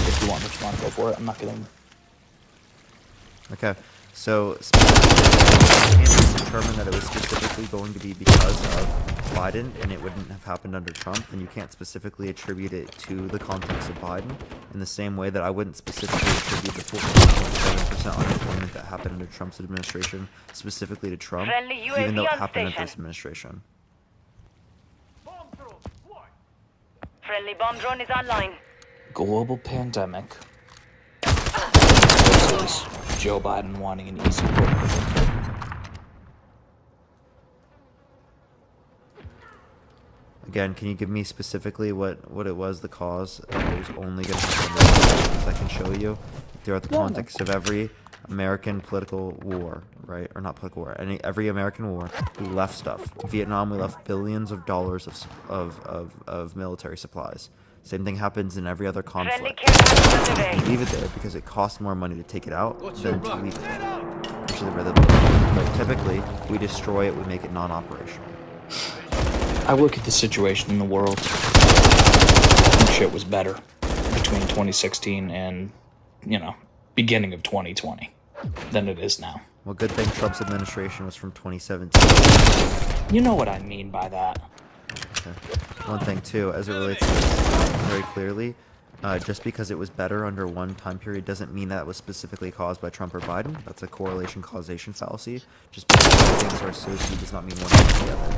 S17: If you want to respond, go for it. I'm not getting.
S2: Okay, so it's determined that it was specifically going to be because of Biden, and it wouldn't have happened under Trump, then you can't specifically attribute it to the context of Biden, in the same way that I wouldn't specifically attribute the 14.7% unemployment that happened under Trump's administration specifically to Trump,
S3: Friendly
S2: even
S3: UAV
S2: though it
S3: on
S2: happened under
S3: station.
S2: this administration.
S3: Friendly bomb drone is online.
S17: Global pandemic versus Joe Biden wanting an easy win.
S2: Again, can you give me specifically what it was, the cause? It was only going to happen because I can show you throughout the context of every American political war, right? Or not political war, every American war, we left stuff. In Vietnam, we left billions of dollars of military supplies. Same thing happens in every other conflict. We leave it there because it costs more money to take it out than to leave it there. Usually, but typically, we destroy it, we make it non-operational.
S17: I look at the situation in the world, and shit was better between 2016 and, beginning of 2020 than it is now.
S2: Well, good thing Trump's administration was from 2017.
S17: You know what I mean by that.
S2: Okay. One thing, too, as it relates to this very clearly, just because it was better under one time period doesn't mean that it was specifically caused by Trump or Biden. That's a correlation causation fallacy. Just because things are associated does not mean one or the other.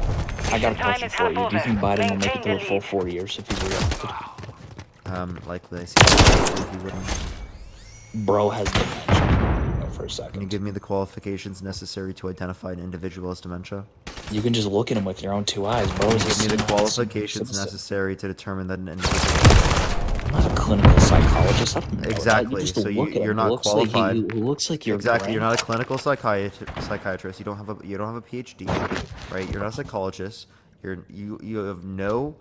S17: I got a question for you. Do you think Biden will make it through a full 4 years if he's reelected?
S2: Likely. I see. He wouldn't.
S17: Bro has dementia. For a second.
S2: Can you give me the qualifications necessary to identify an individual as dementia?
S17: You can just look at him with your own two eyes, bro.
S2: Give me the qualifications necessary to determine that an individual.
S17: I'm not a clinical psychologist. I don't know
S2: Exactly.
S17: that.
S2: So you're not qualified.
S17: He looks like you're
S2: exactly. You're not a clinical psychiatrist. You don't have a PhD, right? You're not a psychologist. You have no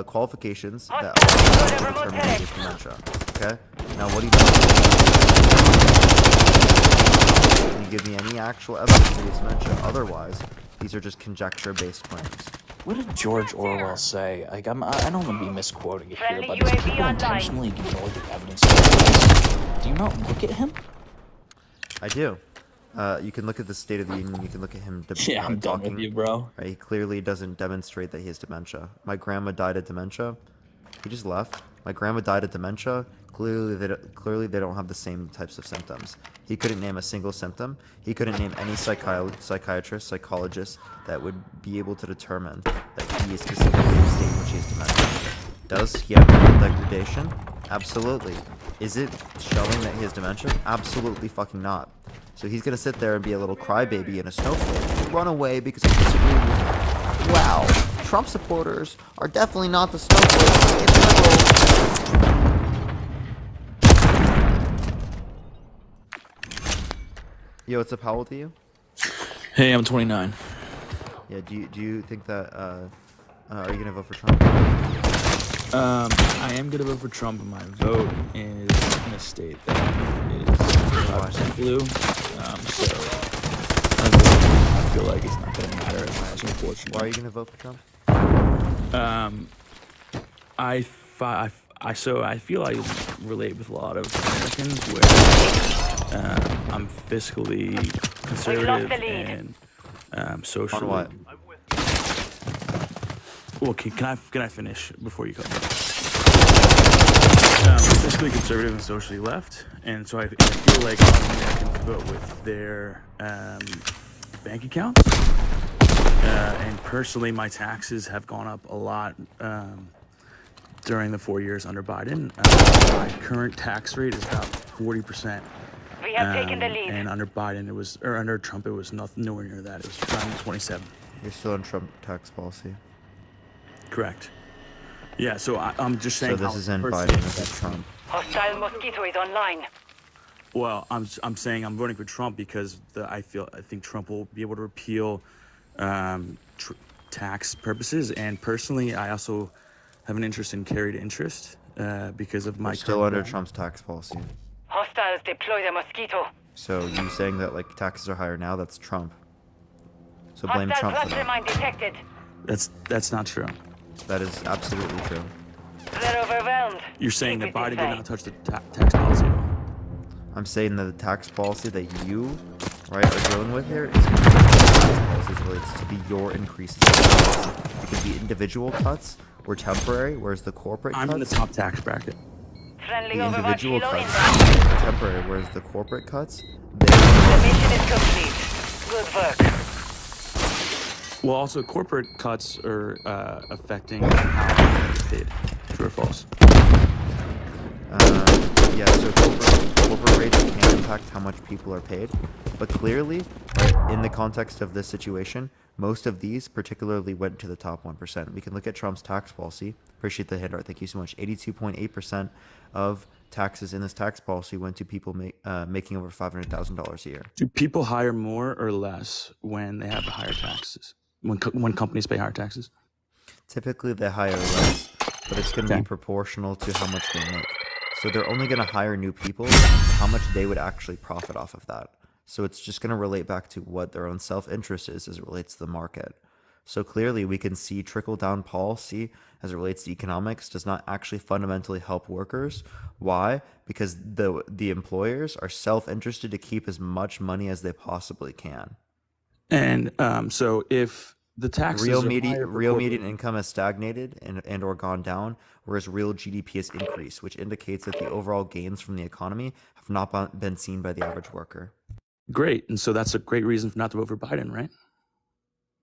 S2: qualifications that allow you to determine your dementia. Okay. Now what do you do? Can you give me any actual evidence for his dementia? Otherwise, these are just conjecture-based claims.
S17: What did George Orwell say? Like, I don't want to be misquoting it here, but if people intentionally ignore the evidence, do you not look at him?
S2: I do. You can look at the State of the Union. You can look at him.
S17: Yeah, I'm done with you, bro.
S2: Right? He clearly doesn't demonstrate that he has dementia. My grandma died of dementia. He just left. My grandma died of dementia. Clearly, they don't have the same types of symptoms. He couldn't name a single symptom. He couldn't name any psychiatrist, psychologist that would be able to determine that he is specifically in a state in which he has dementia. Does he have mental degradation? Absolutely. Is it showing that he has dementia? Absolutely fucking not. So he's gonna sit there and be a little crybaby and a snowflake, run away because he disagrees with him. Wow, Trump supporters are definitely not the snowflakes. It's liberals. Yo, what's up? How old are you?
S17: Hey, I'm 29.
S2: Yeah, do you think that are you gonna vote for Trump?
S17: I am gonna vote for Trump, and my vote is in a state that is 5% blue. So I feel like it's not gonna matter as much, unfortunately.
S2: Why are you gonna vote for Trump? I
S17: feel I relate with a lot of Americans where I'm fiscally conservative and socially.
S2: On what?
S17: Well, can I finish before you cut me? Fiscally conservative and socially left, and so I feel like Americans vote with their bank accounts. And personally, my taxes have gone up a lot during the 4 years under Biden. My current tax rate is about 40%.
S3: We have taken the lead.
S17: And under Biden, under Trump, it was nowhere near that. It was around 27.
S2: You're still on Trump tax policy.
S17: Correct. Yeah, so I'm just saying.
S2: So this isn't Biden, this is Trump.
S3: Hostile Mosquito is online.
S17: Well, I'm saying I'm voting for Trump because I think Trump will be able to repeal tax purposes, and personally, I also have an interest in carried interest because of my.
S2: We're still under Trump's tax policy.
S3: Hostiles deploy the Mosquito.
S2: So you saying that like taxes are higher now? That's Trump. So blame
S3: Hostile
S2: Trump for
S3: cluster
S2: that.
S3: mine detected.
S17: That's not true.
S2: That is absolutely true.
S3: They're overwhelmed.
S17: You're saying that
S3: Keep it
S17: Biden did
S3: inside.
S17: not touch the tax policy at all.
S2: I'm saying that the tax policy that you, right, are dealing with here is tax policy relates to your increases. Because the individual cuts were temporary, whereas the corporate
S17: I'm
S2: cuts.
S17: in the top tax bracket.
S3: Friendly
S2: The
S3: Overwatch
S2: individual
S3: Hilo
S2: cuts
S3: inbound.
S2: are temporary, whereas the corporate cuts.
S3: The mission is complete. Good work.
S17: Well, also corporate cuts are affecting how it's paid. True or false?
S2: Yeah, so corporate rates can impact how much people are paid, but clearly, right, in the context of this situation, most of these particularly went to the top 1%. We can look at Trump's tax policy. Appreciate the hint, Art. Thank you so much. 82.8% of taxes in this tax policy went to people making over $500,000 a year.
S17: Do people hire more or less when they have higher taxes? When companies pay higher taxes?
S2: Typically, they hire less, but it's going to be proportional to how much they make. So they're only going to hire new people, how much they would actually profit off of that. So it's just going to relate back to what their own self-interest is as it relates to the market. So clearly we can see trickle-down policy as it relates to economics does not actually fundamentally help workers. Why? Because the employers are self-interested to keep as much money as they possibly can.
S17: And so if the taxes
S2: real
S17: are higher
S2: median income has stagnated and or gone down, whereas real GDP has increased, which indicates that the overall gains from the economy have not been seen by the average worker.
S17: Great, and so that's a great reason not to vote for Biden, right?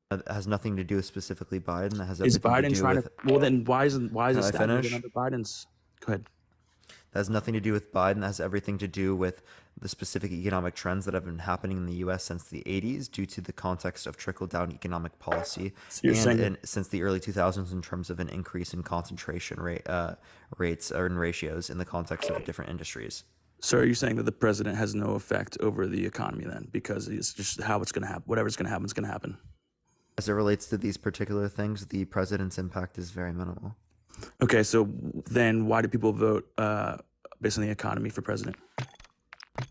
S2: It has nothing to do with specifically Biden. That has
S17: Is
S2: everything
S17: Biden
S2: to do
S17: trying
S2: with,
S17: to? Well, then why is it
S2: Can I
S17: stagnating
S2: finish?
S17: under Biden's? Go ahead.
S2: That has nothing to do with Biden. That has everything to do with the specific economic trends that have been happening in the U.S. since the 80s due to the context of trickle-down economic policy and since the early 2000s in terms of an increase in concentration rates or in ratios in the context of different industries.
S17: So are you saying that the president has no effect over the economy then? Because it's just how it's going to happen. Whatever's going to happen is going to happen.
S2: As it relates to these particular things, the president's impact is very minimal.
S17: Okay, so then why do people vote based on the economy for president?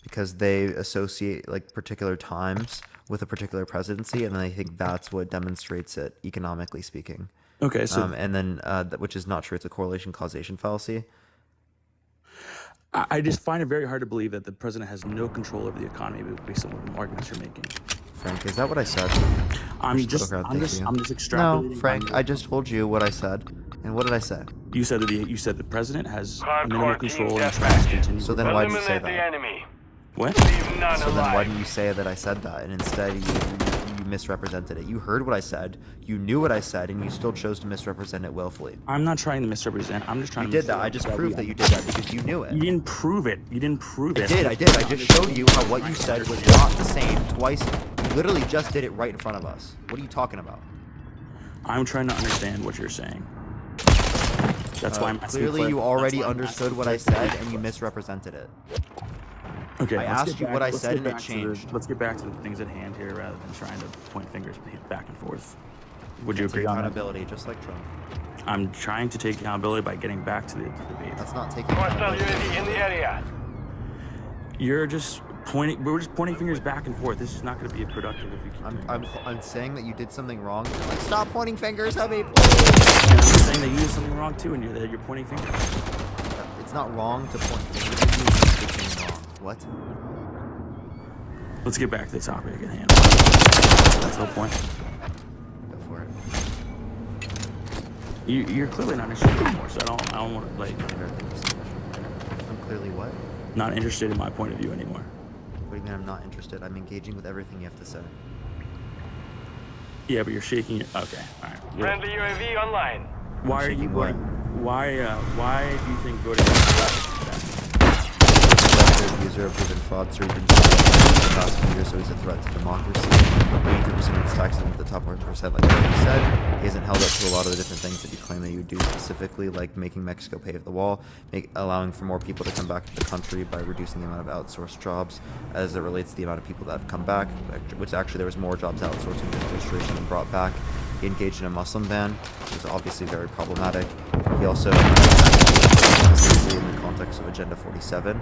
S2: Because they associate like particular times with a particular presidency, and I think that's what demonstrates it economically speaking.
S17: Okay, so
S2: and then which is not true. It's a correlation causation fallacy.
S17: I just find it very hard to believe that the president has no control over the economy based on the arguments you're making.
S2: Frank, is that what I said?
S17: I'm just extrapolating.
S2: No, Frank, I just told you what I said. And what did I say?
S17: You said that the president has minimal control and tries to continue.
S2: So then why did you say that?
S10: enemy.
S17: What?
S2: So then why did you say that I said that? And instead you misrepresented it. You heard what I said, you knew what I said, and you still chose to misrepresent it willfully.
S17: I'm not trying to misrepresent. I'm just trying
S2: You
S17: to.
S2: did that. I just proved that you did that because you knew it.
S17: You didn't prove it. You didn't prove it.
S2: I did. I just showed you how what you said was not the same twice. You literally just did it right in front of us. What are you talking about?
S17: I'm trying to understand what you're saying. That's why I'm asking.
S2: Clearly, you already understood what I said and you misrepresented it.
S17: Okay.
S2: I asked you what I said and it changed.
S17: Let's get back to the things at hand here rather than trying to point fingers back and forth. Would you
S2: Take
S17: agree on that?
S2: accountability, just like Trump.
S17: I'm trying to take accountability by getting back to the debate.
S2: That's not taking
S10: Hostile
S2: accountability.
S10: unity in the area.
S17: You're just pointing. We're just pointing fingers back and forth. This is not going to be productive if you keep doing this.
S2: I'm saying that you did something wrong. You're like, stop pointing fingers at me.
S17: I'm saying that you did something wrong too, and you're pointing fingers.
S2: It's not wrong to point fingers. You did something wrong. What?
S18: Let's get back to the topic at hand. That's the whole point.
S2: Go for it.
S18: You're clearly not interested anymore, so I don't want to, like...
S2: I'm clearly what?
S18: Not interested in my point of view anymore.
S2: What do you mean I'm not interested? I'm engaging with everything you have to say.
S18: Yeah, but you're shaking your... Okay, alright.
S3: Friendly UAV online.
S18: Why are you
S2: shaking
S18: voting? Why do you think voting is
S2: User a proven fraudster, he's been the past few years, so he's a threat to democracy. 83% of his taxes at the top 1%, like he said. He hasn't held up to a lot of the different things that you claim that you would do, specifically like making Mexico pave the wall, allowing for more people to come back to the country by reducing the amount of outsourced jobs as it relates to the amount of people that have come back, which actually there was more jobs outsourced in this administration than brought back. He engaged in a Muslim ban, which is obviously very problematic. He also in the context of Agenda 47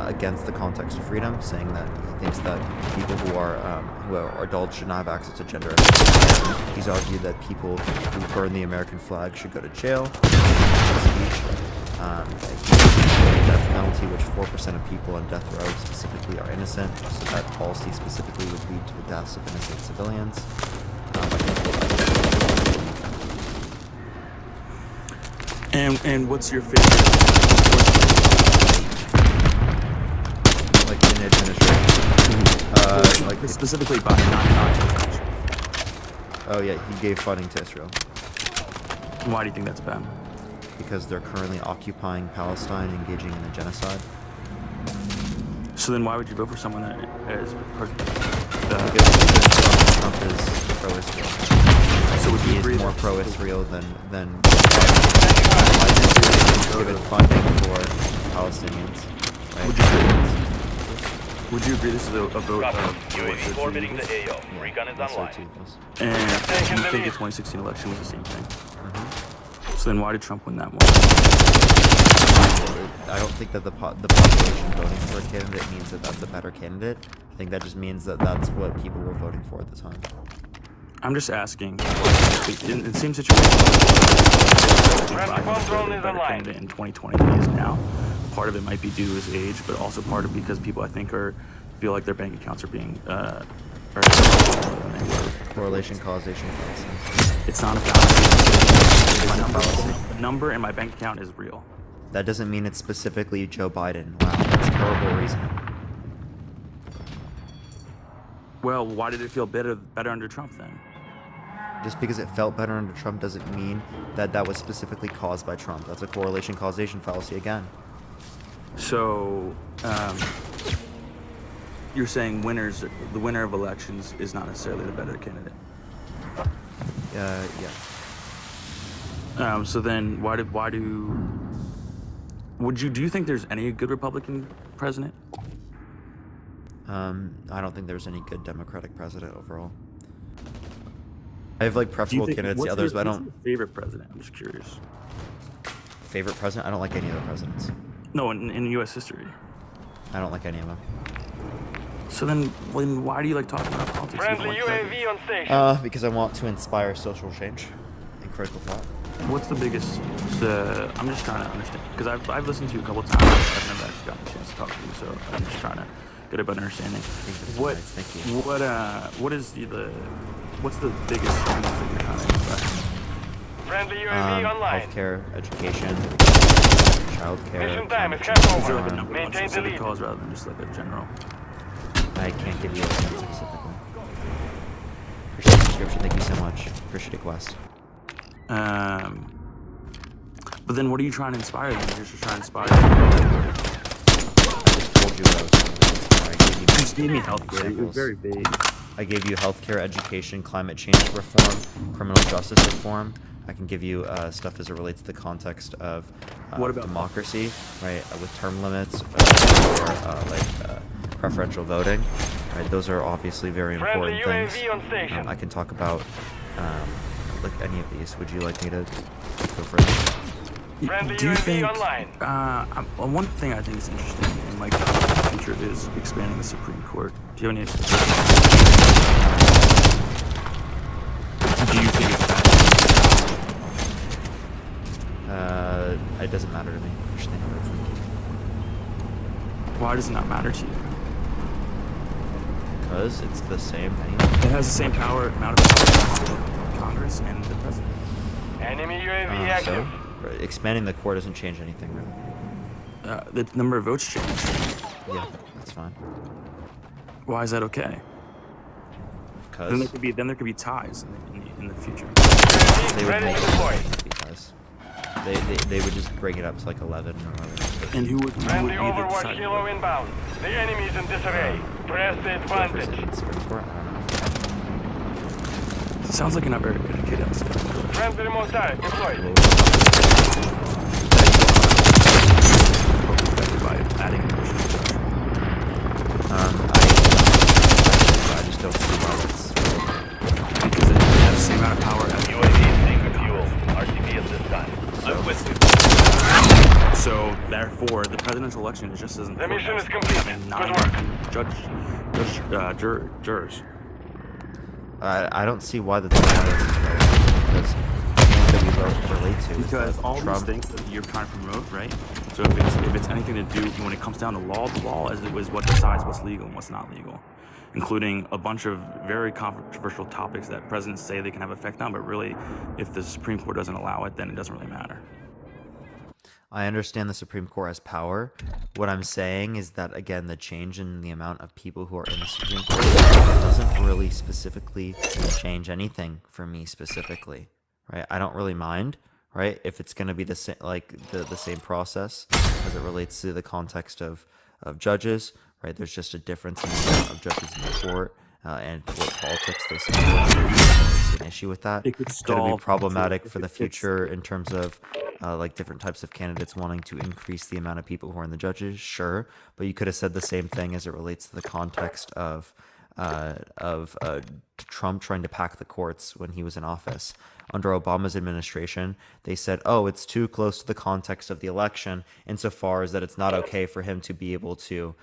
S2: against the context of freedom, saying that he thinks that people who are adults should not have access to gender education. He's argued that people who burn the American flag should go to jail. Death penalty, which 4% of people on death row specifically are innocent, so that policy specifically would lead to the deaths of innocent civilians.
S18: And what's your favorite?
S2: Like in administration?
S18: Like specifically by not.
S2: Oh yeah, he gave funding to Israel.
S18: Why do you think that's bad?
S2: Because they're currently occupying Palestine, engaging in a genocide.
S18: So then why would you vote for someone that is...
S2: Because Trump is pro-Israel.
S18: So would you agree
S2: more
S18: that...
S2: pro-Israel than given funding for Palestinians. Right?
S18: Would you agree this is a vote of...
S3: UAV orbiting the AO. Recon is online.
S18: And you think the 2016 election was the same thing? So then why did Trump win that one?
S2: I don't think that the population voting for a candidate means that that's a better candidate. I think that just means that that's what people were voting for at the time.
S18: I'm just asking, in the same situation, Biden is a better candidate in 2020 than he is now. Part of it might be due to his age, but also part of because people, I think, feel like their bank accounts are being
S2: correlation causation fallacy.
S18: It's not a fallacy. My number in my bank account is real.
S2: That doesn't mean it's specifically Joe Biden. Wow, that's terrible reasoning.
S18: Well, why did it feel better under Trump then?
S2: Just because it felt better under Trump doesn't mean that that was specifically caused by Trump. That's a correlation causation fallacy again.
S18: So, you're saying the winner of elections is not necessarily the better candidate?
S2: Yeah.
S18: So then do you think there's any good Republican president?
S2: I don't think there's any good Democratic president overall. I have like preferable candidates to others, but I don't.
S18: What's your favorite president? I'm just curious.
S2: Favorite president? I don't like any of the presidents.
S18: No, in U.S. history.
S2: I don't like any of them.
S18: So then why do you like talking about politics?
S3: Friendly UAV on station.
S2: Because I want to inspire social change and critical thought.
S18: What's the biggest? I'm just trying to understand because I've listened to you a couple times. I've never actually gotten a chance to talk to you, so I'm just trying to get a better understanding.
S2: What? Nice. Thank you.
S18: What's the biggest things that you're trying to inspire?
S3: Friendly UAV online.
S2: Healthcare, education, childcare.
S3: Mission time is half
S18: Is there
S3: over.
S18: like a number of
S3: Maintain the
S18: specific
S3: lead.
S18: cause rather than just like a general?
S2: I can't give you a answer specifically. Appreciate the subscription. Thank you so much. Appreciate it, West.
S18: But then what are you trying to inspire them? You're just trying to inspire
S2: I just told you what I was trying to inspire. I gave you
S18: You just gave me healthcare. It was very vague.
S2: I gave you healthcare, education, climate change reform, criminal justice reform. I can give you stuff as it relates to the context of
S18: what about
S2: democracy, right? With term limits or preferential voting, right? Those are obviously very important things. I can talk about like any of these. Would you like me to go further?
S18: Do you think, one thing I think is interesting in like the future is expanding the Supreme Court. Do you have any Do you think it's bad?
S2: It doesn't matter to me. Which thing
S18: Why does it not matter to you?
S2: Because it's the same anyway.
S18: It has the same amount of power as the Congress and the president.
S10: Enemy UAV
S2: So,
S10: active.
S2: expanding the court doesn't change anything, really.
S18: The number of votes changed.
S2: Yeah, that's fine.
S18: Why is that okay?
S2: Because
S18: Then there could be ties in the future.
S2: they would make it because they would just bring it up to like 11 or 11.
S18: And who would
S10: Friendly
S18: be the
S10: Overwatch
S18: deciding
S10: Kilo
S18: vote?
S10: inbound. The enemy is in disarray. Press the advantage.
S2: Supreme Court, I don't know.
S18: Sounds like you're not very educated on this.
S10: Friendly remote turret deployed.
S18: By adding additional judge.
S2: I just don't see why that's.
S18: Because it has the same amount of power as
S3: UAV sync fuel. RTB at this time. I'm with you.
S18: So therefore, the presidential election is just as
S10: The
S18: important
S10: mission
S18: as
S10: is complete.
S18: having
S10: Good work.
S18: jurors.
S2: I don't see why that's because that we relate to.
S18: Because all
S2: Trump,
S18: these things that you're trying to promote, right? So if it's anything to do when it comes down to law, the law is what decides what's legal and what's not legal, including a bunch of very controversial topics that presidents say they can have effect on, but really, if the Supreme Court doesn't allow it, then it doesn't really matter.
S2: I understand the Supreme Court has power. What I'm saying is that, again, the change in the amount of people who are in the Supreme Court doesn't really specifically change anything for me specifically, right? I don't really mind, right? If it's going to be the same, like the same process as it relates to the context of judges, right? There's just a difference in the amount of judges in the court and what politics they support. There's an issue with that.
S18: It could
S2: Could it
S18: stall
S2: be problematic for the future in terms of like different types of candidates wanting to increase the amount of people who are in the judges? Sure, but you could have said the same thing as it relates to the context of Trump trying to pack the courts when he was in office. Under Obama's administration, they said, oh, it's too close to the context of the election insofar as that it's not okay for him to be able to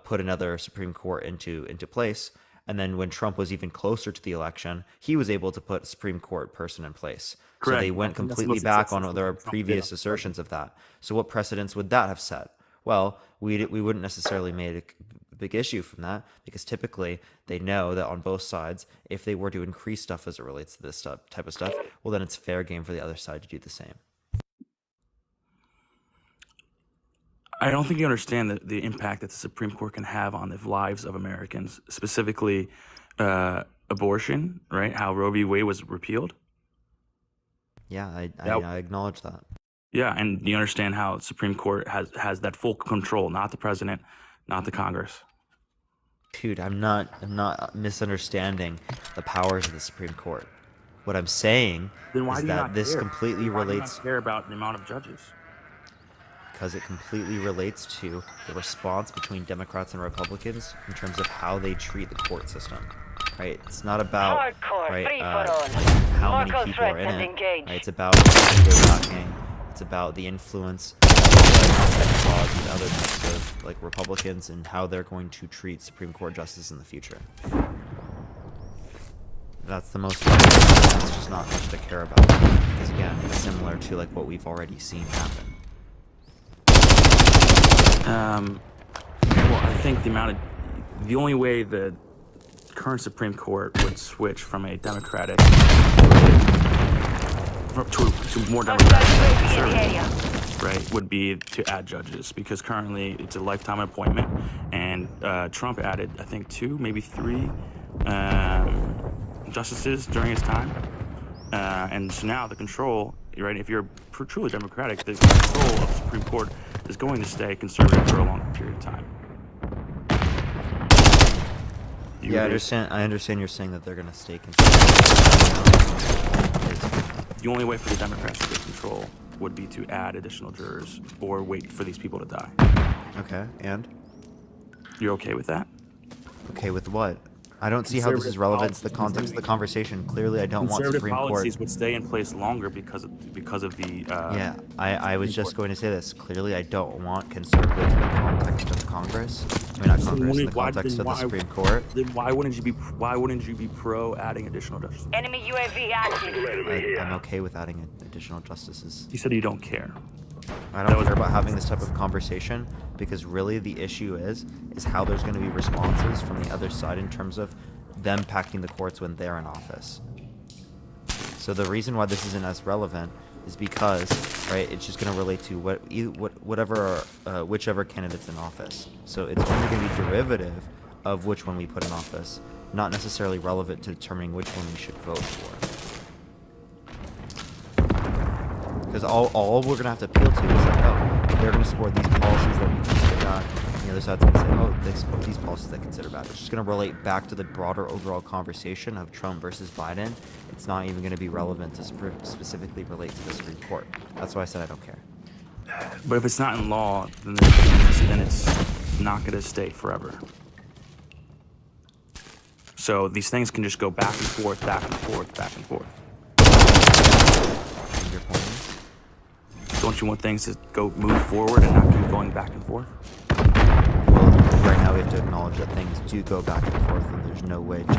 S2: put another Supreme Court into place. And then when Trump was even closer to the election, he was able to put a Supreme Court person in place.
S18: Correct.
S2: So they went
S18: I think that's
S2: completely
S18: the most
S2: back on
S18: successful
S2: their
S18: Trump did
S2: previous
S18: on the
S2: assertions of that. So what precedents would that have set? Well, we wouldn't necessarily make a big issue from that because typically they know that on both sides, if they were to increase stuff as it relates to this type of stuff, well, then it's fair game for the other side to do the same.
S18: I don't think you understand the impact that the Supreme Court can have on the lives of Americans, specifically abortion, right? How Roe v. Wade was repealed.
S2: Yeah, I acknowledge that.
S18: Yeah, and you understand how the Supreme Court has that full control, not the president, not the Congress.
S2: Dude, I'm not misunderstanding the powers of the Supreme Court. What I'm saying
S18: Then why
S2: is
S18: do you
S2: that
S18: not
S2: this
S18: care?
S2: completely
S18: Why do you
S2: relates
S18: not care about the amount of judges?
S2: because it completely relates to the response between Democrats and Republicans in terms of how they treat the court system. Right? It's not about how many people are in it. Right? It's about who they're backing. It's about the influence of laws and other types of like Republicans and how they're going to treat Supreme Court justice in the future. That's the most. It's just not much to care about because again, it's similar to like what we've already seen happen.
S18: Well, I think the only way the current Supreme Court would switch from a Democratic to more Democratic conservative, right, would be to add judges because currently it's a lifetime appointment, and Trump added, I think, 2, maybe 3 justices during his time, and so now the control, right, if you're truly Democratic, the control of the Supreme Court is going to stay conservative for a long period of time.
S2: Yeah, I understand you're saying that they're going to stay conservative.
S18: The only way for the Democrats to get control would be to add additional jurors or wait for these people to die.
S2: Okay, and?
S18: You're okay with that?
S2: Okay with what? I don't see how this is relevant to the context of the conversation. Clearly, I don't want Supreme Court.
S18: Policies would stay in place longer because of the.
S2: Yeah, I was just going to say this. Clearly, I don't want conservative in the context of Congress. I mean, not Congress, in the context of the Supreme Court.
S18: Then why wouldn't you be pro adding additional justices?
S3: Enemy UAV active.
S2: I'm okay with adding additional justices.
S18: You said you don't care.
S2: I don't care about having this type of conversation because really the issue is how there's going to be responses from the other side in terms of them packing the courts when they're in office. So the reason why this isn't as relevant is because, right, it's just going to relate to whichever candidate's in office. So it's only going to be derivative of which one we put in office, not necessarily relevant to determining which one we should vote for. Because all we're going to have to appeal to is like, oh, they're going to support these policies that we consider bad. And the other side's going to say, oh, they support these policies they consider bad. It's just going to relate back to the broader overall conversation of Trump versus Biden. It's not even going to be relevant to specifically relate to the Supreme Court. That's why I said I don't care.
S18: But if it's not in law, then it's not going to stay forever. So these things can just go back and forth, back and forth, back and forth.
S2: Your point is?
S18: Don't you want things to move forward and not keep going back and forth?
S2: Well, right now we have to acknowledge that things do go back and forth, and there's no way to move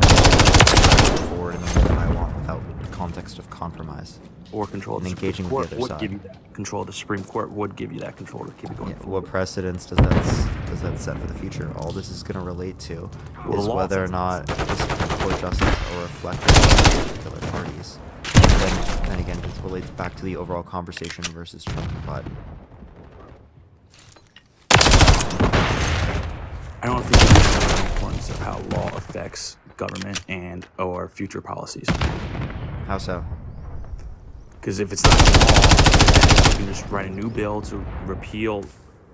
S2: forward in the way that I want without the context of compromise
S18: Or control
S2: and
S18: the
S2: engaging
S18: Supreme
S2: with the
S18: Court
S2: other
S18: would give
S2: side.
S18: you that control. The Supreme Court would give you that control to keep it going forward.
S2: What precedence does that set for the future? All this is going to relate to
S18: Well,
S2: is
S18: the law
S2: whether or
S18: says
S2: not the Supreme Court justices are reflective of particular parties. Then again, it relates back to the overall conversation versus Trump and Biden.
S18: I don't think you understand the importance of how law affects government and or future policies.
S2: How so?
S18: Because if it's not in law, you can just write a new bill to repeal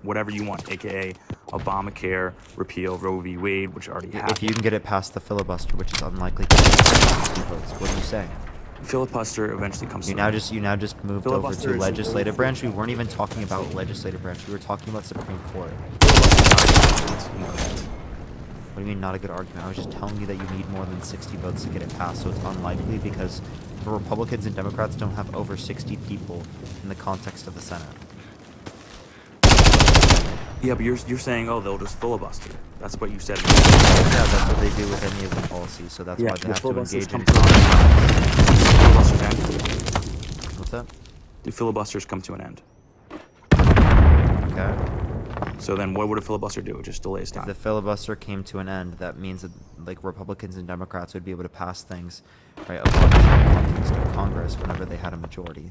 S18: whatever you want, aka Obamacare, repeal Roe v. Wade, which already happened.
S2: If you can get it past the filibuster, which is unlikely to pass votes, what do you say?
S18: Filibuster eventually comes.
S2: You now just moved over
S18: Filibuster
S2: to
S18: is
S2: legislative branch. We weren't even talking about legislative branch. We were talking about Supreme Court. What do you mean not a good argument? I was just telling you that you need more than 60 votes to get it passed, so it's unlikely because the Republicans and Democrats don't have over 60 people in the context of the Senate.
S18: Yeah, but you're saying, oh, they'll just filibuster. That's what you said.
S2: Yeah, that's what they do with any of the policies, so that's why they have to engage in
S18: filibusters end.
S2: What's that?
S18: Do filibusters come to an end?
S2: Okay.
S18: So then what would a filibuster do? It just delays time.
S2: If the filibuster came to an end, that means that like Republicans and Democrats would be able to pass things, right, upon the context of Congress whenever they had a majority.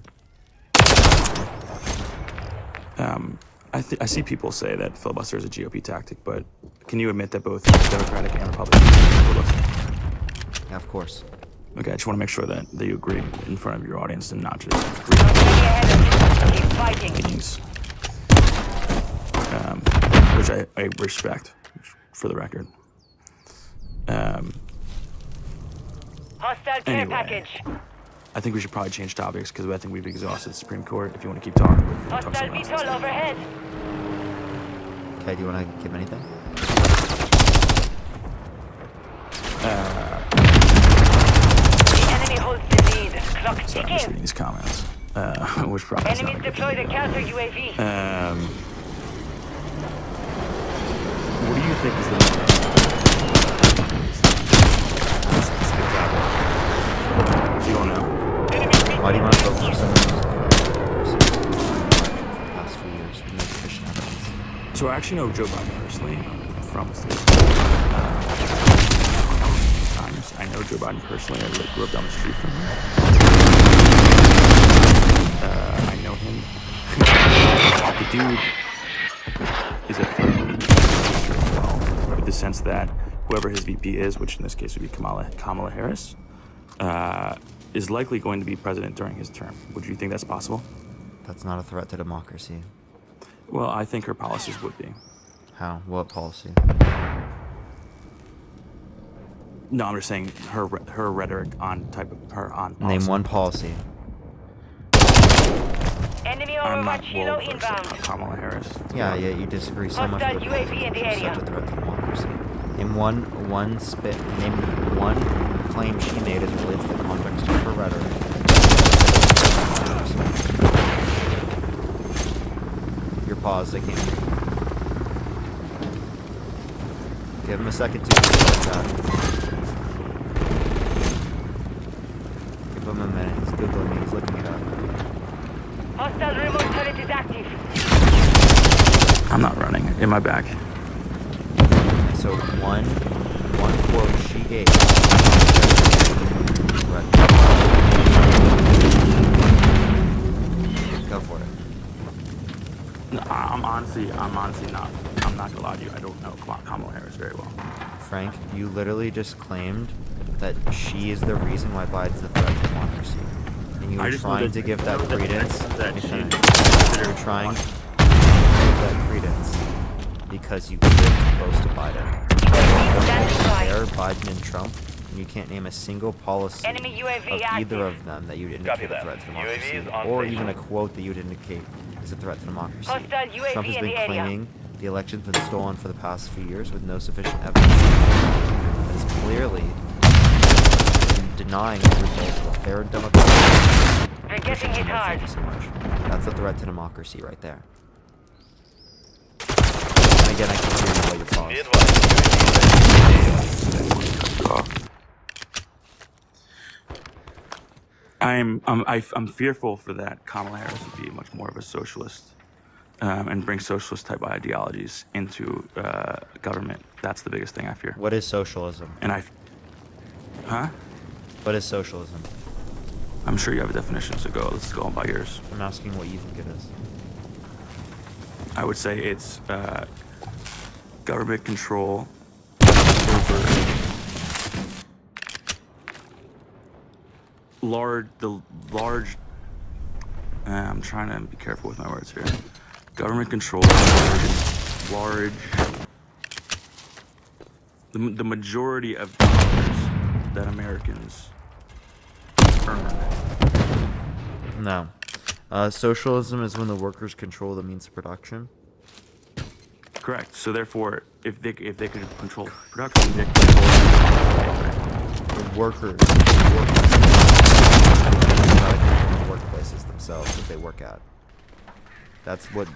S18: I see people say that filibuster is a GOP tactic, but can you admit that both Democratic and Republican filibuster?
S2: Yeah, of course.
S18: Okay, I just want to make sure that you agree in front of your audience and not just
S3: Keep fighting.
S18: meetings. Which I respect, for the record.
S3: Hostile care
S18: Anyway.
S3: package.
S18: I think we should probably change topics because I think we've exhausted the Supreme Court. If you want to keep talking, we can talk
S3: Hostile
S18: something else.
S3: VTOL overhead.
S2: Okay, do you want to give anything?
S3: The enemy holds the lead. Clock
S18: So I'm just
S3: ticking.
S18: reading these comments, which probably is not
S3: Enemies
S18: a good
S3: deploy the
S18: thing.
S3: counter UAV.
S18: What do you think is the specific topic? You don't know.
S2: Why do you want to vote for someone who's for the past few years with no sufficient evidence?
S18: So I actually know Joe Biden personally from times. I know Joe Biden personally. I grew up down the street from him. I know him. The dude is a friend as well, with the sense that whoever his VP is, which in this case would be Kamala Harris, is likely going to be president during his term. Would you think that's possible?
S2: That's not a threat to democracy.
S18: Well, I think her policies would be.
S2: How? What policy?
S18: No, I'm just saying her rhetoric on policy.
S2: Name one policy.
S3: Enemy
S18: I'm
S3: overwatch
S18: not
S3: helo
S18: well versed
S3: inbound.
S18: on Kamala Harris.
S2: Yeah, you disagree so much
S3: Hostile
S2: with
S3: UAV in the area.
S2: such a threat to democracy. Name one claim she made as it relates to the context of her rhetoric. Your pause, I can't hear you. Give him a second to think about that. Give him a minute. He's Googling me. He's looking it up.
S3: Hostile remote turret is active.
S18: I'm not running. In my back.
S2: So one quote she gave. Go for it.
S18: No, I'm honestly not. I'm not gonna lie to you. I don't know Kamala Harris very well.
S2: Frank, you literally just claimed that she is the reason why Biden's a threat to democracy. And you were trying to give that credence. You're trying to give that credence because you live close to Biden. You don't compare Biden and Trump, and you can't name a single policy of either of them that you'd indicate a threat to democracy, or even a quote that you'd indicate is a threat to democracy. Trump has been claiming the election's been stolen for the past few years with no sufficient evidence. That is clearly denying the results of a fair and democratic.
S3: Forgetting it hard.
S2: Thank you so much. That's a threat to democracy right there. And again, I can hear you while you pause.
S18: I'm fearful for that. Kamala Harris would be much more of a socialist and bring socialist type ideologies into government. That's the biggest thing I fear.
S2: What is socialism?
S18: Huh?
S2: What is socialism?
S18: I'm sure you have a definition, so let's go on by yours.
S2: I'm asking what you think it is.
S18: I would say it's government control over large. I'm trying to be careful with my words here. Government control over the majority of dollars that Americans earn.
S2: No. Socialism is when the workers control the means of production.
S18: Correct. So therefore, if they could control production, they could control
S2: the workers workplaces themselves that they work at. That's what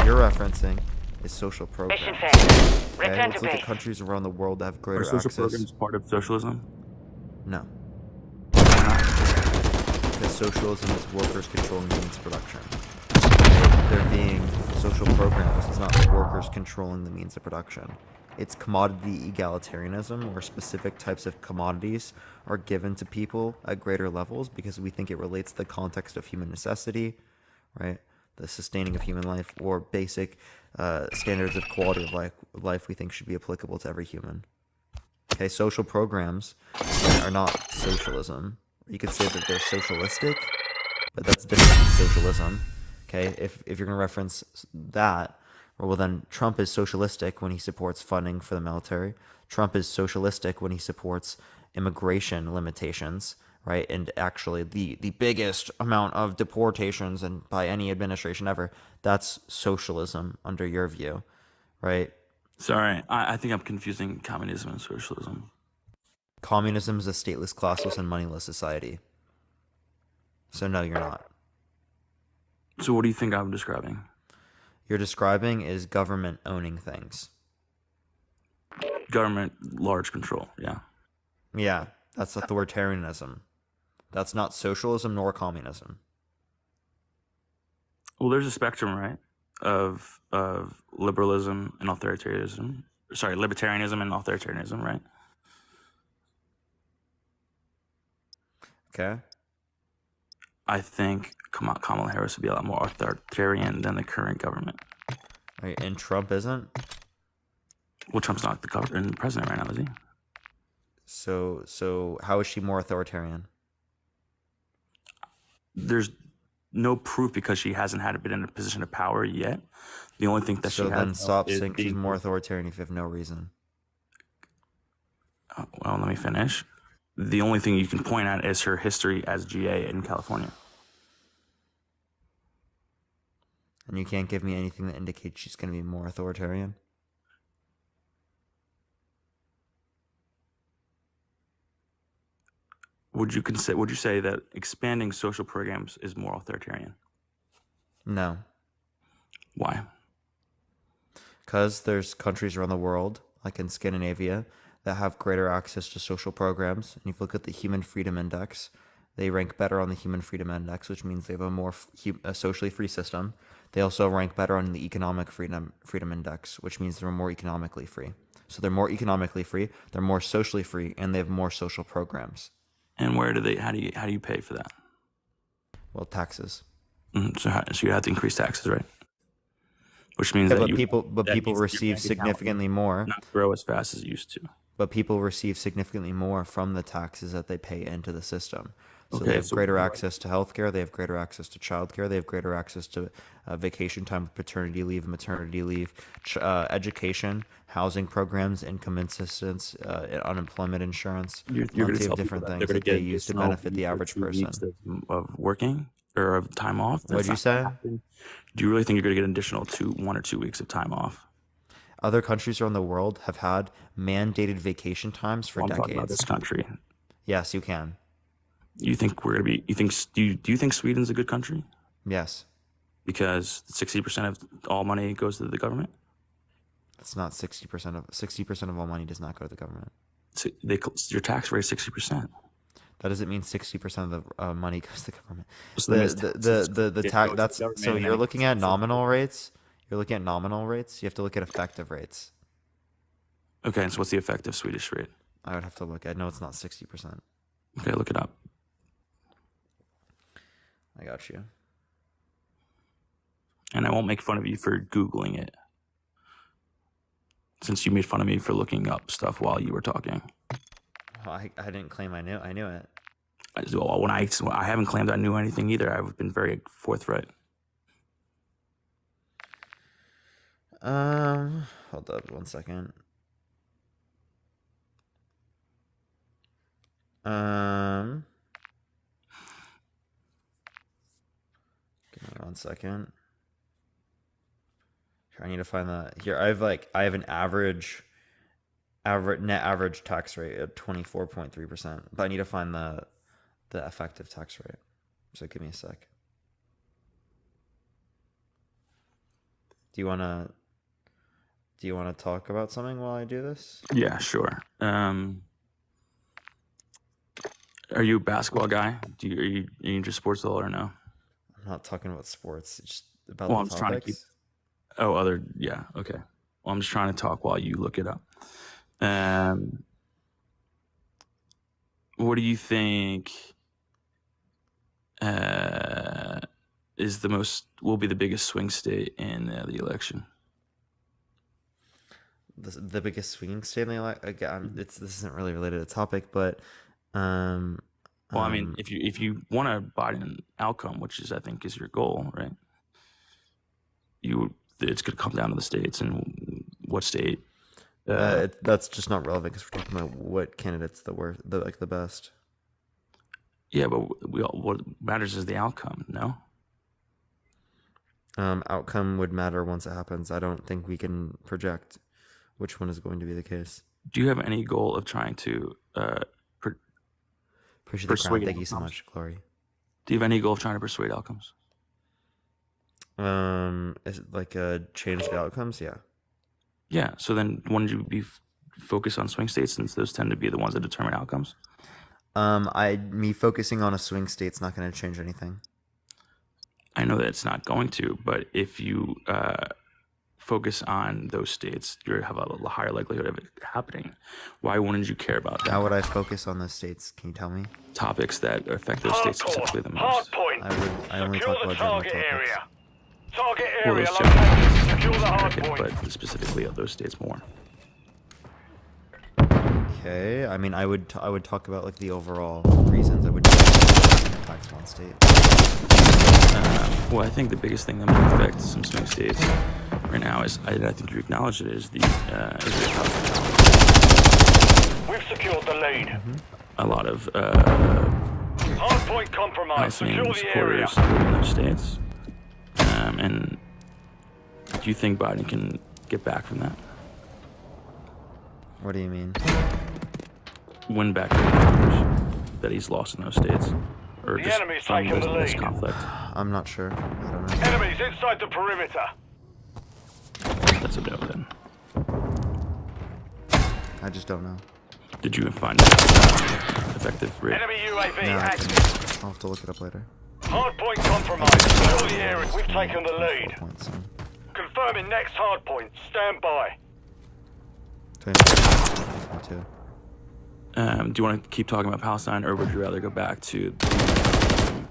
S2: you're referencing is social programs. Okay? Let's look at countries around the world that have greater access.
S18: Are social programs part of socialism?
S2: No. Because socialism is workers controlling the means of production. There being social programs is not the workers controlling the means of production. It's commodity egalitarianism, where specific types of commodities are given to people at greater levels because we think it relates to the context of human necessity, right? The sustaining of human life, or basic standards of quality of life we think should be applicable to every human. Okay, social programs are not socialism. You could say that they're socialistic, but that's different than socialism. Okay, if you're going to reference that, well then Trump is socialistic when he supports funding for the military. Trump is socialistic when he supports immigration limitations, right? And actually the biggest amount of deportations and by any administration ever, that's socialism under your view, right?
S18: Sorry, I think I'm confusing communism and socialism.
S2: Communism is a stateless, classless, and moneyless society. So no, you're not.
S18: So what do you think I'm describing?
S2: You're describing is government owning things.
S18: Government, large control, yeah.
S2: Yeah, that's authoritarianism. That's not socialism nor communism.
S18: Well, there's a spectrum, right, of liberalism and authoritarianism. Sorry, libertarianism and authoritarianism, right?
S2: Okay.
S18: I think Kamala Harris would be a lot more authoritarian than the current government.
S2: Right, and Trump isn't?
S18: Well, Trump's not the president right now, is he?
S2: So how is she more authoritarian?
S18: There's no proof because she hasn't been in a position of power yet. The only thing that she has.
S2: So then stop saying she's more authoritarian if you have no reason.
S18: Well, let me finish. The only thing you can point at is her history as GA in California.
S2: And you can't give me anything that indicates she's going to be more authoritarian?
S18: Would you say that expanding social programs is more authoritarian?
S2: No.
S18: Why?
S2: Because there's countries around the world, like in Scandinavia, that have greater access to social programs. And if you look at the Human Freedom Index, They rank better on the Human Freedom Index, which means they have a more a socially free system. They also rank better on the Economic Freedom Index, which means they're more economically free. So they're more economically free, they're more socially free, and they have more social programs.
S18: And where do they? How do you pay for that?
S2: Well, taxes.
S18: So you have to increase taxes, right? Which means that
S2: people receive significantly more.
S18: Not grow as fast as it used to.
S2: But people receive significantly more from the taxes that they pay into the system. So
S18: Okay,
S2: they have
S18: so-
S2: greater access to healthcare. They have greater access to childcare. They have greater access to vacation time, paternity leave, maternity leave, education, housing programs, income assistance, unemployment insurance.
S18: You're going
S2: Plenty
S18: to
S2: of different things that they use to benefit the average person.
S18: Of working or of time off.
S2: What'd you say?
S18: Do you really think you're going to get an additional 1 or 2 weeks of time off?
S2: Other countries around the world have had mandated vacation times for
S18: I'm
S2: decades.
S18: talking about this country.
S2: Yes, you can.
S18: You think we're going to be? Do you think Sweden's a good country?
S2: Yes.
S18: Because 60% of all money goes to the government.
S2: It's not 60% of all money does not go to the government.
S18: So your tax rate is 60%.
S2: That doesn't mean 60% of the money goes to the government.
S18: So that means
S2: The tax. That's so
S18: government
S2: you're
S18: and
S2: looking at nominal rates. You're looking at nominal rates. You have to look at effective rates.
S18: Okay, and so what's the effective Swedish rate?
S2: I would have to look. I know it's not 60%.
S18: Okay, look it up.
S2: I got you.
S18: And I won't make fun of you for Googling it, since you made fun of me for looking up stuff while you were talking.
S2: Well, I didn't claim I knew it.
S18: I haven't claimed I knew anything either. I've been very forthright.
S2: Hold up 1 second. Give me 1 second. Here, I need to find that. Here, I have an average net average tax rate of 24.3%, but I need to find the effective tax rate. So give me a sec. Do you want to talk about something while I do this?
S18: Yeah, sure. Are you a basketball guy? Are you into sports at all or no?
S2: I'm not talking about sports. It's just about
S18: Well,
S2: the
S18: I'm just trying to keep.
S2: topics.
S18: Oh, yeah, okay. Well, I'm just trying to talk while you look it up. What do you think will be the biggest swing state in the election?
S2: The biggest swinging state in the election. Again, this isn't really related to the topic, but
S18: Well, I mean, if you want a Biden outcome, which I think is your goal, right? It's going to come down to the states and what state.
S2: That's just not relevant because we're talking about what candidate's the best.
S18: Yeah, but what matters is the outcome, no?
S2: Outcome would matter once it happens. I don't think we can project which one is going to be the case.
S18: Do you have any goal of trying to
S2: Appreciate the crown.
S18: persuade
S2: Thank you so
S18: outcomes?
S2: much, Glory.
S18: Do you have any goal of trying to persuade outcomes?
S2: Is it like change the outcomes? Yeah.
S18: Yeah. So then, wouldn't you be focused on swing states since those tend to be the ones that determine outcomes?
S2: Me focusing on a swing state's not going to change anything.
S18: I know that it's not going to, but if you focus on those states, you have a higher likelihood of it happening. Why wouldn't you care about that?
S2: How would I focus on those states? Can you tell me?
S18: Topics that affect those states specifically the most.
S2: I only talk about general topics.
S10: Target
S18: Well,
S10: area
S18: those
S10: located. Secure the hard
S18: American,
S10: point.
S18: but specifically of those states more.
S2: Okay. I mean, I would talk about like the overall reasons I would tax one state.
S18: Well, I think the biggest thing that might affect some swing states right now is, I think you acknowledge it, is the
S10: We've secured the lead.
S18: a lot of
S10: Hard point compromised. Secure
S18: housing
S10: the area.
S18: supporters in those states. And do you think Biden can get back from that?
S2: What do you mean?
S18: Win back the voters that he's lost in those states, or
S10: The
S18: just
S10: enemy's
S18: from
S10: taking the
S18: this
S10: lead.
S18: conflict?
S2: I'm not sure. I don't know.
S10: Enemies inside the perimeter.
S18: That's a no then.
S2: I just don't know.
S18: Did you find it affect active, Rick?
S3: Enemy UAV
S2: No,
S3: active.
S2: I'll have to look it up later.
S3: Hardpoint compromised. Secure the area. We've taken the lead.
S2: Points, so.
S3: Confirming next hardpoint. Stand by.
S2: 22.
S18: Do you want to keep talking about Palestine, or would you rather go back to the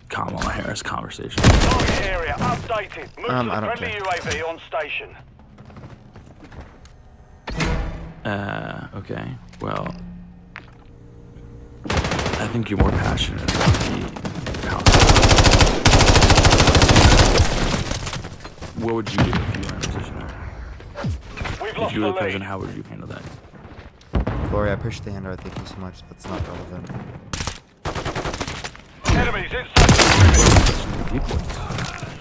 S18: Kamala Harris conversation?
S3: Target area updated. Move to
S2: I
S3: the
S2: don't
S3: friendly
S2: care.
S3: UAV on station.
S18: Okay. Well, I think you're more passionate about the Palestine. What would you do if you were in a position there?
S3: We've
S18: If
S3: lost
S18: you
S3: the
S18: were the
S3: lead.
S18: president, how would you handle that?
S2: Gloria, I appreciate the handout. Thank you so much. That's not relevant.
S3: Enemies inside.
S18: Depoys.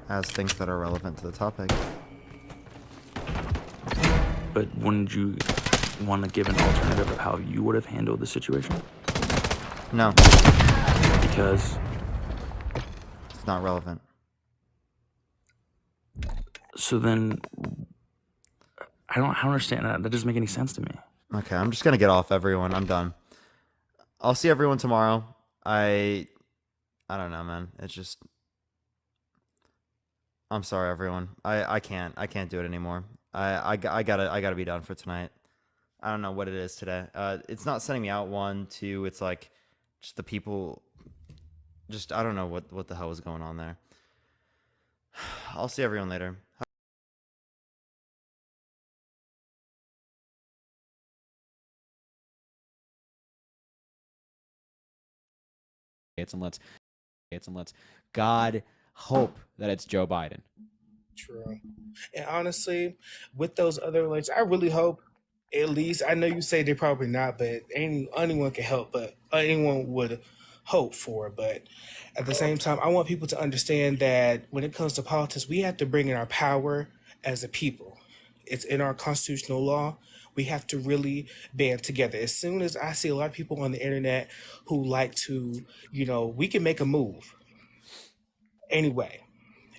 S2: As things that are relevant to the topic.
S18: But wouldn't you want to give an alternative of how you would have handled the situation?
S2: No.
S18: Because
S2: It's not relevant.
S18: so then I don't understand that. That doesn't make any sense to me.
S2: Okay, I'm just gonna get off everyone. I'm done. I'll see everyone tomorrow. I don't know, man. It's just I'm sorry, everyone. I can't do it anymore. I gotta be done for tonight. I don't know what it is today. It's not sending me out. 1, 2. It's like just the people. Just I don't know what the hell is going on there. I'll see everyone later.
S19: And let's God hope that it's Joe Biden.
S20: True. And honestly, with those other elections, I really hope, at least, I know you say they're probably not, but anyone can help, but anyone would hope for. But at the same time, I want people to understand that when it comes to politics, we have to bring in our power as a people. It's in our constitutional law. We have to really band together. As soon as I see a lot of people on the internet who like to, we can make a move anyway,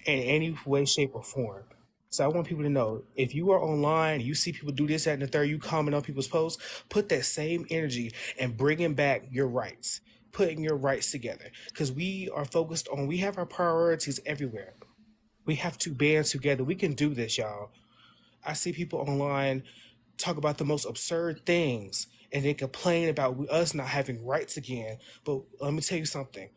S20: in any way, shape, or form. So I want people to know, if you are online, you see people do this, that, and the third, you comment on people's posts, put that same energy and bringing back your rights, putting your rights together. Because we are focused on, we have our priorities everywhere. We have to band together. We can do this, y'all. I see people online talk about the most absurd things and they complain about us not having rights again. But let me tell you something.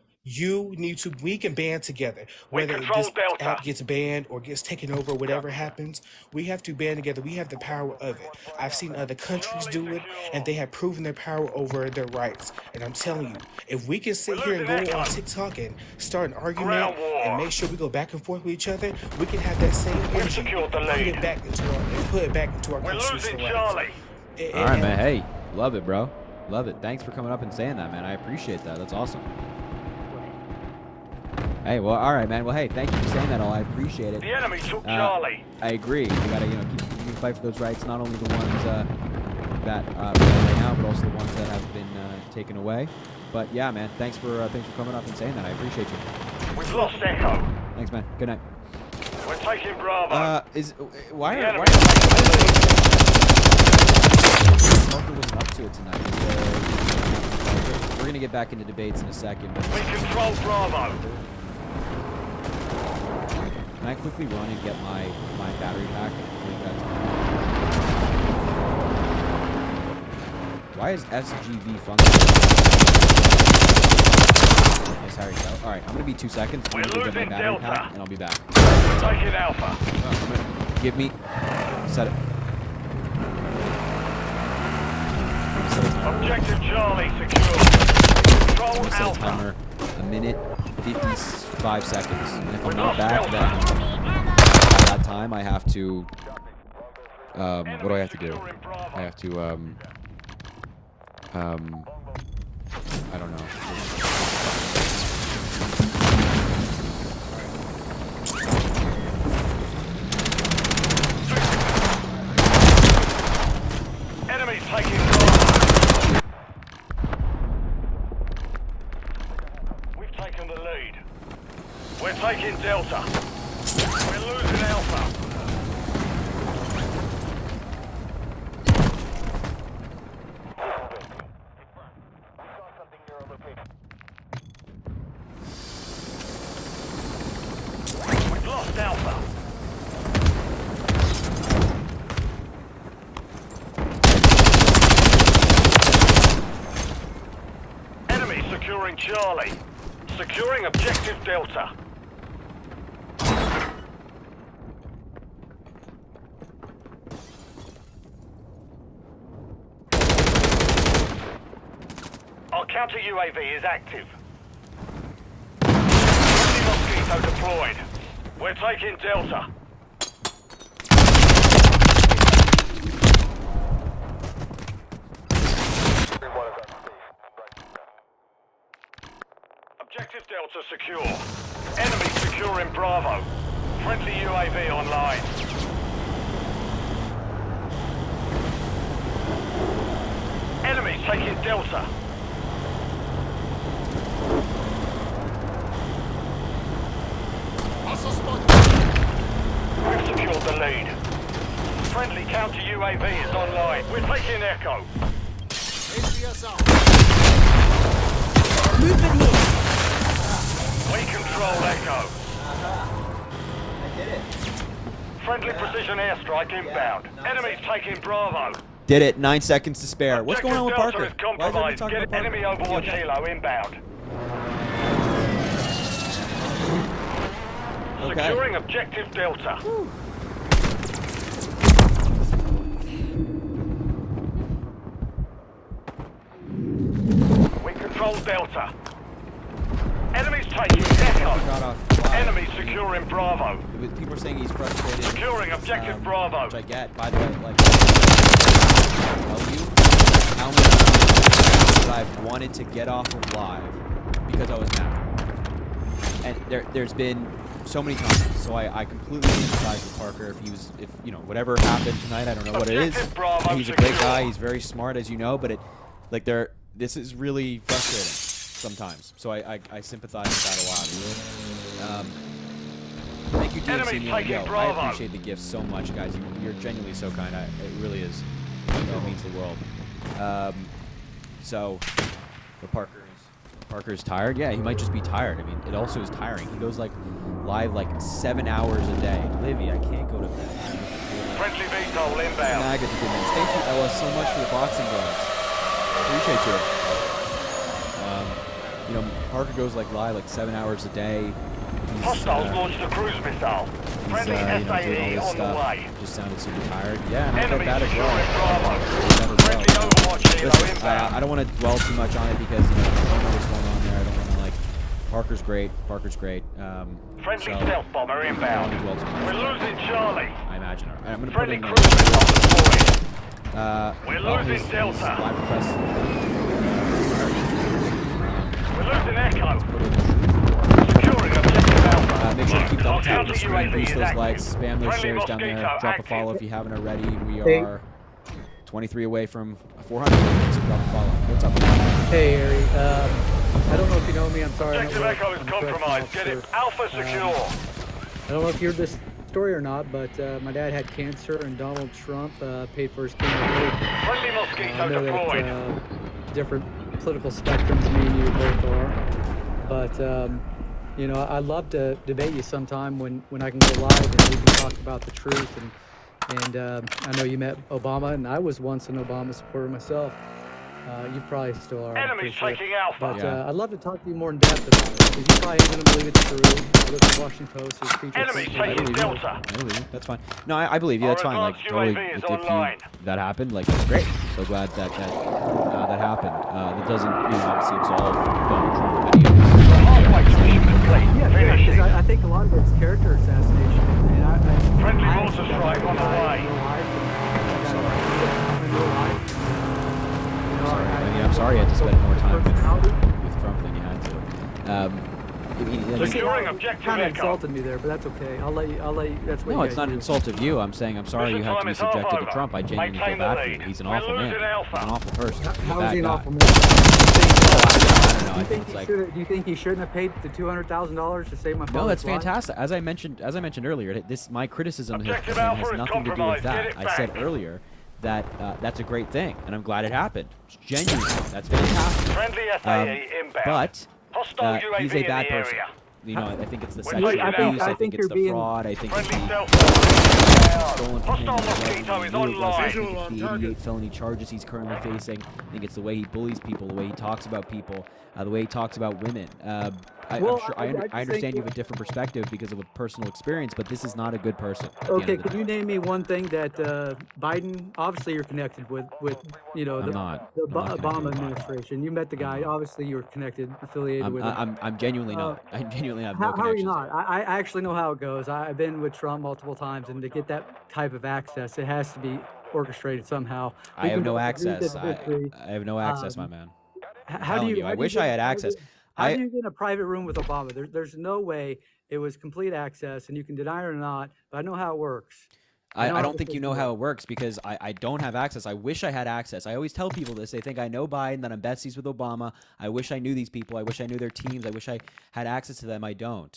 S20: We can band together. Whether this app gets banned or gets taken over, whatever happens, we have to band together. We have the power of it. I've seen other countries do it, and they have proven their power over their rights. And I'm telling you, if we can sit here and go on TikTok and start an argument and make sure we go back and forth with each other, we can have that same energy and put it back into our constitutional rights.
S19: All right, man. Hey, love it, bro. Love it. Thanks for coming up and saying that, man. I appreciate that. That's awesome. Hey, well, all right, man. Well, hey, thank you for saying that all. I appreciate it.
S3: The enemy took Charlie.
S19: I agree. You gotta, keep fight for those rights, not only the ones that we have right now, but also the ones that have been taken away. But yeah, man, thanks for coming up and saying that. I appreciate you.
S3: We've lost Echo.
S19: Thanks, man. Good night.
S3: We're taking Bravo.
S19: Why
S3: Walker
S19: wasn't up to it tonight? We're gonna get back into debates in a second. But
S3: we control Bravo.
S19: Can I quickly run and get my battery pack? Why is SGV functioning? Nice, Harry. All right, I'm gonna be 2 seconds. I'm gonna go get my battery pack, and I'll be back.
S3: Taking Alpha.
S19: Give me. Set it.
S3: Objective Charlie secure. Control
S19: Set a
S3: Alpha.
S19: timer. 1:55 seconds. And if I'm not back, then at that time I have to. What do I have to do? I have to. I don't know.
S3: Enemies taking Bravo. We've taken the lead. We're taking Delta. We're losing Alpha. Alpha. Enemy securing Charlie. Securing objective Delta. Our counter UAV is active. Friendly Mosquito deployed. We're taking Delta. Objective Delta secure. Enemy securing Bravo. Friendly UAV online. Enemy taking Delta. We've secured the lead. Friendly counter UAV is online. We're taking Echo.
S12: Movement here.
S3: We control Echo.
S8: I did it.
S3: Friendly precision airstrike inbound. Enemies taking Bravo.
S19: Did it. 9 seconds to spare. What's going on with
S3: Delta
S19: Parker?
S3: is
S19: Why is everybody
S3: compromised.
S19: talking
S3: Get
S19: about Parker?
S3: enemy Overwatch helo inbound.
S19: Okay.
S3: Securing objective Delta. We control Delta. Enemies taking Echo.
S19: Got off.
S3: Enemies securing Bravo.
S19: People are saying he's frustrated.
S3: Securing objective Bravo.
S19: Which I get. By the way, like, tell you how many times that I've wanted to get off of live because I was mad. And there's been so many times. So I completely sympathize with Parker. If you know, whatever happened tonight, I don't know what it is.
S3: Bravo
S19: He's a great
S3: secure.
S19: guy. He's very smart, as you know. But this is really frustrating sometimes. So I sympathize with that a lot. Thank you,
S3: Enemies
S19: DMC.
S3: taking
S19: Yo, I
S3: Bravo.
S19: appreciate the gifts so much, guys. You're genuinely so kind. It really is. It means the world. So, but Parker's tired. Yeah, he might just be tired. I mean, it also is tiring. He goes like live like 7 hours a day. Livy, I can't go to bed.
S3: Friendly VTOL inbound.
S19: Naga, the good news. Thank you, Ella, so much for the boxing gloves. Appreciate you. You know, Parker goes like live like 7 hours a day. He's,
S3: Hostiles launched a cruise missile. Friendly
S19: you know, doing all
S3: SAE
S19: this
S3: on the
S19: stuff.
S3: way.
S19: Just sounded super tired. Yeah, and I get
S3: Enemy
S19: that as
S3: securing
S19: well.
S3: Bravo. Friendly Overwatch helo
S19: Listen,
S3: inbound.
S19: I don't want to dwell too much on it because you know, I don't know what's going on there. I don't want to like. Parker's great.
S3: Friendly
S19: so
S3: stealth bomber
S19: I
S3: inbound.
S19: don't want to dwell too much.
S3: We're losing Charlie.
S19: I imagine. All right, I'm gonna
S3: Friendly
S19: put in
S3: cruise missile deployed.
S19: We're
S3: losing Delta.
S19: Live request.
S3: We're losing Echo. Securing objective Alpha.
S19: Make sure to keep double
S3: Our
S19: tapping the
S3: counter
S19: screen,
S3: UAV
S19: boost
S3: is
S19: those
S3: active.
S19: likes, spam those
S3: Friendly
S19: shares down there,
S3: Mosquito
S19: drop a
S3: active.
S19: follow if you haven't already. We
S11: Hey.
S19: are 23 away from 400, so drop a follow. What's up?
S11: Hey, Harry. I don't know if you know me. I'm sorry. I'm at
S3: Objective
S11: work.
S3: Echo is
S11: I'm a correctional
S3: compromised. Get it.
S11: officer.
S3: Alpha secure.
S11: I don't know if you heard this story or not, but my dad had cancer, and Donald Trump paid for his chemo.
S3: Friendly
S11: I
S3: Mosquito
S11: know
S3: deployed.
S11: that different political spectrums me and you both are, but you know, I'd love to debate you sometime when I can go live and we can talk about the truth. And I know you met Obama, and I was once an Obama supporter myself. You probably still are. I'm
S3: Enemies
S11: pretty sure.
S3: taking Alpha.
S11: But I'd love to talk to you more in depth about it, because you probably ain't gonna believe it's true. I look at the Washington Post, there's features.
S3: Enemies taking Delta.
S19: I believe you. That's fine. No, I believe you.
S3: Our
S19: That's fine. Like,
S3: advanced
S19: totally,
S3: UAV is
S19: if
S3: online.
S19: that happened, like, that's great. So glad that happened. That doesn't, you know, obviously absolve Donald Trump of any of this.
S3: Halfway to mission complete.
S11: Yeah,
S3: Finishing.
S11: because I think a lot of it's character assassination. And
S3: Friendly
S11: I
S3: mortar strike on the way.
S19: I'm sorry you had to spend more time with Trump than you had to. I mean, like,
S3: Securing objective
S11: kind of
S3: Echo.
S11: insulted me there, but that's okay. I'll let you. That's what.
S19: no,
S11: you
S19: it's
S11: guys
S19: not
S11: do.
S19: an insult of you. I'm saying I'm sorry you had to be subjected to Trump. I genuinely feel
S3: Maintain the
S19: bad for
S3: lead.
S19: you. He's an
S3: We're
S19: awful man.
S3: losing Alpha.
S19: He's an awful person. He's a
S11: How is
S19: bad
S11: he an
S19: guy.
S11: awful man?
S19: I don't know. I think it's like.
S11: Do you think he shouldn't have paid the $200,000 to save my father's
S19: No, that's
S11: life?
S19: fantastic. As I mentioned earlier, my criticism
S3: Objective
S19: has
S3: Alpha is
S19: nothing to do with
S3: compromised. Get
S19: that.
S3: it
S19: I said
S3: back.
S19: earlier that that's a great thing, and I'm glad it happened. Genuinely, that's fantastic.
S3: Friendly SAE inbound.
S19: But
S3: Hostile UAV
S19: he's a
S3: in
S19: bad
S3: the
S19: person.
S3: area.
S19: You know, I think it's the
S10: Well,
S19: sexual
S10: I
S19: abuse.
S10: think-
S19: I think
S10: you're
S19: it's the
S10: being-
S19: fraud. I think it's
S10: Friendly
S19: the stolen from him.
S10: Hostile
S19: It wasn't
S10: mosquito
S19: he
S10: is
S19: knew it
S10: online.
S19: wasn't. I
S10: Visual
S19: think
S10: on
S19: it's the
S10: target.
S19: 88 felony charges he's currently facing. I think it's the way he bullies people, the way he talks about people, the way he talks about women. I'm
S21: Well,
S19: sure
S21: I
S19: I
S21: just
S19: understand
S21: think-
S19: you have a different perspective because of a personal experience, but this is not a good person. at the end
S21: Okay,
S19: of the
S21: could you name me one thing that Biden? Obviously, you're connected with you know
S19: I'm
S21: the,
S19: not.
S21: the
S19: I'm not connected
S21: Obama
S19: with Biden.
S21: administration. You met the guy. Obviously, you're connected, affiliated with him.
S19: I'm genuinely not. I genuinely have no
S21: How are you
S19: connections.
S21: not? I actually know how it goes. I've been with Trump multiple times, and to get that type of access, it has to be orchestrated somehow.
S19: I
S21: We
S19: have
S21: can
S19: no
S21: both agree
S19: access.
S21: to disagree.
S19: I have no access, my man. I'm
S21: How do
S19: telling
S21: you?
S19: I
S21: how do
S19: wish
S21: you
S19: I
S21: get-
S19: had
S21: how do
S19: access.
S21: you- How do you get in a private room with Obama? There's no way it was complete access, and you can deny it or not, but I know how it works. know
S19: I
S21: how
S19: don't
S21: the
S19: think you know
S21: system
S19: how it works because I don't have access. I wish I had access. I always tell people this. They think I know Biden, that I'm besties with Obama. I wish I knew these people. I wish I knew their teams. I wish I had access to them. I don't.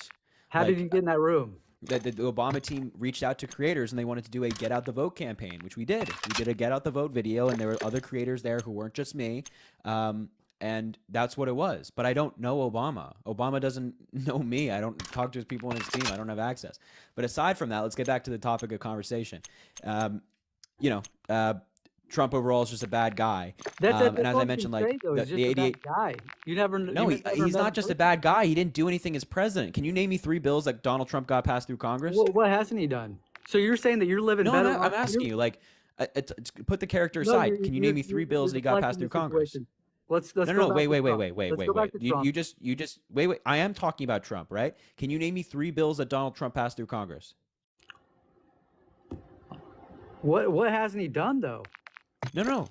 S21: How did you get in that room?
S19: The Obama team reached out to creators and they wanted to do a Get Out the Vote campaign, which we did. We did a Get Out the Vote video, and there were other creators there who weren't just me. And that's what it was. But I don't know Obama. Obama doesn't know me. I don't talk to his people on his team. I don't have access. But aside from that, let's get back to the topic of conversation. Trump overall is just a bad guy. And as I mentioned, like the 88
S21: guy. You never.
S19: No, he's not just a bad guy. He didn't do anything as president. Can you name me 3 bills that Donald Trump got passed through Congress?
S21: Well, what hasn't he done? So you're saying that you're living
S19: No,
S21: better?
S19: I'm asking you. Like, put the character
S21: No,
S19: aside. Can you name me 3 bills that he got passed through Congress?
S21: Let's
S19: No,
S21: go
S19: no,
S21: back
S19: wait,
S21: to
S19: wait,
S21: Trump.
S19: wait, wait,
S21: Let's
S19: wait,
S21: go back
S19: wait.
S21: to Trump.
S19: You just wait. I am talking about Trump, right? Can you name me 3 bills that Donald Trump passed through Congress?
S21: What hasn't he done though?
S19: No.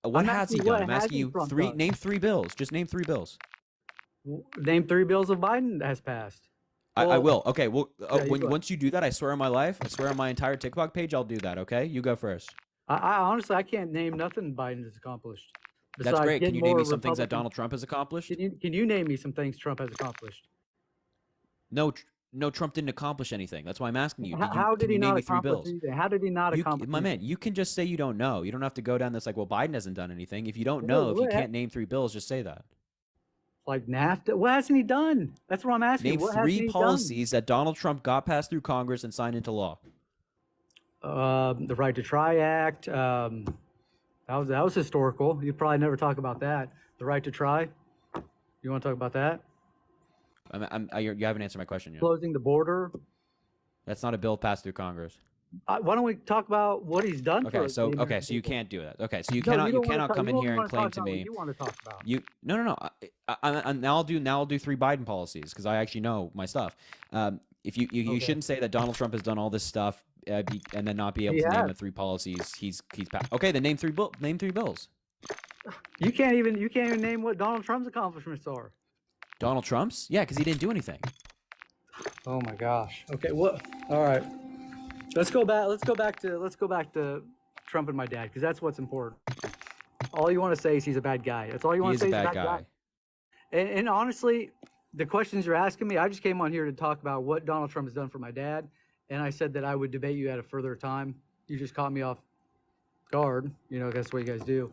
S19: What
S21: I'm
S19: has he
S21: asking
S19: done?
S21: what
S19: I'm asking you
S21: hasn't Trump
S19: three.
S21: done?
S19: Name 3 bills. Just name 3 bills.
S21: Name 3 bills of Biden has passed.
S19: I
S21: Well,
S19: will. Okay. Well,
S21: yeah, you go.
S19: once you do that, I swear on my life, I swear on my entire TikTok page, I'll do that. Okay. You go first.
S21: I honestly I can't name nothing Biden has accomplished.
S19: That's
S21: besides
S19: great. Can
S21: getting
S19: you name me
S21: more
S19: some things that
S21: Republicans.
S19: Donald Trump has accomplished?
S21: Can you name me some things Trump has accomplished?
S19: No, Trump didn't accomplish anything. That's why I'm asking you.
S21: How did
S19: can
S21: he
S19: you name
S21: not
S19: me 3
S21: accomplish
S19: bills?
S21: anything? How did he not
S19: You,
S21: accomplish?
S19: my man,
S21: anything?
S19: you can just say you don't know. You don't have to go down this like, well, Biden hasn't done anything. If you don't
S21: Well,
S19: know, if you
S21: what-
S19: can't name 3 bills, just say that.
S21: Like NAFTA? What hasn't he done? That's what I'm asking.
S19: Name
S21: What hasn't
S19: 3
S21: he
S19: policies that Donald Trump got passed through Congress and signed into law.
S21: done? The Right to Try Act. That was historical. You probably never talk about that. The Right to Try. You want to talk about that?
S19: You haven't answered my question yet.
S21: Closing the border.
S19: That's not a bill passed through Congress.
S21: Why don't we talk about what he's done?
S19: Okay,
S21: for
S19: so
S21: the American
S19: so you
S21: people?
S19: can't do that. Okay, so you
S21: No,
S19: cannot
S21: don't wanna
S19: cannot
S21: talk-
S19: come
S21: you
S19: in
S21: don't
S19: here and
S21: wanna
S19: claim
S21: talk
S19: to
S21: about what
S19: me.
S21: you want to talk about.
S19: No. Now I'll do 3 Biden policies because I actually know my stuff. If you
S21: Okay.
S19: shouldn't say that Donald Trump has done all this stuff and then not be able
S21: He
S19: to name
S21: has.
S19: the 3 policies he's passed. Okay, then name 3 bills.
S21: You can't even name what Donald Trump's accomplishments are.
S19: Donald Trump's? Yeah, because he didn't do anything.
S21: Oh my gosh. Okay, what? All right. Let's go back to Trump and my dad because that's what's important. All you want to say is he's a bad guy. That's all you
S19: He
S21: want
S19: is
S21: to
S19: a
S21: say.
S19: bad
S21: He's
S19: guy.
S21: And honestly, the questions you're asking me, I just came on here to talk about what Donald Trump has done for my dad, and I said that I would debate you at a further time. You just caught me off guard. You know, that's what you guys do.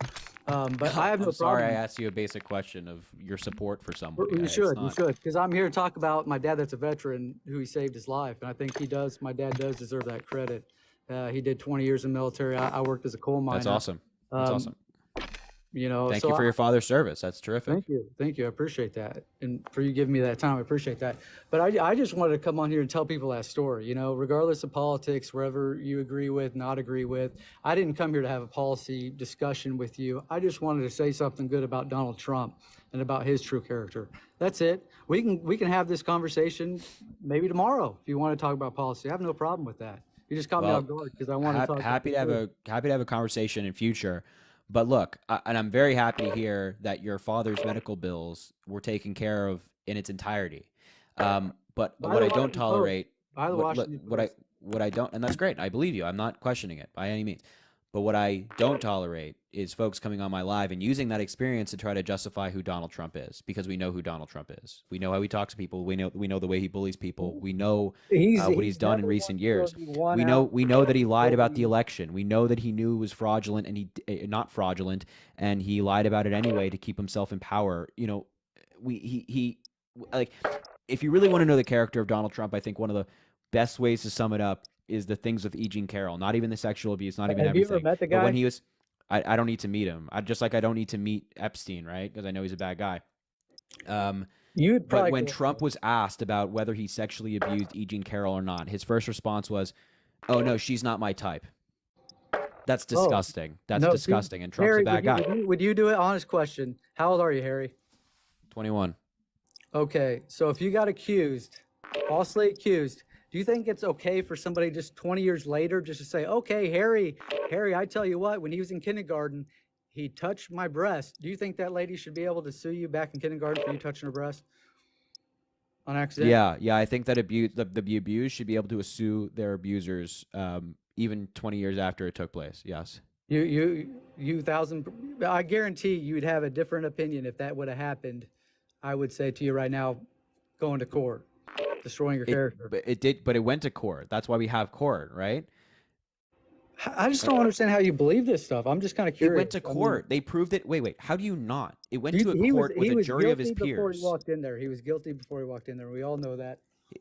S21: But I have no
S19: I'm sorry
S21: problem.
S19: I asked you a basic question of your support for somebody.
S21: You
S19: It's
S21: should,
S19: not-
S21: because I'm here to talk about my dad that's a veteran who he saved his life. And I think my dad does deserve that credit. He did 20 years in the military. I worked as a coal miner.
S19: That's awesome. That's awesome.
S21: You know,
S19: Thank
S21: so
S19: you for your father's service. That's terrific.
S21: Thank you. I appreciate that. And for you giving me that time, I appreciate that. But I just wanted to come on here and tell people that story, you know, regardless of politics, wherever you agree with, not agree with. I didn't come here to have a policy discussion with you. I just wanted to say something good about Donald Trump and about his true character. That's it. We can have this conversation maybe tomorrow if you want to talk about policy. I have no problem with that. You just caught me
S19: Well,
S21: off guard because I want to talk.
S19: happy to have a conversation in future. But look, and I'm very happy to hear that your father's medical bills were taken care of in its entirety. But
S21: By
S19: what
S21: the
S19: I don't
S21: Washington
S19: tolerate,
S21: Post. By the Washington
S19: what I don't, and that's great. I believe you. I'm not questioning it by any means. But what I don't tolerate is folks coming on my live and using that experience to try to justify who Donald Trump is, because we know who Donald Trump is. We know how he talks to people. We know the way he bullies people. We know what he's done in recent years. We know that he lied about the election. We know that he knew it was fraudulent and he not fraudulent, and he lied about it anyway to keep himself in power. You know, he like if you really want to know the character of Donald Trump, I think one of the best ways to sum it up is the things with E. Jean Carroll. Not even the sexual abuse, not even
S21: Have
S19: everything.
S21: you ever met the
S19: But when
S21: guy?
S19: he was, I don't need to meet him. I don't need to meet Epstein, right? Because I know he's a bad guy.
S21: You'd
S19: But
S21: probably
S19: when
S21: go-
S19: Trump was asked about whether he sexually abused E. Jean Carroll or not, his first response was, "Oh no, she's not my type." That's disgusting. That's
S21: No, see,
S19: disgusting. And Trump's
S21: Harry,
S19: a bad guy.
S21: Would you do it? Honest question. How old are you, Harry?
S19: 21.
S21: Okay, so if you got accused, falsely accused, do you think it's okay for somebody just 20 years later just to say, okay, Harry, I tell you what, when he was in kindergarten, he touched my breast. Do you think that lady should be able to sue you back in kindergarten for you touching her breast on accident?
S19: Yeah. I think that the abused should be able to sue their abusers, even 20 years after it took place. Yes.
S21: I guarantee you'd have a different opinion if that would have happened. I would say to you right now, going to court, destroying your character.
S19: But it went to court. That's why we have court, right?
S21: I just don't understand how you believe this stuff. I'm just kind of
S19: It
S21: curious.
S19: went to court. They proved it. Wait. How do you not? It went to a
S21: He
S19: court with a
S21: was
S19: jury of his
S21: guilty before
S19: peers.
S21: he walked in there. He was guilty before he walked in there. We all know that.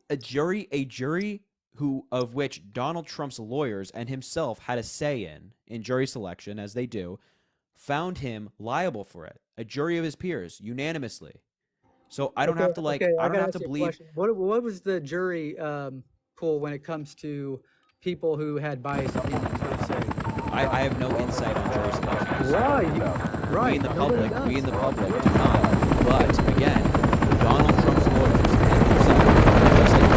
S19: A jury of which Donald Trump's lawyers and himself had a say in jury selection, as they do, found him liable for it. A jury of his peers, unanimously. So I don't have to I don't have to believe.
S21: What was the jury pool when it comes to people who had biased opinions? Let's say?
S19: I have no insight on jury selection.
S21: Right.
S19: We in the public do not. But again, Donald Trump's lawyers and himself, just like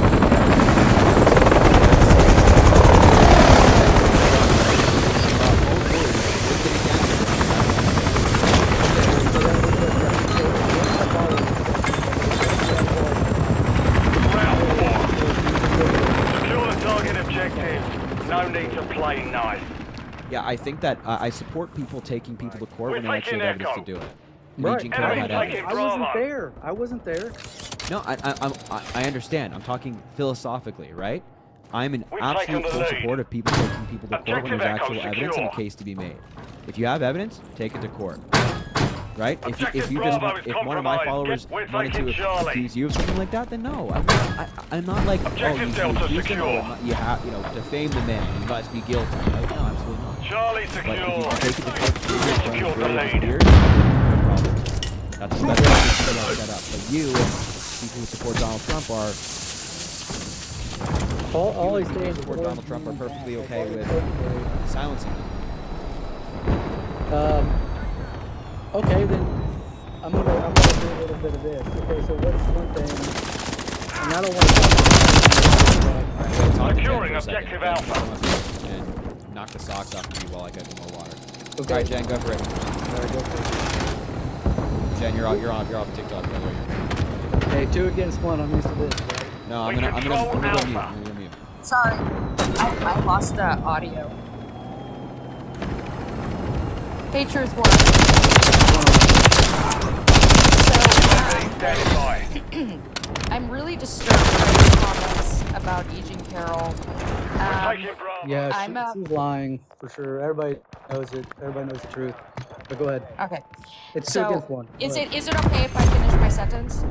S10: Secure the target objective. No need to play nice.
S19: Yeah, I think that I support people taking people to court when they actually have evidence to do it.
S21: Right.
S19: Jean Carroll had evidence.
S21: I wasn't there.
S19: No, I understand. I'm talking philosophically, right? I'm in
S10: We've
S19: absolute
S10: taken the
S19: full
S10: lead.
S19: support of people taking people to court when there's
S10: Objective Echo
S19: actual evidence and a
S10: secure.
S19: case to be made. If you have evidence, take it to court. Right? If
S10: Objective
S19: you just
S10: Bravo
S19: want,
S10: is
S19: if one of my
S10: compromised.
S19: followers
S10: We're
S19: wanted to
S10: taking Charlie.
S19: accuse you of something like that, then no. I'm not like,
S10: Objective
S19: you
S10: Delta
S19: accused him,
S10: secure.
S19: or you have, defame the man. You must be guilty. Like, no, absolutely not.
S10: Charlie
S19: But
S10: secure.
S19: if you can take it to court,
S10: Secure the lead.
S19: no problem. That's how it's set up. But you, people who support Donald Trump are.
S21: All he's
S19: people
S21: saying
S19: who
S21: is
S19: support Donald Trump are perfectly okay with silencing him.
S21: Okay, then I'm gonna do a little bit of this. Okay, so what's one thing? And I don't want to talk
S10: Securing objective Alpha.
S19: And knock the socks off of you while I get some more water.
S21: Okay.
S19: All right, Jen, go for it.
S21: All right, go for it.
S19: Jen, you're off TikTok, by the way.
S21: Hey, 2 against 1. I'm used to this. Right?
S19: No, I'm gonna go mute. I'm gonna mute.
S14: Sorry, I lost the audio. Hey, Truth I'm really disturbed by your comments about E. Jean Carroll.
S21: Yeah,
S14: I'm
S21: she's lying for sure. Everybody knows it. Everybody knows the truth. But go ahead.
S14: Okay.
S21: It's 2
S14: So,
S21: against 1. Go
S14: is
S21: ahead.
S14: it okay if I finish my sentence?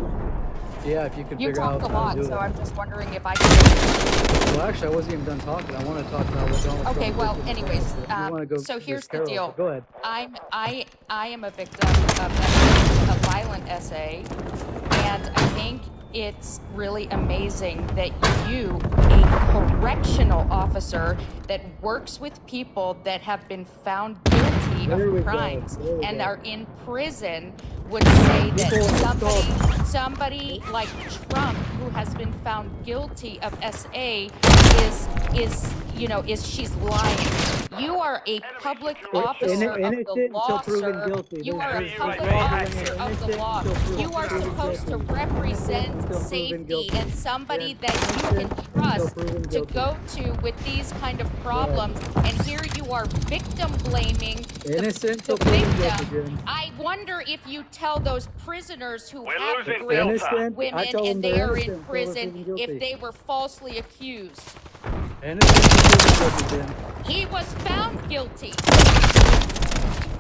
S21: Yeah, if you could
S14: You
S21: figure out
S14: talked a
S21: how
S14: lot,
S21: to do
S14: so
S21: it.
S14: I'm just wondering if I can.
S21: Well, actually, I wasn't even done talking. I want to talk about what Donald
S14: Okay,
S21: Trump
S14: well,
S21: did.
S14: anyways,
S21: If you wanna go
S14: so
S21: with
S14: here's the
S21: Carol,
S14: deal.
S21: Go ahead.
S14: I am a victim of a violent essay, and I think it's really amazing that you, a correctional officer that works with people that have been found guilty
S21: There we
S14: of
S21: go.
S14: crimes
S21: There we
S14: and
S21: go.
S14: are in prison, would say that somebody like Trump, who has been found guilty of SA, is she's lying. You are a public officer of
S21: innocent
S14: the
S21: until
S14: law,
S21: proven
S14: sir.
S21: guilty.
S14: You are a
S21: There's
S14: public
S21: law
S14: officer of the law. You are supposed to represent safety and somebody that you can trust to go to with these kind of problems. And here you are victim blaming
S21: Innocent
S14: the
S21: till proven guilty,
S14: victim.
S21: Jen.
S14: I wonder if you tell those prisoners who have
S10: losing
S14: raped
S10: Delta.
S21: I
S14: women
S21: tell them
S14: and
S21: they're
S14: they are in
S21: innocent till they're
S14: prison
S21: proven guilty.
S14: if they were falsely accused.
S21: Innocent till proven guilty, Jen.
S14: He was found guilty.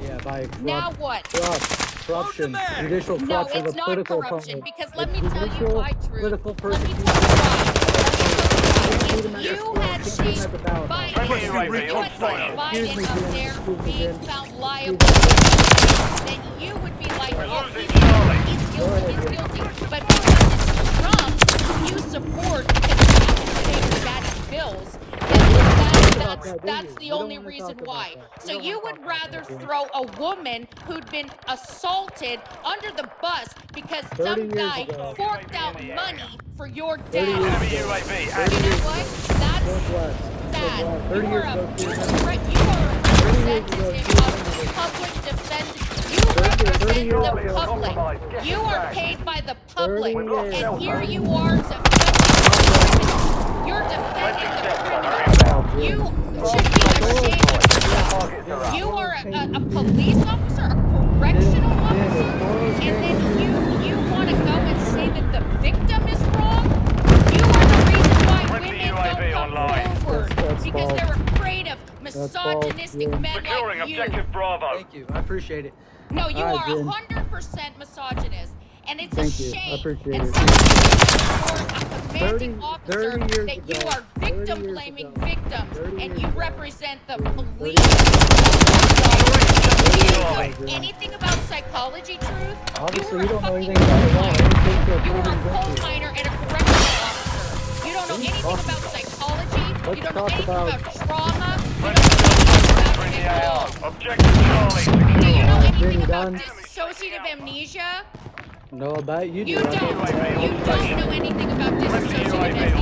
S21: Yeah, by
S14: Now
S21: Rob.
S14: what?
S21: Rob. corruption, judicial
S9: No,
S21: corruption
S9: it's
S21: of a
S9: not
S21: political
S9: corruption,
S21: opponent.
S9: because let
S21: It's
S9: me tell you
S21: judicial
S9: why, Drew.
S21: political
S9: Let me
S21: persecution.
S9: tell you why. If you had
S21: Excuse
S9: changed
S21: me at the ballot box.
S9: Biden,
S21: Excuse me,
S9: if you had put
S21: excuse me,
S9: Biden up
S21: Jim.
S9: there
S21: Excuse me,
S9: being
S21: Jim.
S9: found liable, then you would be like, oh, he's guilty. But because it's Trump, who you support because he's paying daddy's bills, that's the only reason why. So you would rather throw a woman who'd been assaulted under the bus because
S21: 30
S9: some
S21: years
S9: guy
S21: ago.
S9: forked out money for your
S21: 30
S9: dad.
S21: years ago.
S9: You know what? That's sad.
S21: 30
S9: You
S21: years
S9: are
S21: ago,
S9: a representative of public defend. You represent the public. You are paid by the public, and here you are you're defending the criminal. You should be ashamed of yourself. You are a police officer, a correctional officer, and then you want to go and say that the victim is wrong? You are the reason why women don't come forward, because they're afraid of misogynistic men like you.
S21: Thank you. I appreciate it.
S9: No, you
S21: All
S9: are
S21: right, Jen.
S9: 100% misogynist, and it's
S21: Thank
S9: a
S21: you. I
S9: shame.
S21: appreciate
S9: And
S21: it.
S9: somebody support a commanding officer
S21: 30 years
S9: that you
S21: ago.
S9: are
S21: 30
S9: victim
S21: years
S9: blaming
S21: ago.
S9: victims,
S21: 30
S9: and
S21: years
S9: you
S21: ago.
S9: represent the
S21: 30
S9: police.
S21: years
S9: Do you
S21: ago.
S9: know anything about psychology, Truth?
S21: Obviously,
S9: you
S21: you
S9: were a
S21: don't know
S9: fucking
S21: anything about the law.
S9: coal miner.
S21: Anything to
S9: You were
S21: prove
S9: a
S21: him
S9: coal
S21: guilty.
S9: miner and a correctional officer. You don't know anything about psychology. You don't know
S21: talk
S9: anything
S21: about-
S9: about trauma. You don't know anything about mental. Do you know anything about dissociative amnesia?
S21: No, about you.
S9: You
S21: do. I
S9: don't.
S21: think
S9: You don't know anything about dissociative amnesia.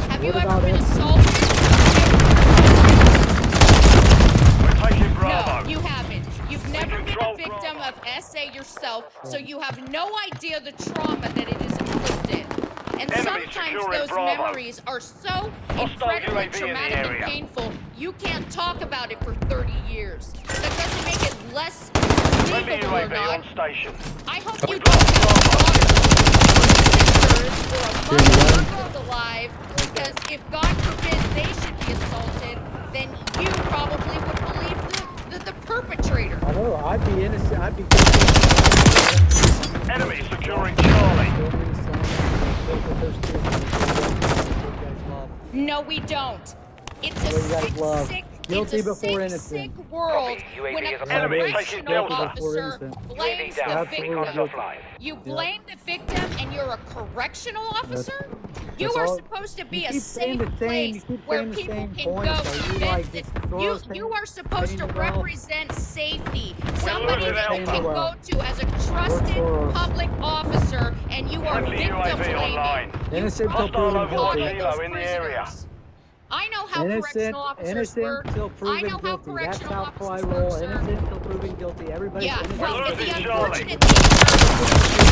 S9: Have you
S21: What
S9: ever
S21: about
S9: been
S21: it?
S9: assaulted? No, you haven't. You've never been a victim of SA yourself, so you have no idea the trauma that it is inflicted. And sometimes those memories are so incredibly traumatic and painful, you can't talk about it for 30 years. That doesn't make it less believable or not. I hope you don't have sisters or a mother who's alive, because if God forbid they should be assaulted, then you probably would believe the perpetrator.
S21: I know. I'd be innocent. I'd be.
S10: Enemy securing Charlie.
S9: No, we don't. It's
S21: What do you guys love?
S9: sick,
S21: Guilty
S9: it's a
S21: before
S9: sick,
S21: innocent.
S9: sick world when a correctional officer blames the victim. You blame the victim and you're a correctional officer? You
S21: that's
S9: are
S21: all-
S9: supposed to be
S21: you
S9: a
S21: keep saying
S9: safe
S21: the same-
S9: place
S21: you keep
S9: where
S21: saying the
S9: people
S21: same
S9: can
S21: points.
S9: go
S21: Are you,
S9: and
S21: like,
S9: vent.
S21: just throwing
S9: You are supposed to
S21: saying the well?
S9: represent safety. Somebody
S10: losing
S9: that you
S10: Alpha.
S9: can go to as a trusted
S21: Soros.
S9: public officer, and you are
S10: Friendly
S9: victim
S10: UAV
S9: blaming.
S10: online.
S21: Innocent till
S10: Hostile
S21: proven
S10: overwatch
S21: guilty.
S10: helo in the area.
S9: I know how
S21: Innocent,
S9: correctional officers
S21: innocent
S9: work.
S21: till
S9: I
S21: proven
S9: know how
S21: guilty. That's
S9: correctional
S21: how I
S9: officers
S21: roll.
S9: work, sir.
S21: Innocent till proven guilty. Everybody's
S9: Yeah,
S21: innocent.
S9: well,
S21: till
S9: the
S21: proven
S10: Charlie.
S9: unfortunate
S21: guilty.
S9: thing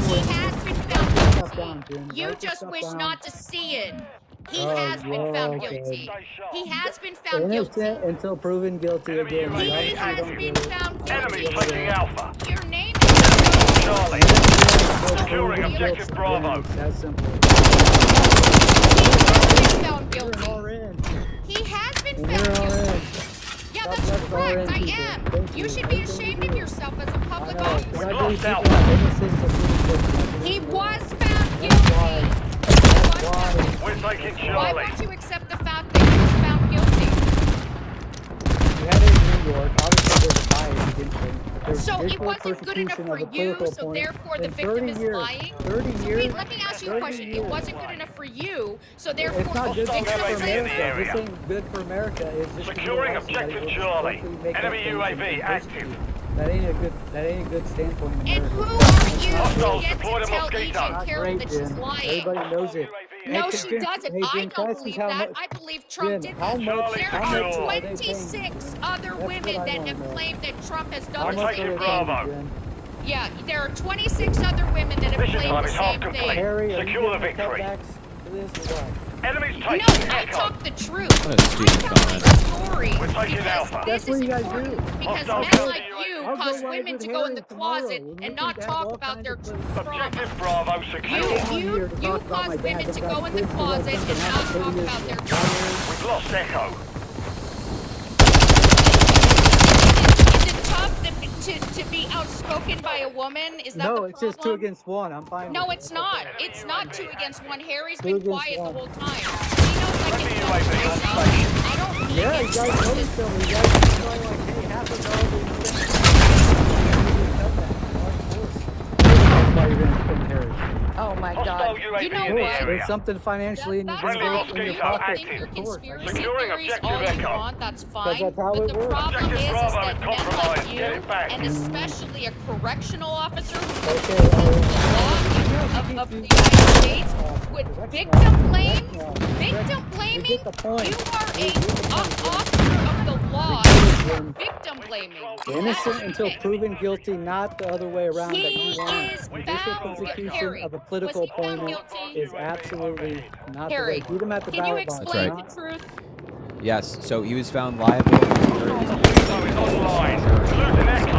S9: he has been found
S21: Stop
S9: guilty.
S21: down, Jim.
S9: You
S21: Write this
S9: just
S21: stuff
S9: wish
S21: down.
S9: not to see it. He
S21: Oh,
S9: has been found
S21: yeah,
S9: guilty.
S21: okay.
S9: He has been found guilty.
S21: Innocent until proven guilty again.
S9: He
S21: You
S9: has
S21: obviously
S9: been
S21: don't get it.
S9: found
S10: Enemy
S9: guilty.
S10: taking Alpha.
S9: Your name
S10: Charlie.
S21: Until
S10: Securing
S21: proven
S10: objective
S21: guilty.
S10: Bravo.
S21: It's that simple.
S9: is found guilty.
S21: RN.
S9: He has been
S21: And
S9: found
S21: you're
S9: guilty.
S21: RN.
S9: Yeah,
S21: Stop
S9: that's
S21: letting
S9: correct.
S21: RN
S9: I
S21: people.
S9: am.
S21: Thank
S9: You should be ashamed of yourself as a
S21: I
S9: public
S21: know, 'cause
S9: officer.
S21: I
S10: lost
S21: believe people
S10: Alpha.
S21: are innocent till proven guilty.
S9: He was found
S21: Why?
S9: guilty.
S21: Why?
S10: We're taking
S9: Why
S10: Charlie.
S9: won't you accept the fact that he was found guilty?
S21: You had it in New York. Obviously, there's a bias against him. There's
S9: So it
S21: visual
S9: wasn't good enough
S21: persecution
S9: for
S21: of a
S9: you,
S21: political
S9: so
S21: opponent
S9: therefore the
S21: in
S9: victim
S21: 30
S9: is
S21: years.
S9: lying?
S21: 30
S9: So
S21: years.
S9: wait, let me ask you a
S21: 30
S9: question. It
S21: years.
S9: wasn't good enough for you, so
S21: It's
S9: therefore
S21: not
S9: the
S21: good for
S9: victim
S10: UAV
S9: is
S10: in the
S21: America.
S10: area.
S21: This ain't good for America. It's just
S10: Securing
S21: to be
S10: objective
S21: arrested.
S10: Charlie.
S21: Hopefully make
S10: Enemy
S21: up things
S10: UAV
S21: and
S10: active.
S21: persecute. That ain't a good standpoint in
S9: And
S21: America.
S9: who are you
S10: Hostiles
S9: to get
S10: deployed
S9: to
S10: a
S9: tell
S10: Mosquito.
S9: Agent
S21: Not
S9: Carol
S21: great,
S9: that she's
S21: Jim.
S9: lying?
S21: Everybody knows it.
S9: No,
S21: Hey,
S9: she
S21: Jim,
S9: doesn't.
S21: hey,
S9: I
S21: Jim,
S9: don't
S21: Preston's
S9: believe
S21: how
S9: that.
S21: much-
S9: I believe Trump
S21: Jim,
S9: did
S21: how
S9: that.
S21: much-
S9: There
S21: how
S9: are
S21: much are they paying
S9: 26
S21: you?
S9: other
S21: That's
S9: women
S21: what I
S9: that
S21: wanna
S9: have
S21: know.
S9: claimed that Trump has
S21: How
S9: done the
S21: much
S9: same
S21: are they
S9: thing.
S21: paying you, Jim?
S9: Yeah, there are 26 other women that have
S10: Mission
S9: claimed
S10: time
S9: the
S10: is half
S9: same
S10: complete.
S9: thing.
S21: Harry, are you
S10: Secure the
S21: giving
S10: victory.
S21: cutbacks to this or what?
S10: Enemies
S9: No,
S10: taking
S9: I
S10: Echo.
S9: talk the truth.
S2: What a stupid
S9: I tell
S2: comment.
S9: my story
S10: We're taking
S9: because
S10: Alpha.
S9: this
S21: That's what
S9: is
S21: you guys
S9: important.
S21: do.
S9: Because
S10: Hostile
S9: men
S10: counter
S9: like you
S21: I'll go
S9: cause
S21: ride
S9: women
S21: with
S9: to go in
S21: Harry
S9: the
S21: tomorrow
S9: closet
S21: when we
S9: and
S21: can
S9: not
S21: have
S9: talk
S21: all
S9: about
S21: kinds
S9: their
S21: of fun.
S9: trauma.
S10: Objective Bravo secure.
S9: You cause women to go in the closet and not talk about their trauma.
S10: We've lost Echo.
S9: Is it tough to be outspoken by a woman? Is that
S21: No,
S9: the
S21: it's just 2
S9: problem?
S21: against 1. I'm fine.
S9: No,
S21: with
S9: it's not. It's not 2 against 1. Harry's
S21: 2
S9: been
S21: against
S9: quiet
S21: 1.
S9: the whole time. He knows I can talk myself. I don't need
S21: Yeah, you
S9: it.
S21: guys know each other. You guys are going like, hey, half a dog. That's why you're going to defend Harry.
S14: Oh my God.
S9: You know what?
S21: There's something financially in
S9: That's
S21: your
S9: fine.
S21: in your
S9: You
S21: pocket.
S9: think your
S21: Of course.
S9: conspiracy
S10: Securing
S9: theories
S10: objective
S9: all you
S10: Echo.
S9: want, that's
S21: But
S9: fine.
S21: that's how
S9: But
S21: it
S9: the
S21: works.
S9: problem
S10: Objective
S9: is
S10: Bravo
S9: that
S10: is
S9: men
S10: compromised.
S9: like you,
S10: Get it back.
S9: and especially a correctional officer who
S21: Okay,
S9: the law of the United States would victim blame. Victim blaming? You are a officer of the law. You are victim blaming.
S21: Innocent until proven guilty, not the other way around. That
S9: He
S21: you want.
S9: is
S21: Judicial
S9: found
S21: prosecution
S9: Harry.
S21: of a political
S9: Was he found
S21: appointment
S9: guilty?
S21: is absolutely not
S9: Harry,
S21: the way. Beat him at the
S9: can you
S21: ballot box.
S9: explain
S19: right.
S9: the truth?
S19: Yes. So he was found liable.
S10: Online. Losing Echo.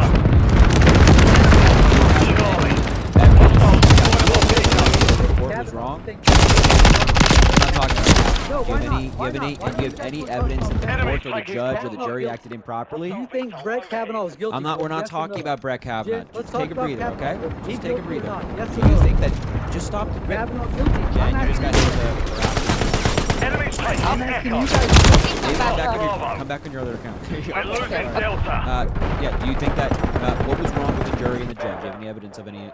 S19: The report was wrong. I'm not talking about that. Do you have any evidence that the court or the judge or the jury acted improperly?
S21: You think Brett Kavanaugh is guilty?
S19: We're not
S21: Yes or
S19: talking
S21: no?
S19: about Brett Kavanaugh.
S21: Let's
S19: Just
S21: talk
S19: take a
S21: about
S19: breather, okay?
S21: Kavanaugh. Is he
S19: Just take a
S21: guilty or
S19: breather.
S21: not? Yes
S19: Do
S21: or
S19: you
S21: no?
S19: think that just stop the
S21: Kavanaugh guilty.
S19: Jen,
S21: I'm
S19: you just got
S21: asking
S19: into
S10: Enemies taking
S21: I'm asking
S10: Echo.
S21: you guys.
S19: come back on your other account.
S10: We're losing Delta.
S19: Yeah, do you think that what was wrong with the jury and the judge? Do you have any evidence of any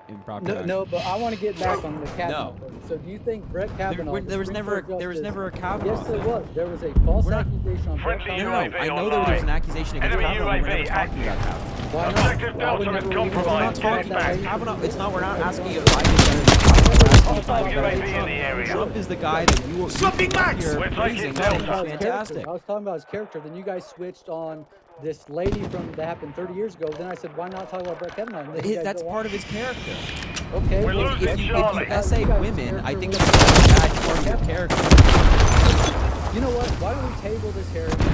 S19: improper
S21: No,
S19: action?
S21: no, but I want to get back on the Kavanaugh.
S19: No.
S21: thing. So do you think Brett Kavanaugh?
S19: there was never a Kavanaugh
S21: Yes, there
S19: thing.
S21: was. There was a false accusation on Brett
S10: Friendly
S21: Kavanaugh.
S10: UAV
S19: I know there was an accusation against
S10: Enemy
S19: Kavanaugh. We're
S10: UAV
S19: never talking about Kavanaugh.
S21: Why not?
S10: Objective
S21: Why would
S10: Delta is
S21: never
S19: We're not
S10: compromised. Get
S19: talking
S10: it back.
S19: about Kavanaugh. We're not asking you if I did
S10: Hostile UAV in the area.
S19: Trump is the guy that you were
S10: Swapping max.
S19: here
S10: We're
S19: praising.
S10: taking
S19: That
S10: Delta.
S19: was fantastic.
S21: I was talking about his character. Then you guys switched on this lady from that happened 30 years ago. Then I said, why not talk about Brett Kavanaugh? And then you guys
S19: That's
S21: go
S19: part
S21: on.
S19: of his character.
S21: Okay.
S10: We're
S21: well,
S10: losing
S19: If you
S10: Charlie.
S19: essay
S21: You guys'
S19: women, I think
S21: character
S19: that's a bad part of your character.
S21: You know what? Why don't we table this, Harry? Me and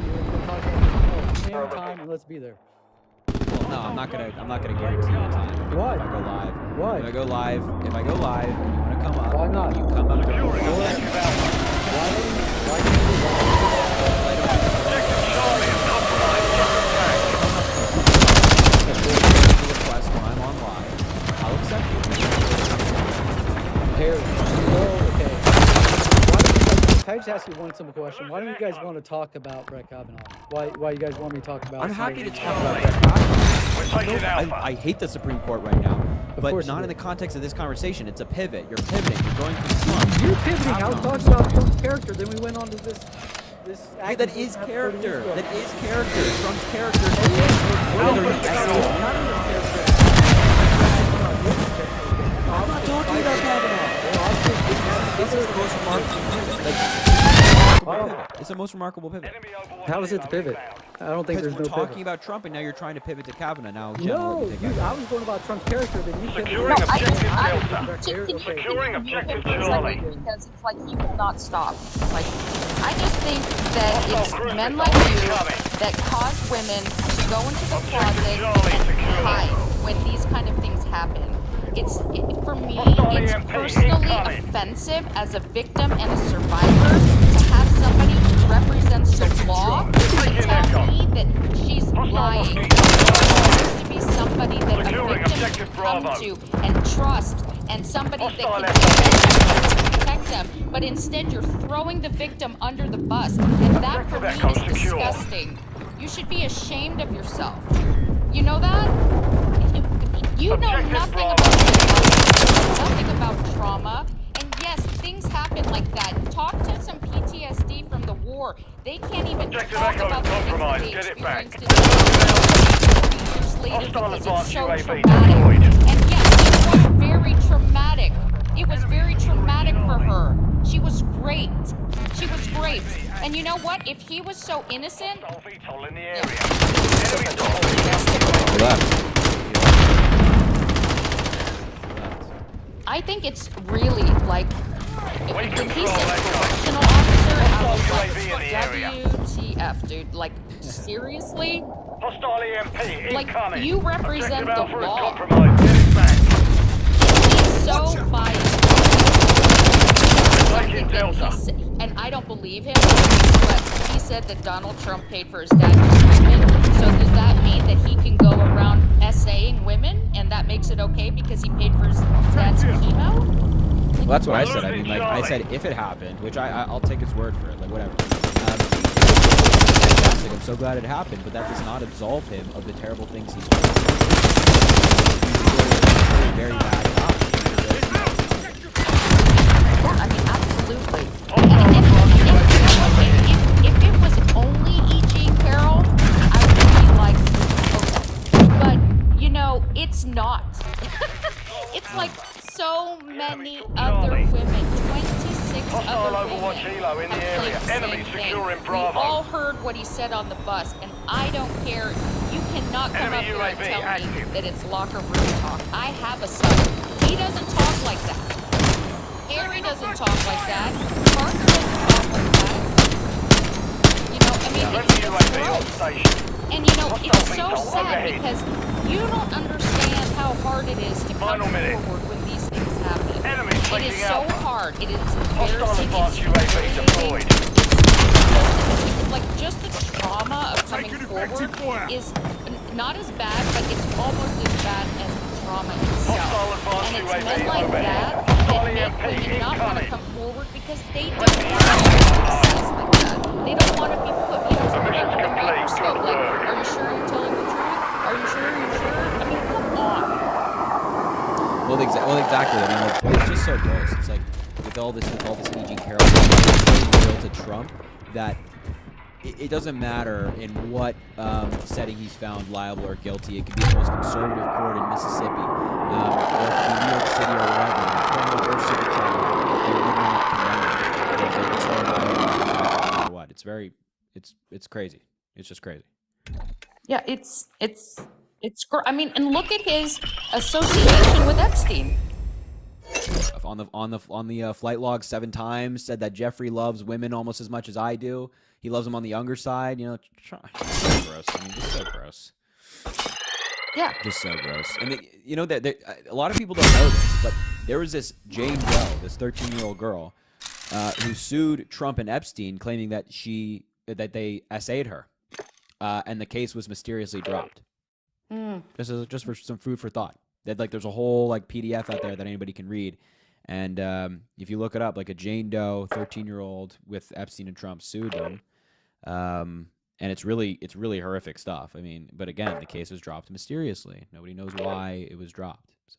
S21: you, and we'll talk about it same time, and let's be there.
S19: Well, no, I'm not gonna guarantee you a time.
S21: Why?
S19: If I go live.
S21: Why?
S19: If I go live, and you wanna come up.
S21: Why not?
S19: You come up.
S10: Securing objective Alpha.
S21: Why don't you
S10: Objective Charlie is compromised. Get it back.
S19: Request when I'm on live. I'll accept it.
S21: Harry, oh, okay. Why don't you guys, can I just ask you one simple question? Why don't you guys want to talk about Brett Kavanaugh? Why you guys want me to talk about?
S19: I'm happy to
S21: somebody-
S19: talk about Brett Kavanaugh.
S10: We're taking Alpha.
S19: I hate the Supreme Court right now, but
S21: course
S19: not
S21: you
S19: in
S21: do.
S19: the context of this conversation. It's a pivot. You're pivoting. You're going from Trump.
S21: You're pivoting. I was talking about Trump's character. Then we went on to this.
S19: Hey, that is
S21: accusation
S19: character.
S21: 30 years ago.
S19: That is character. Trump's character is
S21: Well,
S19: either
S21: but
S19: he
S21: that's
S19: essay-
S21: not in his character.
S19: I'm not talking about Kavanaugh. This is the most remarkable pivot. It's the most remarkable pivot.
S21: How is it the pivot? I don't think
S19: Because
S21: there's
S19: we're
S21: no
S19: talking
S21: pivot.
S19: about Trump, and now you're trying to pivot to Kavanaugh. Now, Jen,
S21: No,
S19: let me take
S21: I was going about Trump's character, then you pivoted.
S10: Securing objective Delta.
S21: Securing
S10: objective
S14: It's
S10: Charlie.
S14: like, because it's like he will not stop. Like, I just think that it's men like you that cause women to go into the closet and hide when these kind of things happen. For me, it's personally offensive as a victim and a survivor to have somebody who represents the law to tell me that she's lying. She's supposed to be somebody that a victim can come to and trust, and somebody that can defend them and protect them. But instead, you're throwing the victim under the bus, and that for me is disgusting. You should be ashamed of yourself. You know that? You know nothing about trauma. And yes, things happen like that. Talk to some PTSD from the war. They can't even talk about the things that they experienced in years later because it's so traumatic. And yes, it was very traumatic. It was very traumatic for her. She was great. She was great. And you know what? If he was so innocent, I think it's really like when he said correctional officer, I was like, WTF, dude? Like, seriously?
S10: Hostile EMP
S14: Like,
S10: incoming.
S14: you represent the
S10: Objective Alpha is
S14: law.
S10: compromised. Get it back.
S14: He's so biased.
S9: something that he said, and I don't believe him, but he said that Donald Trump paid for his dad's treatment. So does that mean that he can go around essaying women, and that makes it okay because he paid for his dad's chemo?
S19: Well, that's what I said. I mean, like, I said if it happened, which I'll take his word for it, like, whatever. Fantastic. I'm so glad it happened, but that does not absolve him of the terrible things he's done. He's very bad cop.
S9: I mean, absolutely. If it was only E.G. Carroll, I would be like, okay. But, you know, it's not. It's like so many other women, 26 other women have claimed the same thing. We all heard what he said on the bus, and I don't care. You cannot come up here and tell me that it's locker room talk. I have a son. He doesn't talk like that. Harry doesn't talk like that. Parker doesn't talk like that. You know, I mean, it's gross. And you know, it's so sad because you don't understand how hard it is to come forward when these things happen. It is so hard. It is embarrassing. It's like just the trauma of coming forward is not as bad, but it's almost as bad as the trauma itself. And it's men like that that make women not want to come forward because they don't want to be criticized like that. They don't want to be put, you know, under the microscope. Like, are you sure you're telling the truth? Are you sure? Are you sure? I mean, come on.
S19: Well, exactly. I mean, like, it's just so gross. It's like with all this E.G. Carroll, so loyal to Trump that it doesn't matter in what setting he's found liable or guilty. It could be the most conservative court in Mississippi, or it could be New York City or wherever. Criminal or civil trial, they would not condemn it. What? It's crazy. It's just crazy.
S9: Yeah, I mean, and look at his association with Epstein.
S19: On the flight log 7 times said that Jeffrey loves women almost as much as I do. He loves them on the younger side. You know, so gross. I mean, just so gross.
S9: Yeah.
S19: Just so gross. And you know that a lot of people don't know this, but there was this Jane Doe, this 13-year-old girl, who sued Trump and Epstein, claiming that they essayed her, and the case was mysteriously dropped. Just for some food for thought. There's a whole PDF out there that anybody can read, and if you look it up, like a Jane Doe 13-year-old with Epstein and Trump sued them, and it's really horrific stuff. I mean, but again, the case was dropped mysteriously. Nobody knows why it was dropped. So,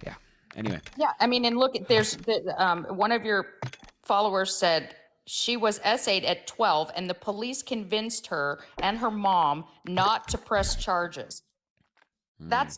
S19: yeah. Anyway.
S9: Yeah, I mean, and look, there's one of your followers said she was essayed at 12, and the police convinced her and her mom not to press charges. That's